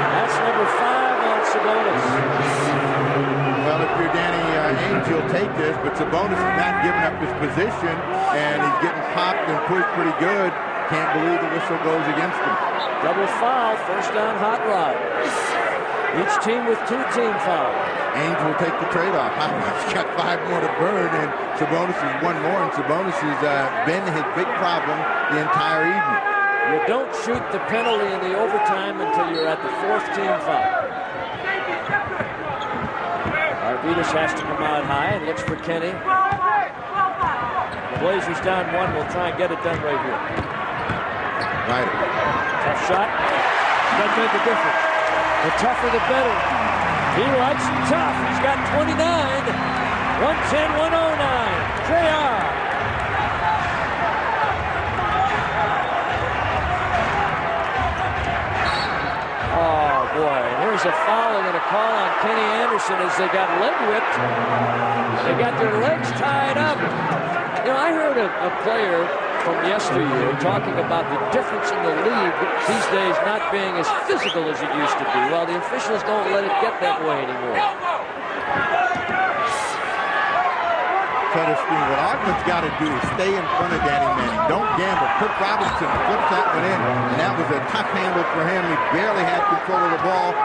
That's number 5 on Sabonis. Well, if you're Danny Ainge, you'll take this, but Sabonis is not giving up his position, and he's getting popped and pushed pretty good. Can't believe the whistle goes against him. Double foul, first down Hot Rod. Each team with 2 team fouls. Ainge will take the trade-off. He's got 5 more to burn, and Sabonis is 1 more, and Sabonis has been his big problem the entire evening. You don't shoot the penalty in the overtime until you're at the 4th team foul. Arvidas has to come out high and looks for Kenny. The Blazers down 1. We'll try and get it done right here. Ryder. Tough shot. Doesn't make a difference. The tougher, the better. He likes it tough. He's got 29. 110, 109. JR. Oh, boy. And here's a foul they're going to call on Kenny Anderson as they got leg whipped. They got their legs tied up. You know, I heard a player from yesteryear, talking about the difference in the league these days not being as physical as it used to be. Well, the officials don't let it get that way anymore. Cutter screen. What Ogman's got to do is stay in front of Danny Manning. Don't gamble. Cook Robinson flips that one in, and that was a tough handle for him. He barely had control of the ball.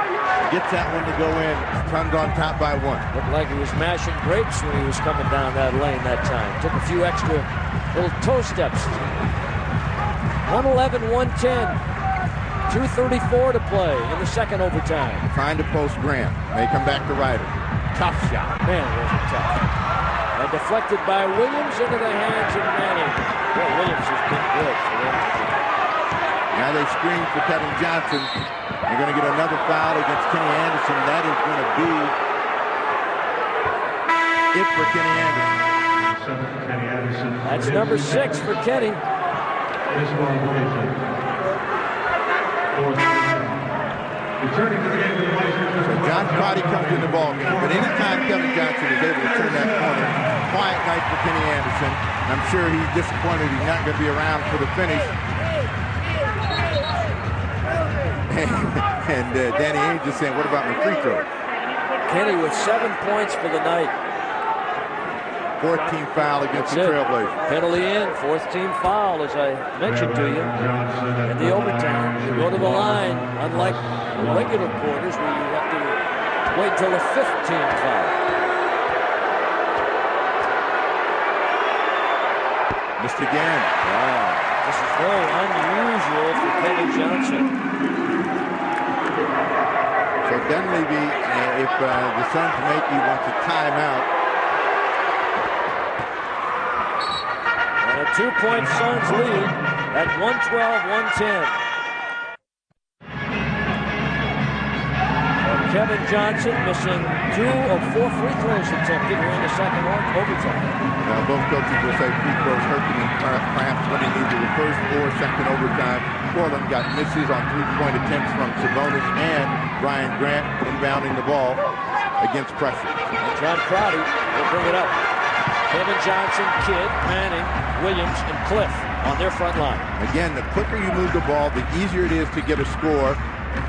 Gets that one to go in. Suns on top by 1. Looked like he was mashing grapes when he was coming down that lane that time. Took a few extra little toe steps. 111-110. 2:34 to play in the second overtime. Trying to post Grant. They come back to Ryder. Tough shot. Man, was it tough. And deflected by Williams into the hands of Manning. Boy, Williams has been good for them. Now they screen for Kevin Johnson. They're going to get another foul against Kenny Anderson. That is going to be it for Kenny Anderson. That's number 6 for Kenny. So John Crotty comes in the ball game. But anytime Kevin Johnson is able to turn that corner, quiet night for Kenny Anderson. I'm sure he's disappointed he's not going to be around for the finish. And Danny Ainge just saying, what about my free throw? Kenny with 7 points for the night. 14th foul against the Trailblazers. Penalty in, 4th team foul, as I mentioned to you. In the overtime, you go to the line, unlike the regular quarters where you have to wait until the 5th team foul. Missed again. Wow. This is very unusual for Kevin Johnson. So Dunleavy, if the Suns make, he wants a timeout. And a 2-point Suns lead at 112-110. Kevin Johnson missing 2 of 4 free throws attempted here in the second overtime. Now both coaches will say free throws hurt them in cramps when they needed the first or second overtime. Portland got misses on 3-point attempts from Sabonis and Brian Grant inbounding the ball against pressure. And John Crotty will bring it up. Kevin Johnson, Kidd, Manning, Williams, and Cliff on their front line. Again, the quicker you move the ball, the easier it is to get a score.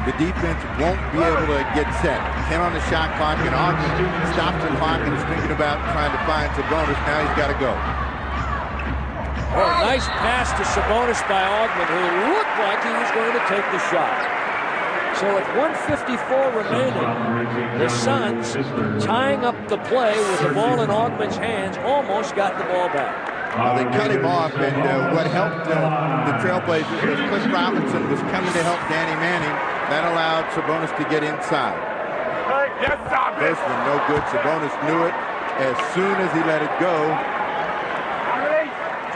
The defense won't be able to get set. 10 on the shot clock, and Ogden stops the clock and is thinking about trying to find Sabonis. Now he's got to go. Oh, nice pass to Sabonis by Ogden, who looked like he was going to take the shot. So at 1:54 remaining, the Suns, tying up the play with the ball in Ogden's hands, almost got the ball back. Well, they cut him off, and what helped the Trailblazers was Cliff Robinson was coming to help Danny Manning. That allowed Sabonis to get inside. First one, no good. Sabonis knew it as soon as he let it go.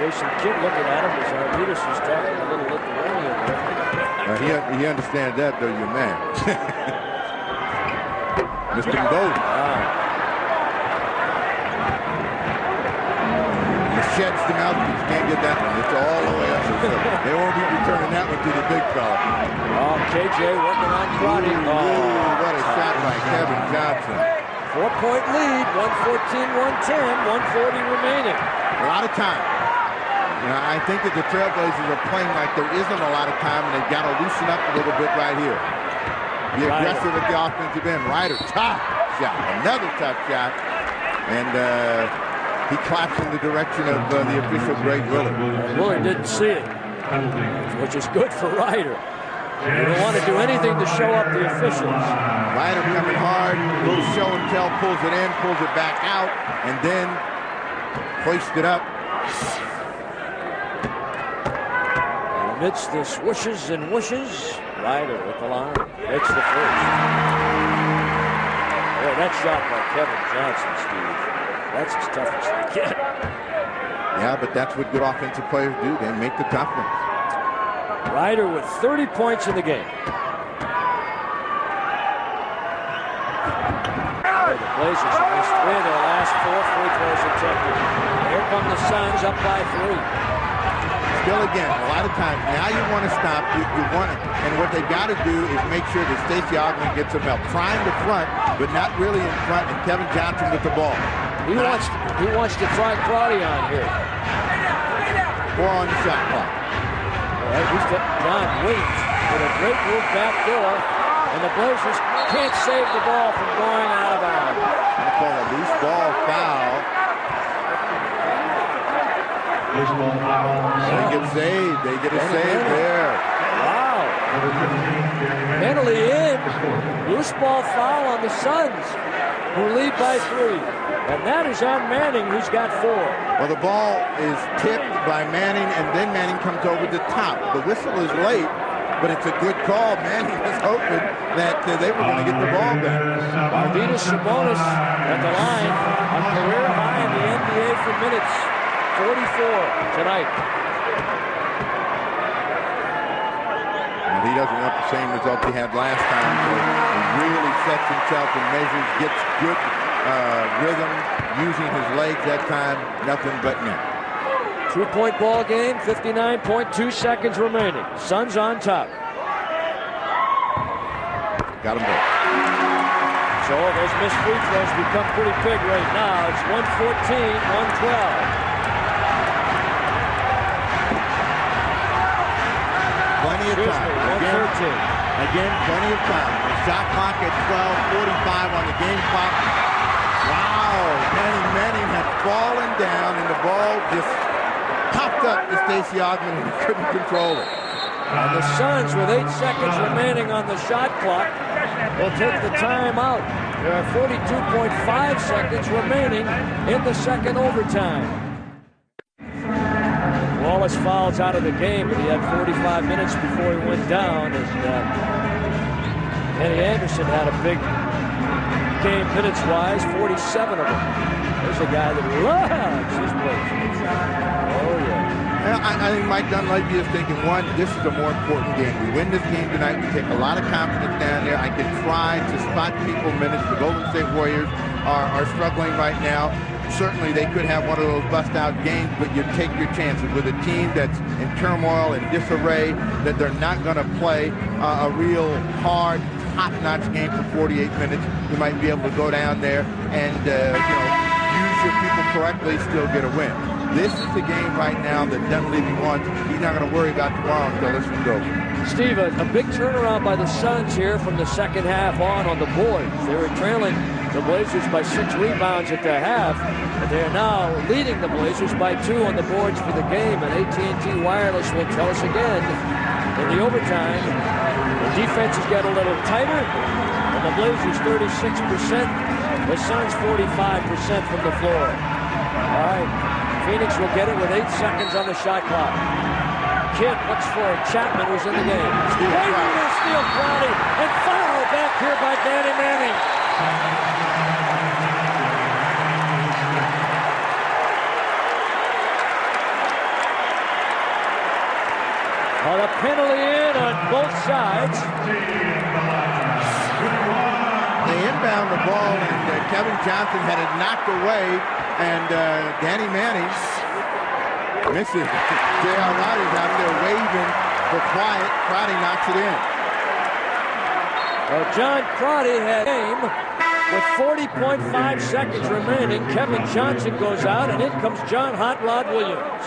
Jason Kidd looking at him as Arvidas was talking a little Lithuanian there. He understands that, though, your man. Mr. Mbow. Sheds the mouthpiece. Can't get that one. It's all the way up. They won't be returning that one to the big fella. Oh, KJ working on Crotty. What a shot by Kevin Johnson. 4-point lead, 114-110, 140 remaining. A lot of time. You know, I think that the Trailblazers are playing like there isn't a lot of time, and they've got to loosen up a little bit right here. Be aggressive at the offensive end. Ryder, tough shot. Another tough shot. And he claps in the direction of the official, Greg Willard. Willard didn't see it, which is good for Ryder. They don't want to do anything to show up the officials. Ryder coming hard, little show and tell, pulls it in, pulls it back out, and then hoists it up. Amidst the swooshes and whooshes, Ryder at the line makes the first. Boy, that shot by Kevin Johnson, Steve. That's as tough as they get. Yeah, but that's what good offensive players do. They make the tough ones. Ryder with 30 points in the game. The Blazers have missed 3 of their last 4 free throws attempted. Here come the Suns up by 3. Still again, a lot of times, now you want to stop, you want it. And what they've got to do is make sure that Stacey Ogden gets them help. Trying to front, but not really in front, and Kevin Johnson with the ball. He wants to try Crotty on here. or on the shot clock. All right, John Williams with a great move back door, and the Blazers can't save the ball from going out of bounds. I call a loose ball foul. They get saved. They get a save there. Wow. Mentally in. Loose ball foul on the Suns, who lead by 3. And that is on Manning, who's got 4. Well, the ball is tipped by Manning, and then Manning comes over the top. The whistle is late, but it's a good call. Manning was hoping that they were going to get the ball back. Arvydas Sabonis at the line, a career high in the NBA for minutes, 44 tonight. And he doesn't want the same result he had last time. So he really sets himself and measures, gets good rhythm, using his legs that time. Nothing but net. 2-point ball game, 59.2 seconds remaining. Suns on top. Got him both. So those missed free throws become pretty big right now. It's 114, 112. Plenty of time. Again, plenty of time. The shot clock at 12:45 on the game clock. Wow, Manning had fallen down, and the ball just popped up to Stacey Augmon, and he couldn't control it. And the Suns, with 8 seconds remaining on the shot clock, will take the time out. There are 42.5 seconds remaining in the second overtime. Wallace fouls out of the game, but he had 45 minutes before he went down. As Kenny Anderson had a big game minutes-wise, 47 of them. There's a guy that loves his Blazers. Oh, yeah. I think Mike Dunleavy is thinking, one, this is a more important game. We win this game tonight. We take a lot of confidence down there. I can try to spot people minutes. The Golden State Warriors are struggling right now. Certainly they could have one of those bust-out games, but you take your chances with a team that's in turmoil and disarray, that they're not going to play a real hard, top-notch game for 48 minutes. You might be able to go down there and use your people correctly, still get a win. This is the game right now that Dunleavy wants. He's not going to worry about tomorrow until this one's over. Steve, a big turnaround by the Suns here from the second half on the boards. They were trailing the Blazers by 6 rebounds at the half, but they are now leading the Blazers by 2 on the boards for the game, and AT&T Wireless will tell us again in the overtime, the defenses get a little tighter, and the Blazers 36%, the Suns 45% from the floor. All right. Phoenix will get it with 8 seconds on the shot clock. Kidd looks for Chapman, who's in the game. Steal Crowdy, and foul back here by Danny Manning. Well, a penalty in on both sides. They inbound the ball, and Kevin Johnson had it knocked away, and Danny Manning misses. J.R. Roddy's out there waving for quiet. Crowdy knocks it in. Well, John Crowdy had game with 40.5 seconds remaining. Kevin Johnson goes out, and in comes John Hot Rod Williams.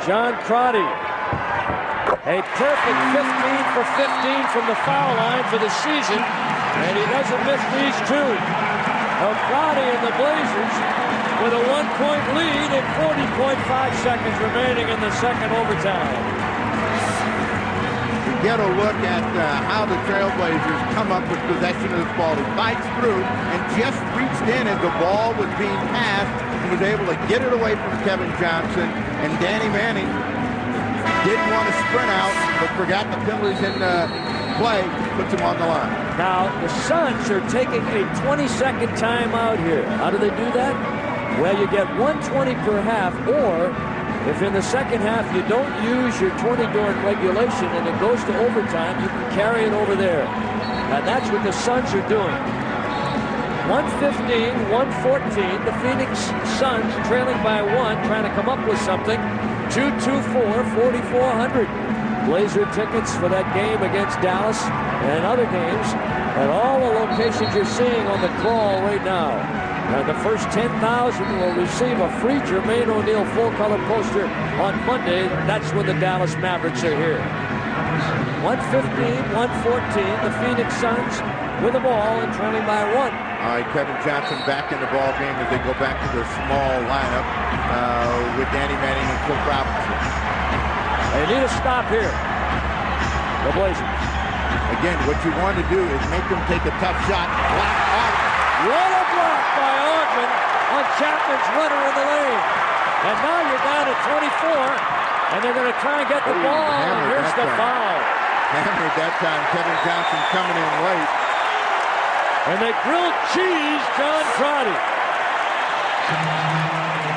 John Crowdy, a perfect 15 for 15 from the foul line for the season, and he doesn't miss these 2. Well, Crowdy and the Blazers with a 1-point lead and 40.5 seconds remaining in the second overtime. We get a look at how the Trailblazers come up with possession of this ball. He fights through and just reached in as the ball was being passed, was able to get it away from Kevin Johnson, and Danny Manning didn't want to sprint out, but forgot the penalties in play, puts him on the line. Now, the Suns are taking a 20-second timeout here. How do they do that? Well, you get 120 per half, or if in the second half you don't use your 20 during regulation and it goes to overtime, you can carry it over there. And that's what the Suns are doing. 115, 114. The Phoenix Suns trailing by 1, trying to come up with something. 2-2-4, 4,400. Blazer tickets for that game against Dallas and other games at all the locations you're seeing on the crawl right now. And the first 10,000 will receive a free Jermaine O'Neal full-color poster on Monday. That's when the Dallas Mavericks are here. 1:15, 1:14, the Phoenix Suns with the ball and trailing by 1. All right, Kevin Johnson back in the ball game as they go back to their small lineup with Danny Manning and Cliff Robinson. They need a stop here, the Blazers. Again, what you want to do is make them take a tough shot. Block off. What a block by Augmon on Chapman's runner in the lane. And now you're down at 24, and they're going to try and get the ball, and here's the foul. Hammered that time. Kevin Johnson coming in late. And they grilled cheese John Crotty.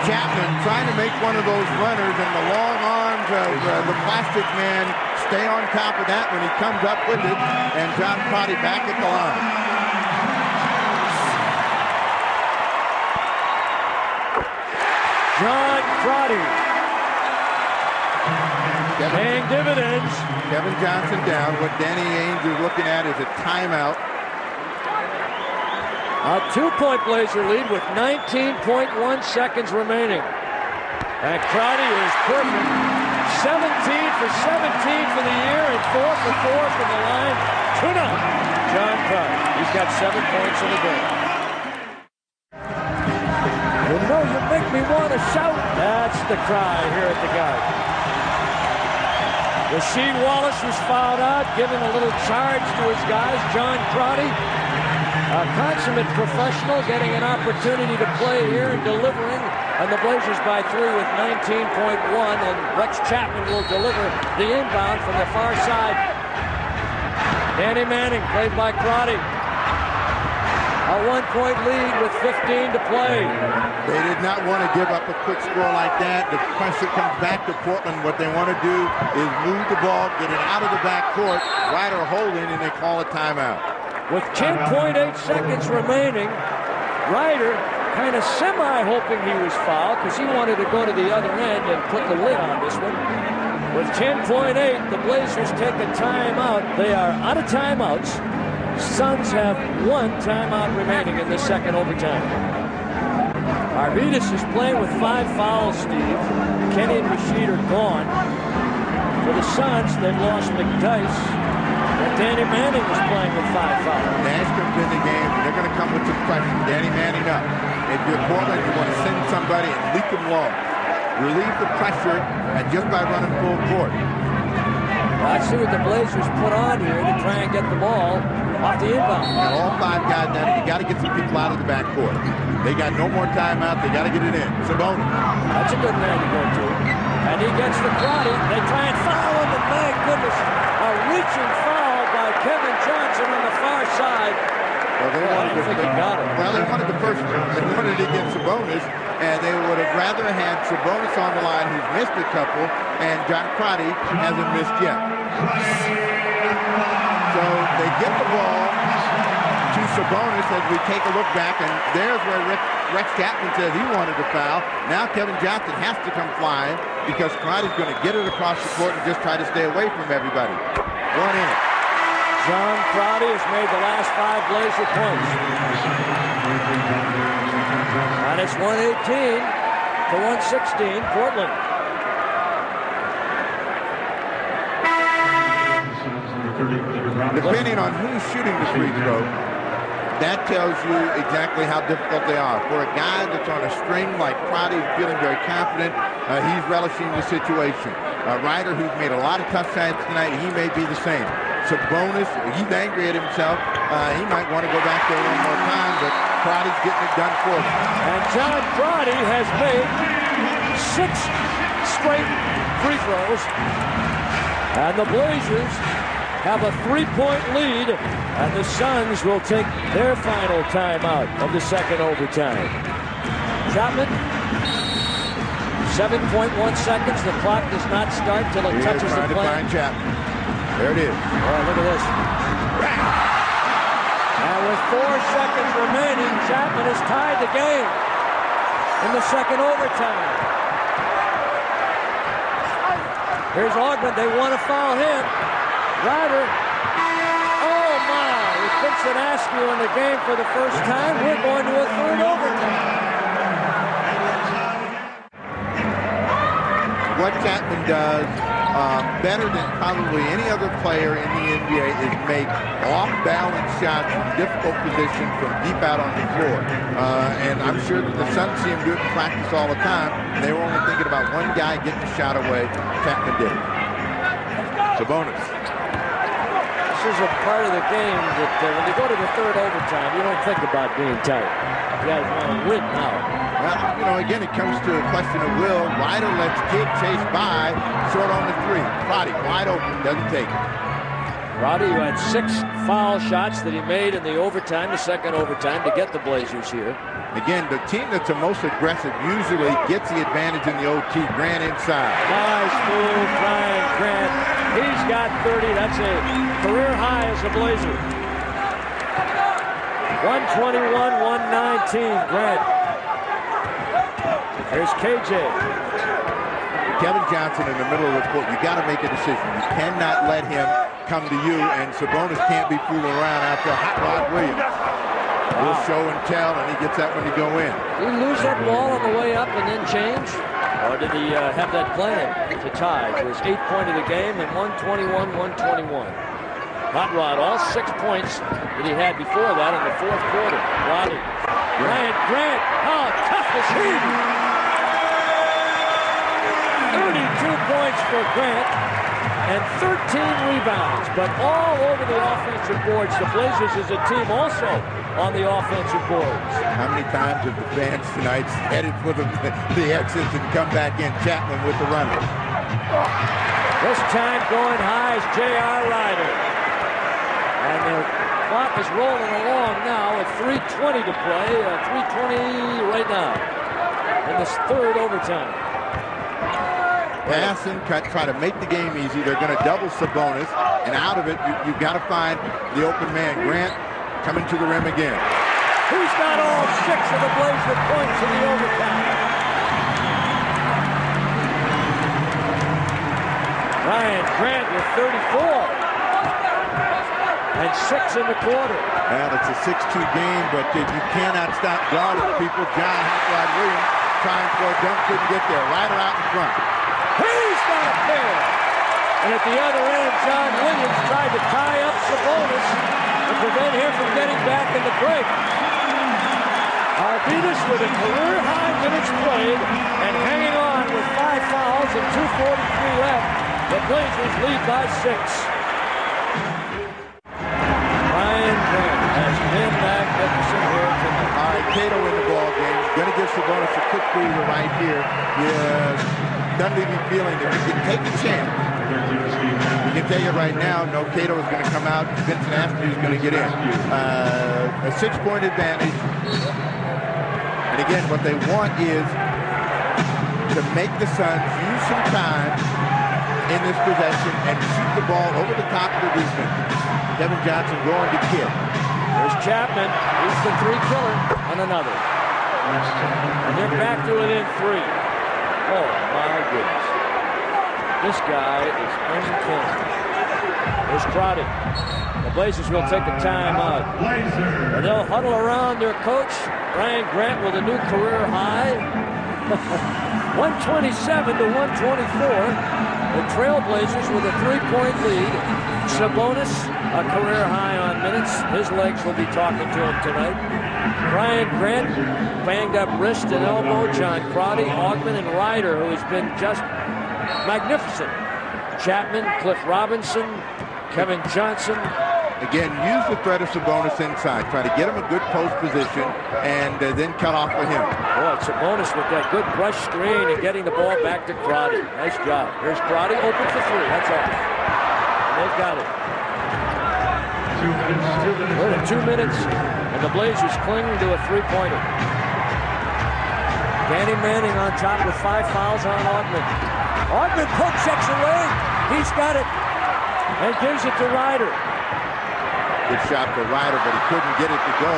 Chapman trying to make one of those runners, and the long arms of the plastic man stay on top of that when he comes up with it, and John Crotty back at the line. John Crotty paying dividends. Kevin Johnson down. What Danny Ainge is looking at is a timeout. A 2-point Blazer lead with 19.1 seconds remaining. And Crotty is perfect. 17 for 17 for the year and 4 for 4 from the line tonight. John Crotty. He's got 7 points in the game. You know, you make me want to shout. That's the cry here at the Garden. Rasheed Wallace was fouled out, giving a little charge to his guys. John Crotty, a consummate professional, getting an opportunity to play here and delivering. And the Blazers by 3 with 19.1. And Rex Chapman will deliver the inbound from the far side. Danny Manning played by Crotty. A 1-point lead with 15 to play. They did not want to give up a quick score like that. The pressure comes back to Portland. What they want to do is move the ball, get it out of the backcourt, Ryder holding, and they call a timeout. With 10.8 seconds remaining, Ryder kind of semi-hoping he was fouled because he wanted to go to the other end and put the lid on this one. With 10.8, the Blazers take a timeout. They are out of timeouts. Suns have 1 timeout remaining in the second overtime. Arvidas is playing with 5 fouls, Steve. Kenny and Rasheed are gone. For the Suns, they've lost McDyess. And Danny Manning is playing with 5 fouls. Nash comes in the game, and they're going to come with some pressure. Danny Manning up. If you're Portland, you want to send somebody and leak them long. Relieve the pressure and just by running full court. Well, I see what the Blazers put on here to try and get the ball off the inbound. And all 5 guys down. You got to get some people out of the backcourt. They got no more timeout. They got to get it in. Sabonis. That's a good man to go to. And he gets the Crotty. They try and foul him, and my goodness, a reaching foul by Kevin Johnson on the far side. Well, they wanted the first one. They wanted it against Sabonis, and they would have rather had Sabonis on the line, who's missed a couple, and John Crotty hasn't missed yet. So they get the ball to Sabonis as we take a look back, and there's where Rex Chapman says he wanted to foul. Now Kevin Johnson has to come flying because Crotty's going to get it across the court and just try to stay away from everybody. 1 in. John Crotty has made the last 5 Blazer points. And it's 118 to 116, Portland. Depending on who's shooting the free throw, that tells you exactly how difficult they are. For a guy that's on a string like Crotty, feeling very confident, he's relishing the situation. Ryder, who's made a lot of tough shots tonight, he may be the same. Sabonis, he's angry at himself. He might want to go back there one more time, but Crotty's getting it done for him. And John Crotty has made 6 straight free throws. And the Blazers have a 3-point lead, and the Suns will take their final timeout of the second overtime. Chapman, 7.1 seconds. The clock does not start till it touches the plane. There it is. All right, look at this. And with 4 seconds remaining, Chapman has tied the game in the second overtime. Here's Augmon. They want to foul him. Ryder. Oh, my. With Vincent Askew in the game for the first time. We're going to a third overtime. What Chapman does better than probably any other player in the NBA is make off-balance shots from difficult positions from deep out on the floor. And I'm sure that the Suns see him do it in practice all the time. They were only thinking about one guy getting the shot away. Chapman did it. Sabonis. This is a part of the game that when you go to the third overtime, you don't think about being tight. You guys want to win now. Well, again, it comes to a question of will. Ryder lets Kidd chase by, short on the three. Crotty wide open, doesn't take it. Roddy, who had 6 foul shots that he made in the overtime, the second overtime, to get the Blazers here. Again, the team that's the most aggressive usually gets the advantage in the OT. Grant inside. Nice move, Ryan Grant. He's got 30. That's a career high as a Blazer. 121-119, Grant. Here's KJ. Kevin Johnson in the middle of the court. You got to make a decision. You cannot let him come to you, and Sabonis can't be fooling around out there. Hot Rod Williams. We'll show and tell, and he gets that one to go in. Did he lose that ball on the way up and then change? Or did he have that plan to tie? It was 8th point of the game and 121-121. Hot Rod, all 6 points that he had before that in the fourth quarter. Roddy. Ryan Grant, how tough is he? 32 points for Grant and 13 rebounds, but all over the offensive boards. The Blazers as a team also on the offensive boards. How many times have the fans tonight headed for the exits and come back in? Chapman with the runner. This time going high is J.R. Ryder. And the clock is rolling along now with 3:20 to play. 3:20 right now in this third overtime. Pass and cut, try to make the game easy. They're going to double Sabonis, and out of it, you've got to find the open man. Grant coming to the rim again. Who's got all 6 of the Blazer points in the overtime? Ryan Grant with 34. And 6 in the quarter. Well, it's a 6-2 game, but you cannot stop guarding people. John Hot Rod Williams trying for a dunk, couldn't get there. Ryder out in front. He's got a pair. And at the other end, John Williams tried to tie up Sabonis to prevent him from getting back in the break. Arvidas with a career-high minutes played and hanging on with 5 fouls and 2:43 left. The Blazers lead by 6. Cato in the ball game. Going to give Sabonis a quick breather right here. Doesn't leave me feeling that we can take a chance. We can tell you right now, no, Cato is going to come out. Vincent Askew is going to get in. A 6-point advantage. And again, what they want is to make the Suns use some time in this possession and shoot the ball over the top of the defense. Kevin Johnson going to Kidd. There's Chapman. He's the 3-killer on another. And they're back to within 3. Oh, my goodness. This guy is uncanny. There's Crotty. The Blazers will take a timeout. And they'll huddle around their coach, Ryan Grant, with a new career high. 127 to 124. The Trailblazers with a 3-point lead. Sabonis, a career high on minutes. His legs will be talking to him tonight. Ryan Grant, banged up wrist and elbow. John Crotty, Augmon, and Ryder, who has been just magnificent. Chapman, Cliff Robinson, Kevin Johnson. Again, use the threat of Sabonis inside. Try to get him a good post position and then cut off for him. Boy, Sabonis with that good brush screen and getting the ball back to Crotty. Nice job. Here's Crotty, open for 3. That's all. And they've got it. 2 minutes, and the Blazers clinging to a 3-pointer. Danny Manning on top with 5 fouls on Augmon. Augmon poke checks away. He's got it and gives it to Ryder. Good shot for Ryder, but he couldn't get it to go.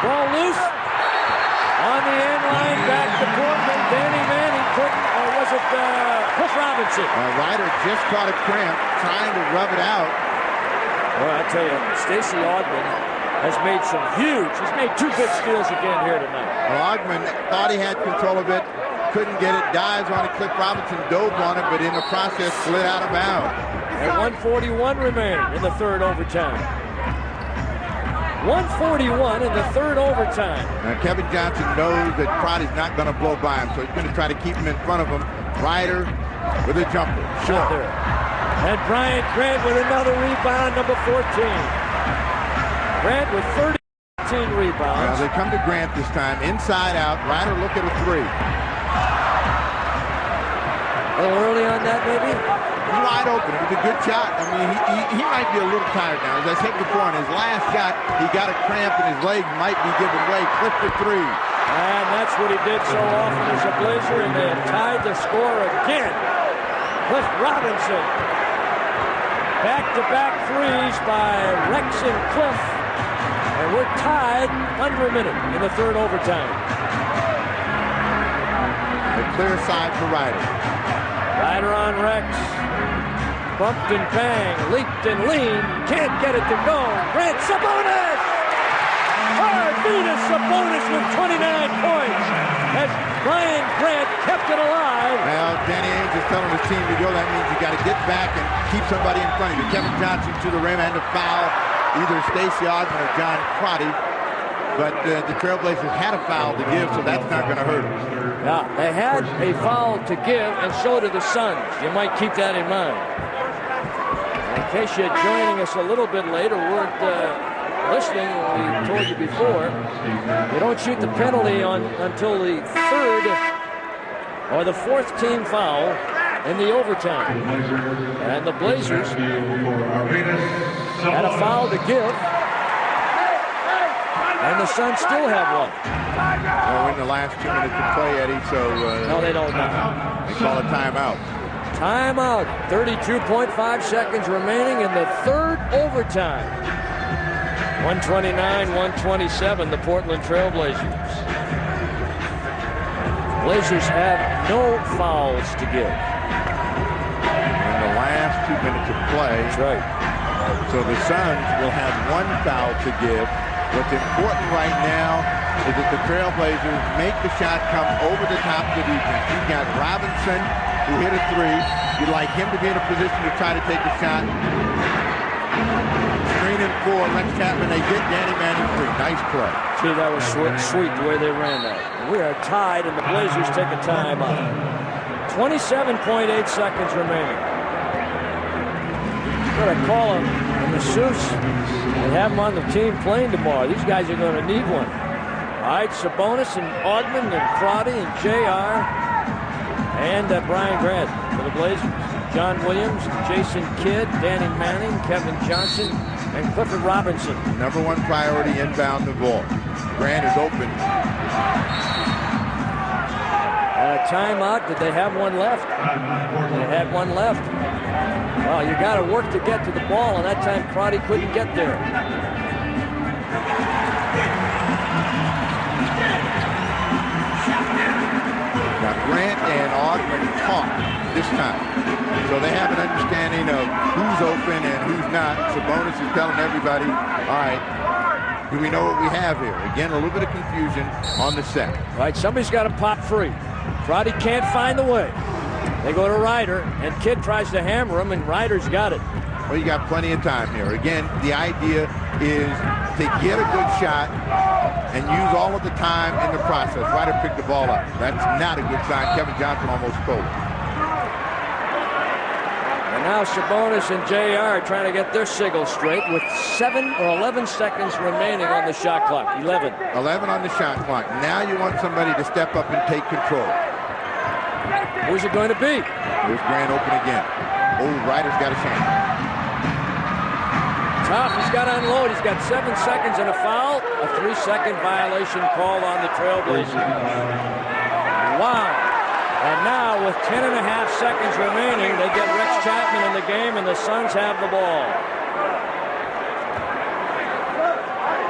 Ball loose. On the end line, back to Portland. Danny Manning couldn't, or was it Cliff Robinson? Robinson. Ryder just caught a cramp trying to rub it out. Well, I tell you, Stacey Augmon has made he's made 2 good steals again here tonight. Well, Augmon thought he had control of it, couldn't get it, dives on it. Cliff Robinson dove on it, but in the process slid out of bounds. And 1:41 remaining in the third overtime. 1:41 in the third overtime. Now, Kevin Johnson knows that Crotty's not going to blow by him, so he's going to try to keep him in front of him. Ryder with a jumper. Short there. And Brian Grant with another rebound, number 14. Grant with 13 rebounds. Now they come to Grant this time, inside out. Ryder look at a 3. A little early on that, maybe? He's wide open. It was a good shot. I mean, he might be a little tired now. As I said before, in his last shot, he got a cramp and his leg might be giving way. Cliff for 3. And that's what he did so often as a Blazer, and they have tied the score again. Cliff Robinson. Back-to-back threes by Rex and Cliff. And we're tied under a minute in the third overtime. The clear side for Ryder. Ryder on Rex. Bumped and bang, leaped and leaned. Can't get it to go. Grant Sabonis! Arvydas Sabonis with 29 points. As Brian Grant kept it alive. Now, Danny Ainge is telling his team to go. That means you got to get back and keep somebody in front of you. Kevin Johnson to the rim and a foul. Either Stacey Augmon or John Crotty. But the Trailblazers had a foul to give, so that's not going to hurt them. Yeah, they had a foul to give, and so did the Suns. You might keep that in mind. In case you're joining us a little bit later, weren't listening, we told you before, you don't shoot the penalty until the third or the fourth team foul in the overtime. And the Blazers had a foul to give, and the Suns still have one. Well, in the last 2 minutes of play, Eddie, so... no, they don't know. They call a timeout. Timeout. 32.5 seconds remaining in the third overtime. 129-127, the Portland Trailblazers. Blazers have no fouls to give. In the last 2 minutes of play. That's right. So the Suns will have 1 foul to give. What's important right now is that the Trailblazers make the shot come over the top of the defense. You've got Robinson, who hit a 3. You'd like him to be in a position to try to take a shot. Screen and 4, Rex Chapman, they get Danny Manning free. Nice play. See, that was sweet the way they ran that. We are tied, and the Blazers take a timeout. 27.8 seconds remaining. Got to call him a masseuse and have him on the team playing tomorrow. These guys are going to need one. All right, Sabonis and Augmon and Crotty and JR and Brian Grant for the Blazers. John Williams, Jason Kidd, Danny Manning, Kevin Johnson, and Clifford Robinson. Number 1 priority, inbound the ball. Grant is open. Timeout. Did they have one left? They had one left. Well, you got to work to get to the ball, and that time Crotty couldn't get there. Now, Grant and Augmon talk this time. So they have an understanding of who's open and who's not. Sabonis is telling everybody, all right, do we know what we have here? Again, a little bit of confusion on the set. All right, somebody's got to pop free. Crotty can't find the way. They go to Ryder, and Kidd tries to hammer him, and Ryder's got it. Well, you got plenty of time here. Again, the idea is to get a good shot and use all of the time in the process. Ryder picked the ball up. That's not a good sign. Kevin Johnson almost stole it. And now Sabonis and JR are trying to get their sigil straight with 7 or 11 seconds remaining on the shot clock. 11 on the shot clock. Now you want somebody to step up and take control. Who's it going to be? Here's Grant open again. Oh, Ryder's got a chance. Tough, he's got to unload. He's got 7 seconds and a foul. A 3-second violation called on the Trailblazers. Wow. And now with 10.5 seconds remaining, they get Rex Chapman in the game, and the Suns have the ball.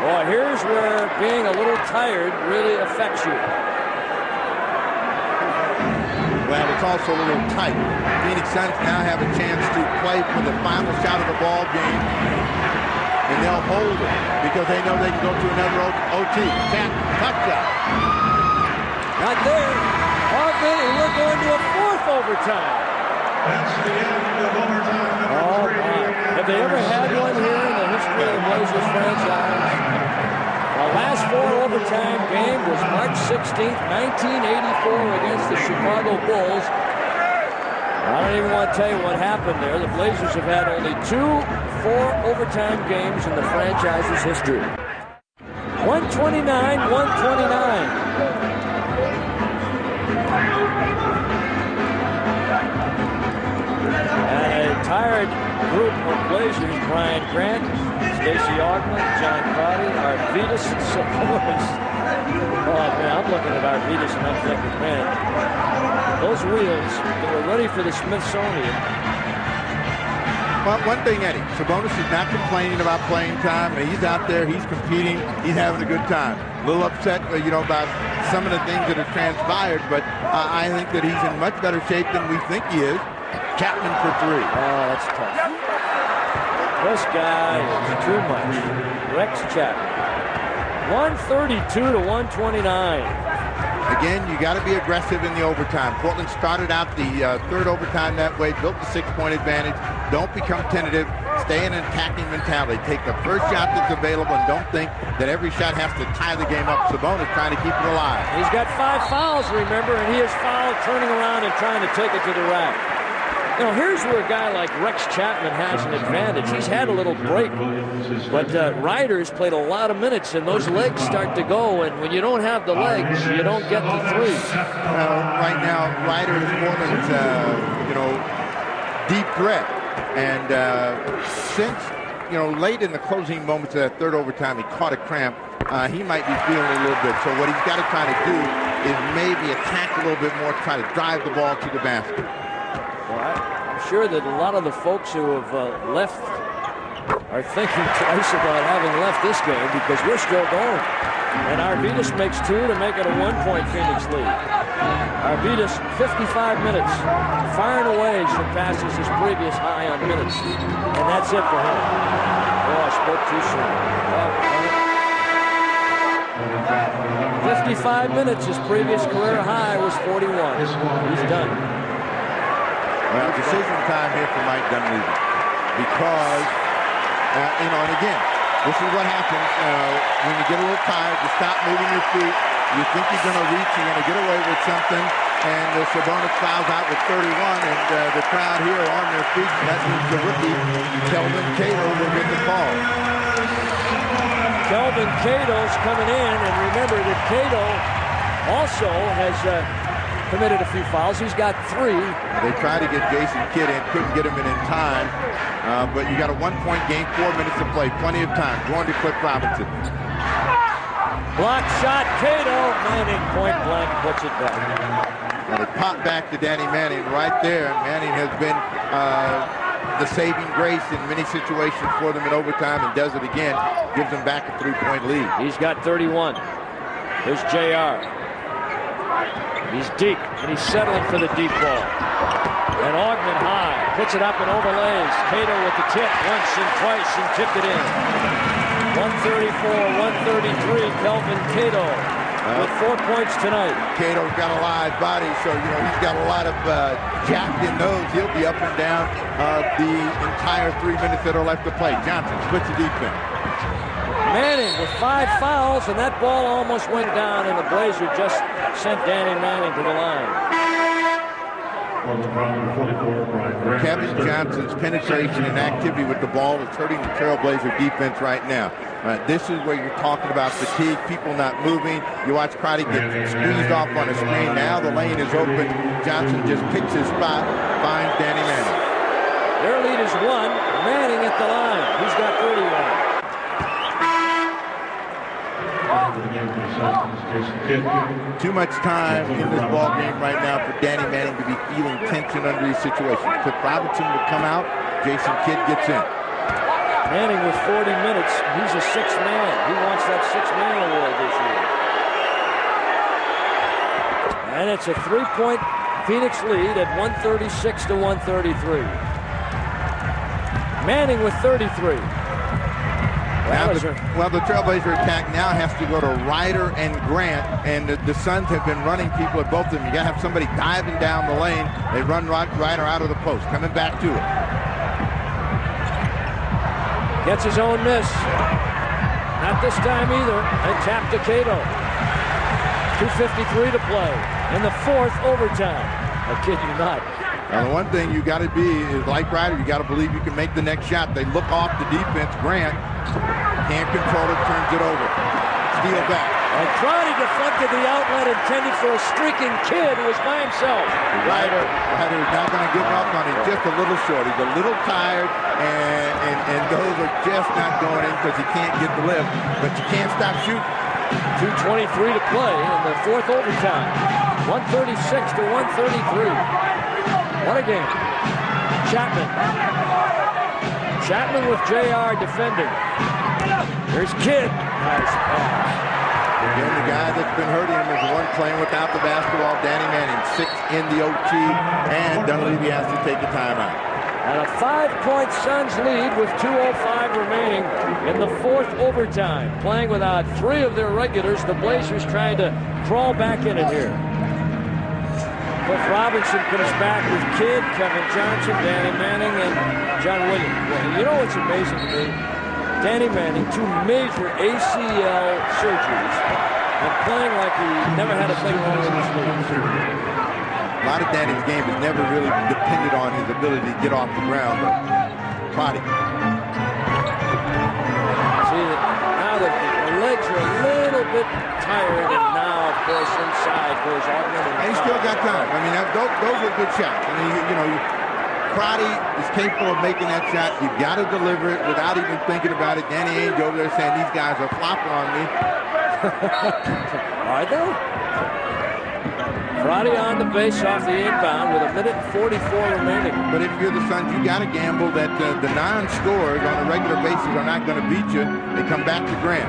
Boy, here's where being a little tired really affects you. but it's also a little tight. Phoenix Suns now have a chance to play for the final shot of the ball game, and they'll hold it because they know they can go to another OT. Touchdown. Not there. Ogden, and we're going to a fourth overtime. That's the end of overtime number Oh, 3. my. Have they ever had one here in the history of the Blazers franchise? The last 4 overtime game was March 16th, 1984 against the Chicago Bulls. I don't even want to tell you what happened there. The Blazers have had only 2 4-overtime games in the franchise's history. 129-129. And a tired group of Blazers: Brian Grant, Stacey Augmon, John Crotty, Arvydas Sabonis. Oh man, I'm looking at Arvydas and I'm thinking, man, those wheels, they were ready for the Smithsonian. Well, one thing, Eddie, Sabonis is not complaining about playing time. He's out there, he's competing, he's having a good time. A little upset, about some of the things that have transpired, but I think that he's in much better shape than we think he is. Chapman for 3. Oh, that's tough. This guy is too much. Rex Chapman. 132-129. Again, you got to be aggressive in the overtime. Portland started out the third overtime that way, built the 6-point advantage. Don't become tentative. Stay in an attacking mentality. Take the first shot that's available and don't think that every shot has to tie the game up. Sabonis trying to keep it alive. He's got 5 fouls, remember, and he is fouled turning around and trying to take it to the rack. Here's where a guy like Rex Chapman has an advantage. He's had a little break, but Ryder's played a lot of minutes, and those legs start to go, and when you don't have the legs, you don't get the 3. Right now, Ryder is Portland's, deep threat, and since, late in the closing moments of that third overtime, he caught a cramp. He might be feeling a little bit, so what he's got to try to do is maybe attack a little bit more, try to drive the ball to the basket. Well, I'm sure that a lot of the folks who have left are thinking twice about having left this game because we're still going. And Arvydas makes 2 to make it a 1-point Phoenix lead. Arvydas, 55 minutes, far and away surpasses his previous high on minutes. And that's it for him. Oh, I spoke too soon. 55 minutes, his previous career high was 41. He's done. Well, decision time here for Mike Dunleavy because, and again, this is what happens when you get a little tired. You stop moving your feet. You think you're going to reach. You're going to get away with something. And Sabonis fouls out with 31, and the crowd here are on their feet. That means the rookie, Kelvin Cato, will get the call. Kelvin Cato's coming in, and remember that Cato also has committed a few fouls. He's got 3. They tried to get Jason Kidd in, couldn't get him in time. But you got a 1-point game, 4 minutes to play, plenty of time. Going to Cliff Robinson. Block shot, Cato. Manning point blank puts it back. And it popped back to Danny Manning right there. Manning has been the saving grace in many situations for them in overtime and does it again. Gives them back a 3-point lead. He's got 31. Here's JR. He's deep, and he's settling for the deep ball. And Augmon high, puts it up and overlays. Cato with the tip once and twice and tipped it in. 134-133, Kelvin Cato with 4 points tonight. Cato's got a live body, so, he's got a lot of jacked in those. He'll be up and down the entire 3 minutes that are left to play. Johnson splits the defense. Manning with 5 fouls, and that ball almost went down, and the Blazer just sent Danny Manning to the line. Kevin Johnson's penetration and activity with the ball is hurting the Trailblazer defense right now. This is where you're talking about fatigue, people not moving. You watch Crotty get squeezed off on a screen. Now the lane is open. Johnson just picks his spot, finds Danny Manning. Their lead is 1. Manning at the line. He's got 31. Too much time in this ball game right now for Danny Manning to be feeling tension under these situations. Cliff Robinson will come out. Jason Kidd gets in. Manning with 40 minutes. He's a 6th man. He wants that 6th man award this year. And it's a 3-point Phoenix lead at 136 to 133. Manning with 33. Well, the Trailblazer attack now has to go to Ryder and Grant, and the Suns have been running people at both of them. You got to have somebody diving down the lane. They run Ryder out of the post, coming back to it. Gets his own miss. Not this time either. And tap to Cato. 2:53 to play in the fourth overtime. I kid you not. Now, the one thing you got to be is like Ryder. You got to believe you can make the next shot. They look off the defense. Grant can't control it, turns it over. Steal back. And Crotty deflected the outlet intended for a streaking kid who was by himself. Ryder is not going to give up on him. Just a little short. He's a little tired, and those are just not going in because he can't get the lift. But you can't stop shooting. 2:23 to play in the fourth overtime. 136 to 133. What a game. Chapman with JR defending. There's Kidd. Nice pass. Again, the guy that's been hurting him is the one playing without the basketball, Danny Manning. 6 in the OT, and Dunleavy has to take a timeout. And a 5-point Suns lead with 2:05 remaining in the fourth overtime. Playing without 3 of their regulars, the Blazers trying to crawl back in it here. Cliff Robinson comes back with Kidd, Kevin Johnson, Danny Manning, and John Williams. Well, you know what's amazing to me? Danny Manning, 2 major ACL surgeries, and playing like he never had a thing wrong with his legs. A lot of Danny's game has never really depended on his ability to get off the ground. Body. See, now the legs are a little bit tired, and now, of course, inside goes Ogden. And he's still got time. I mean, those are good shots. I mean, you know, Crotty is capable of making that shot. You've got to deliver it without even thinking about it. Danny Ainge over there saying, these guys are flopping on me. Are they? Crotty on the base off the inbound with 1:44 remaining. But if you're the Suns, you got to gamble that the non-scorers on a regular basis are not going to beat you. They come back to Grant.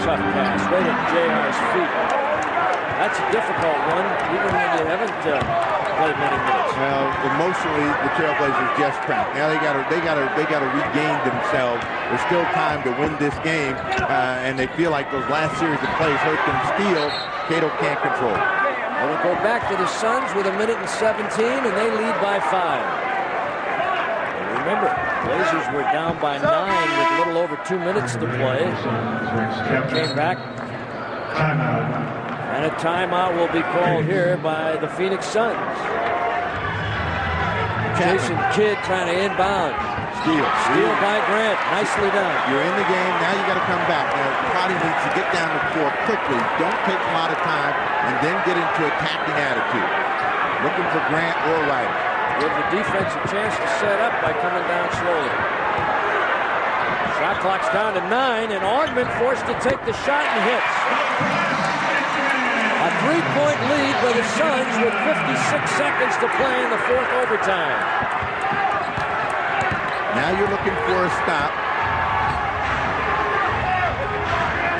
Tough pass right at JR's feet. That's a difficult one, even when you haven't played many minutes. Well, emotionally, the Trailblazers just cracked. Now they got to regain themselves. There's still time to win this game, and they feel like those last series of plays hurt them. Steal, Cato can't control. We'll go back to the Suns with 1:17, and they lead by 5. And remember, Blazers were down by 9 with a little over 2 minutes to play. Came back. And a timeout will be called here by the Phoenix Suns. Jason Kidd trying to inbound. Steal by Grant. Nicely done. You're in the game. Now you got to come back. Now, Crotty needs to get down the floor quickly. Don't take a lot of time, and then get into attacking attitude. Looking for Grant or Ryder. Give the defense a chance to set up by coming down slowly. Shot clock's down to 9, and Augmon forced to take the shot and hits. A 3-point lead by the Suns with 56 seconds to play in the fourth overtime. Now you're looking for a stop.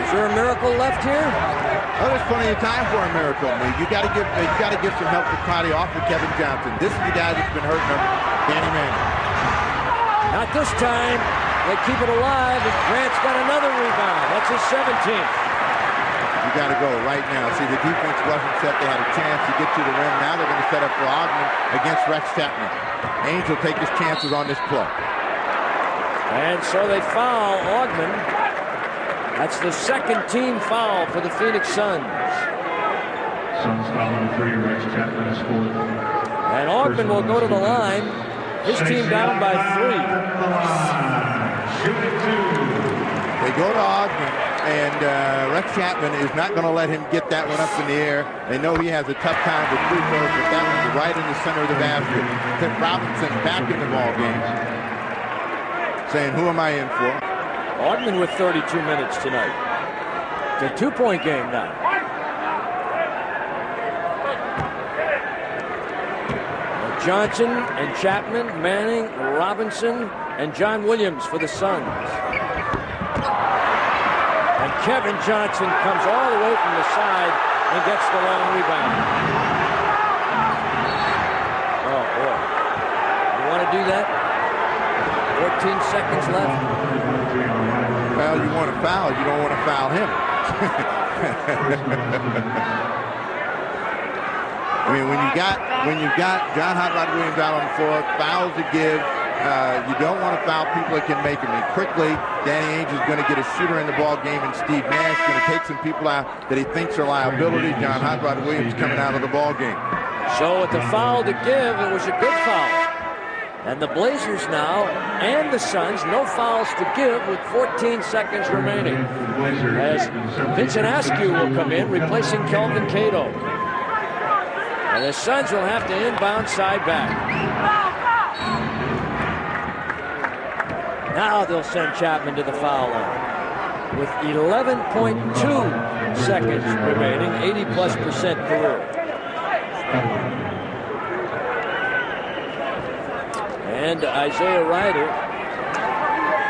Is there a miracle left here? Oh, there's plenty of time for a miracle. I mean, you got to give some help to Crotty off of Kevin Johnson. This is the guy that's been hurting him, Danny Manning. Not this time. They keep it alive, and Grant's got another rebound. That's his 17th. You got to go right now. See, the defense wasn't set. They had a chance to get to the rim. Now they're going to set up for Augmon against Rex Chapman. Ainge will take his chances on this play. And so they foul Augmon. That's the second team foul for the Phoenix Suns. Suns foul number 3, Rex Chapman is scored. And Augmon will go to the line. His team down by 3. They go to Augmon, and Rex Chapman is not going to let him get that one up in the air. They know he has a tough time with free throws, but that one's right in the center of the basket. Cliff Robinson back in the ball game, saying, who am I in for? Augmon with 32 minutes tonight. It's a 2-point game now. Johnson and Chapman, Manning, Robinson, and John Williams for the Suns. And Kevin Johnson comes all the way from the side and gets the long rebound. do that? 14 seconds left. Well, you want to foul. You don't want to foul him. I mean, when you've got John Hot Rod Williams out on the floor, fouls to give. You don't want to foul people that can make them. And quickly, Danny Ainge is going to get a shooter in the ball game, and Steve Nash going to take some people out that he thinks are liability. John Hot Rod Williams coming out of the ball game. So with the foul to give, it was a good foul. And the Blazers now and the Suns, no fouls to give with 14 seconds remaining. As Vincent Askew will come in, replacing Kelvin Cato. And the Suns will have to inbound side back. Now they'll send Chapman to the foul line with 11.2 seconds remaining, 80+% career. And Isaiah Ryder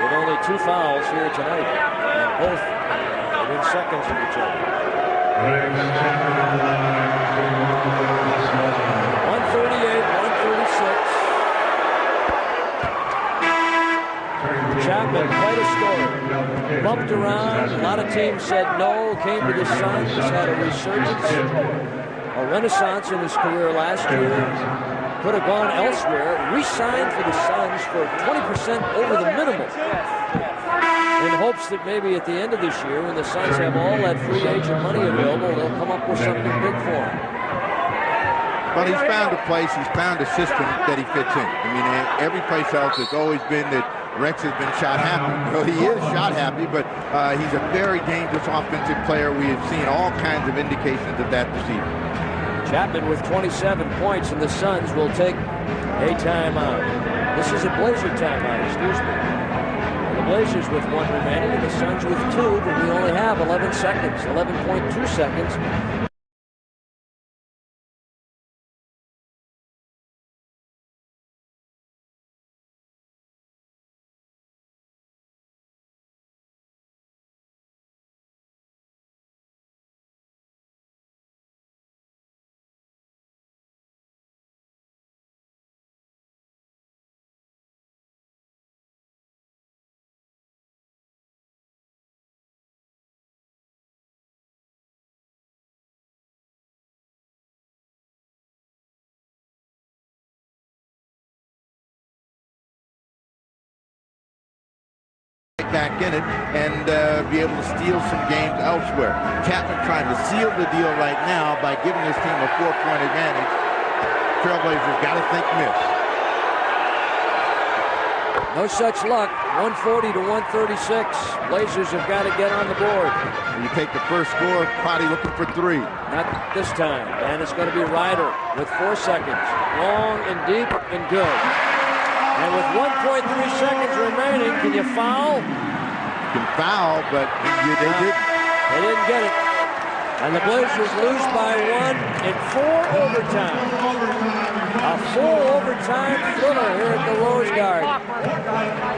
with only 2 fouls here tonight, and both within seconds of each other. 138, 136. Chapman, quite a story. Bumped around. A lot of teams said no. Came to the Suns. Had a resurgence, a renaissance in his career last year. Could have gone elsewhere. Re-signed for the Suns for 20% over the minimum, in hopes that maybe at the end of this year, when the Suns have all that free agent money available, they'll come up with something big for him. Well, he's found a place. He's found a system that he fits in. I mean, every place else has always been that Rex has been shot happy. Well, he is shot happy, but he's a very dangerous offensive player. We have seen all kinds of indications of that this evening. Chapman with 27 points, and the Suns will take a timeout. This is a Blazer timeout, excuse me. The Blazers with 1 remaining, and the Suns with 2, but we only have 11 seconds, 11.2 seconds. Back in it and be able to steal some games elsewhere. Chapman trying to seal the deal right now by giving his team a 4-point advantage. Trailblazers got to think miss. No such luck. 140 to 136. Blazers have got to get on the board. You take the first score, Potty looking for 3. Not this time. And it's going to be Ryder with 4 seconds. Long and deep and good. And with 1.3 seconds remaining, can you foul? You can foul, but they didn't. They didn't get it. And the Blazers lose by 1 in 4 overtime. A full overtime thriller here at the Rose Garden.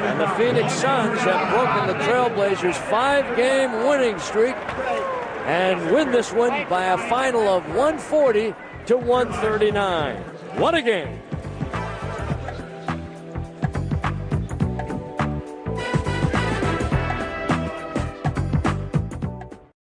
And the Phoenix Suns have broken the Trailblazers' 5-game winning streak and win this one by a final of 140 to 139. What a game.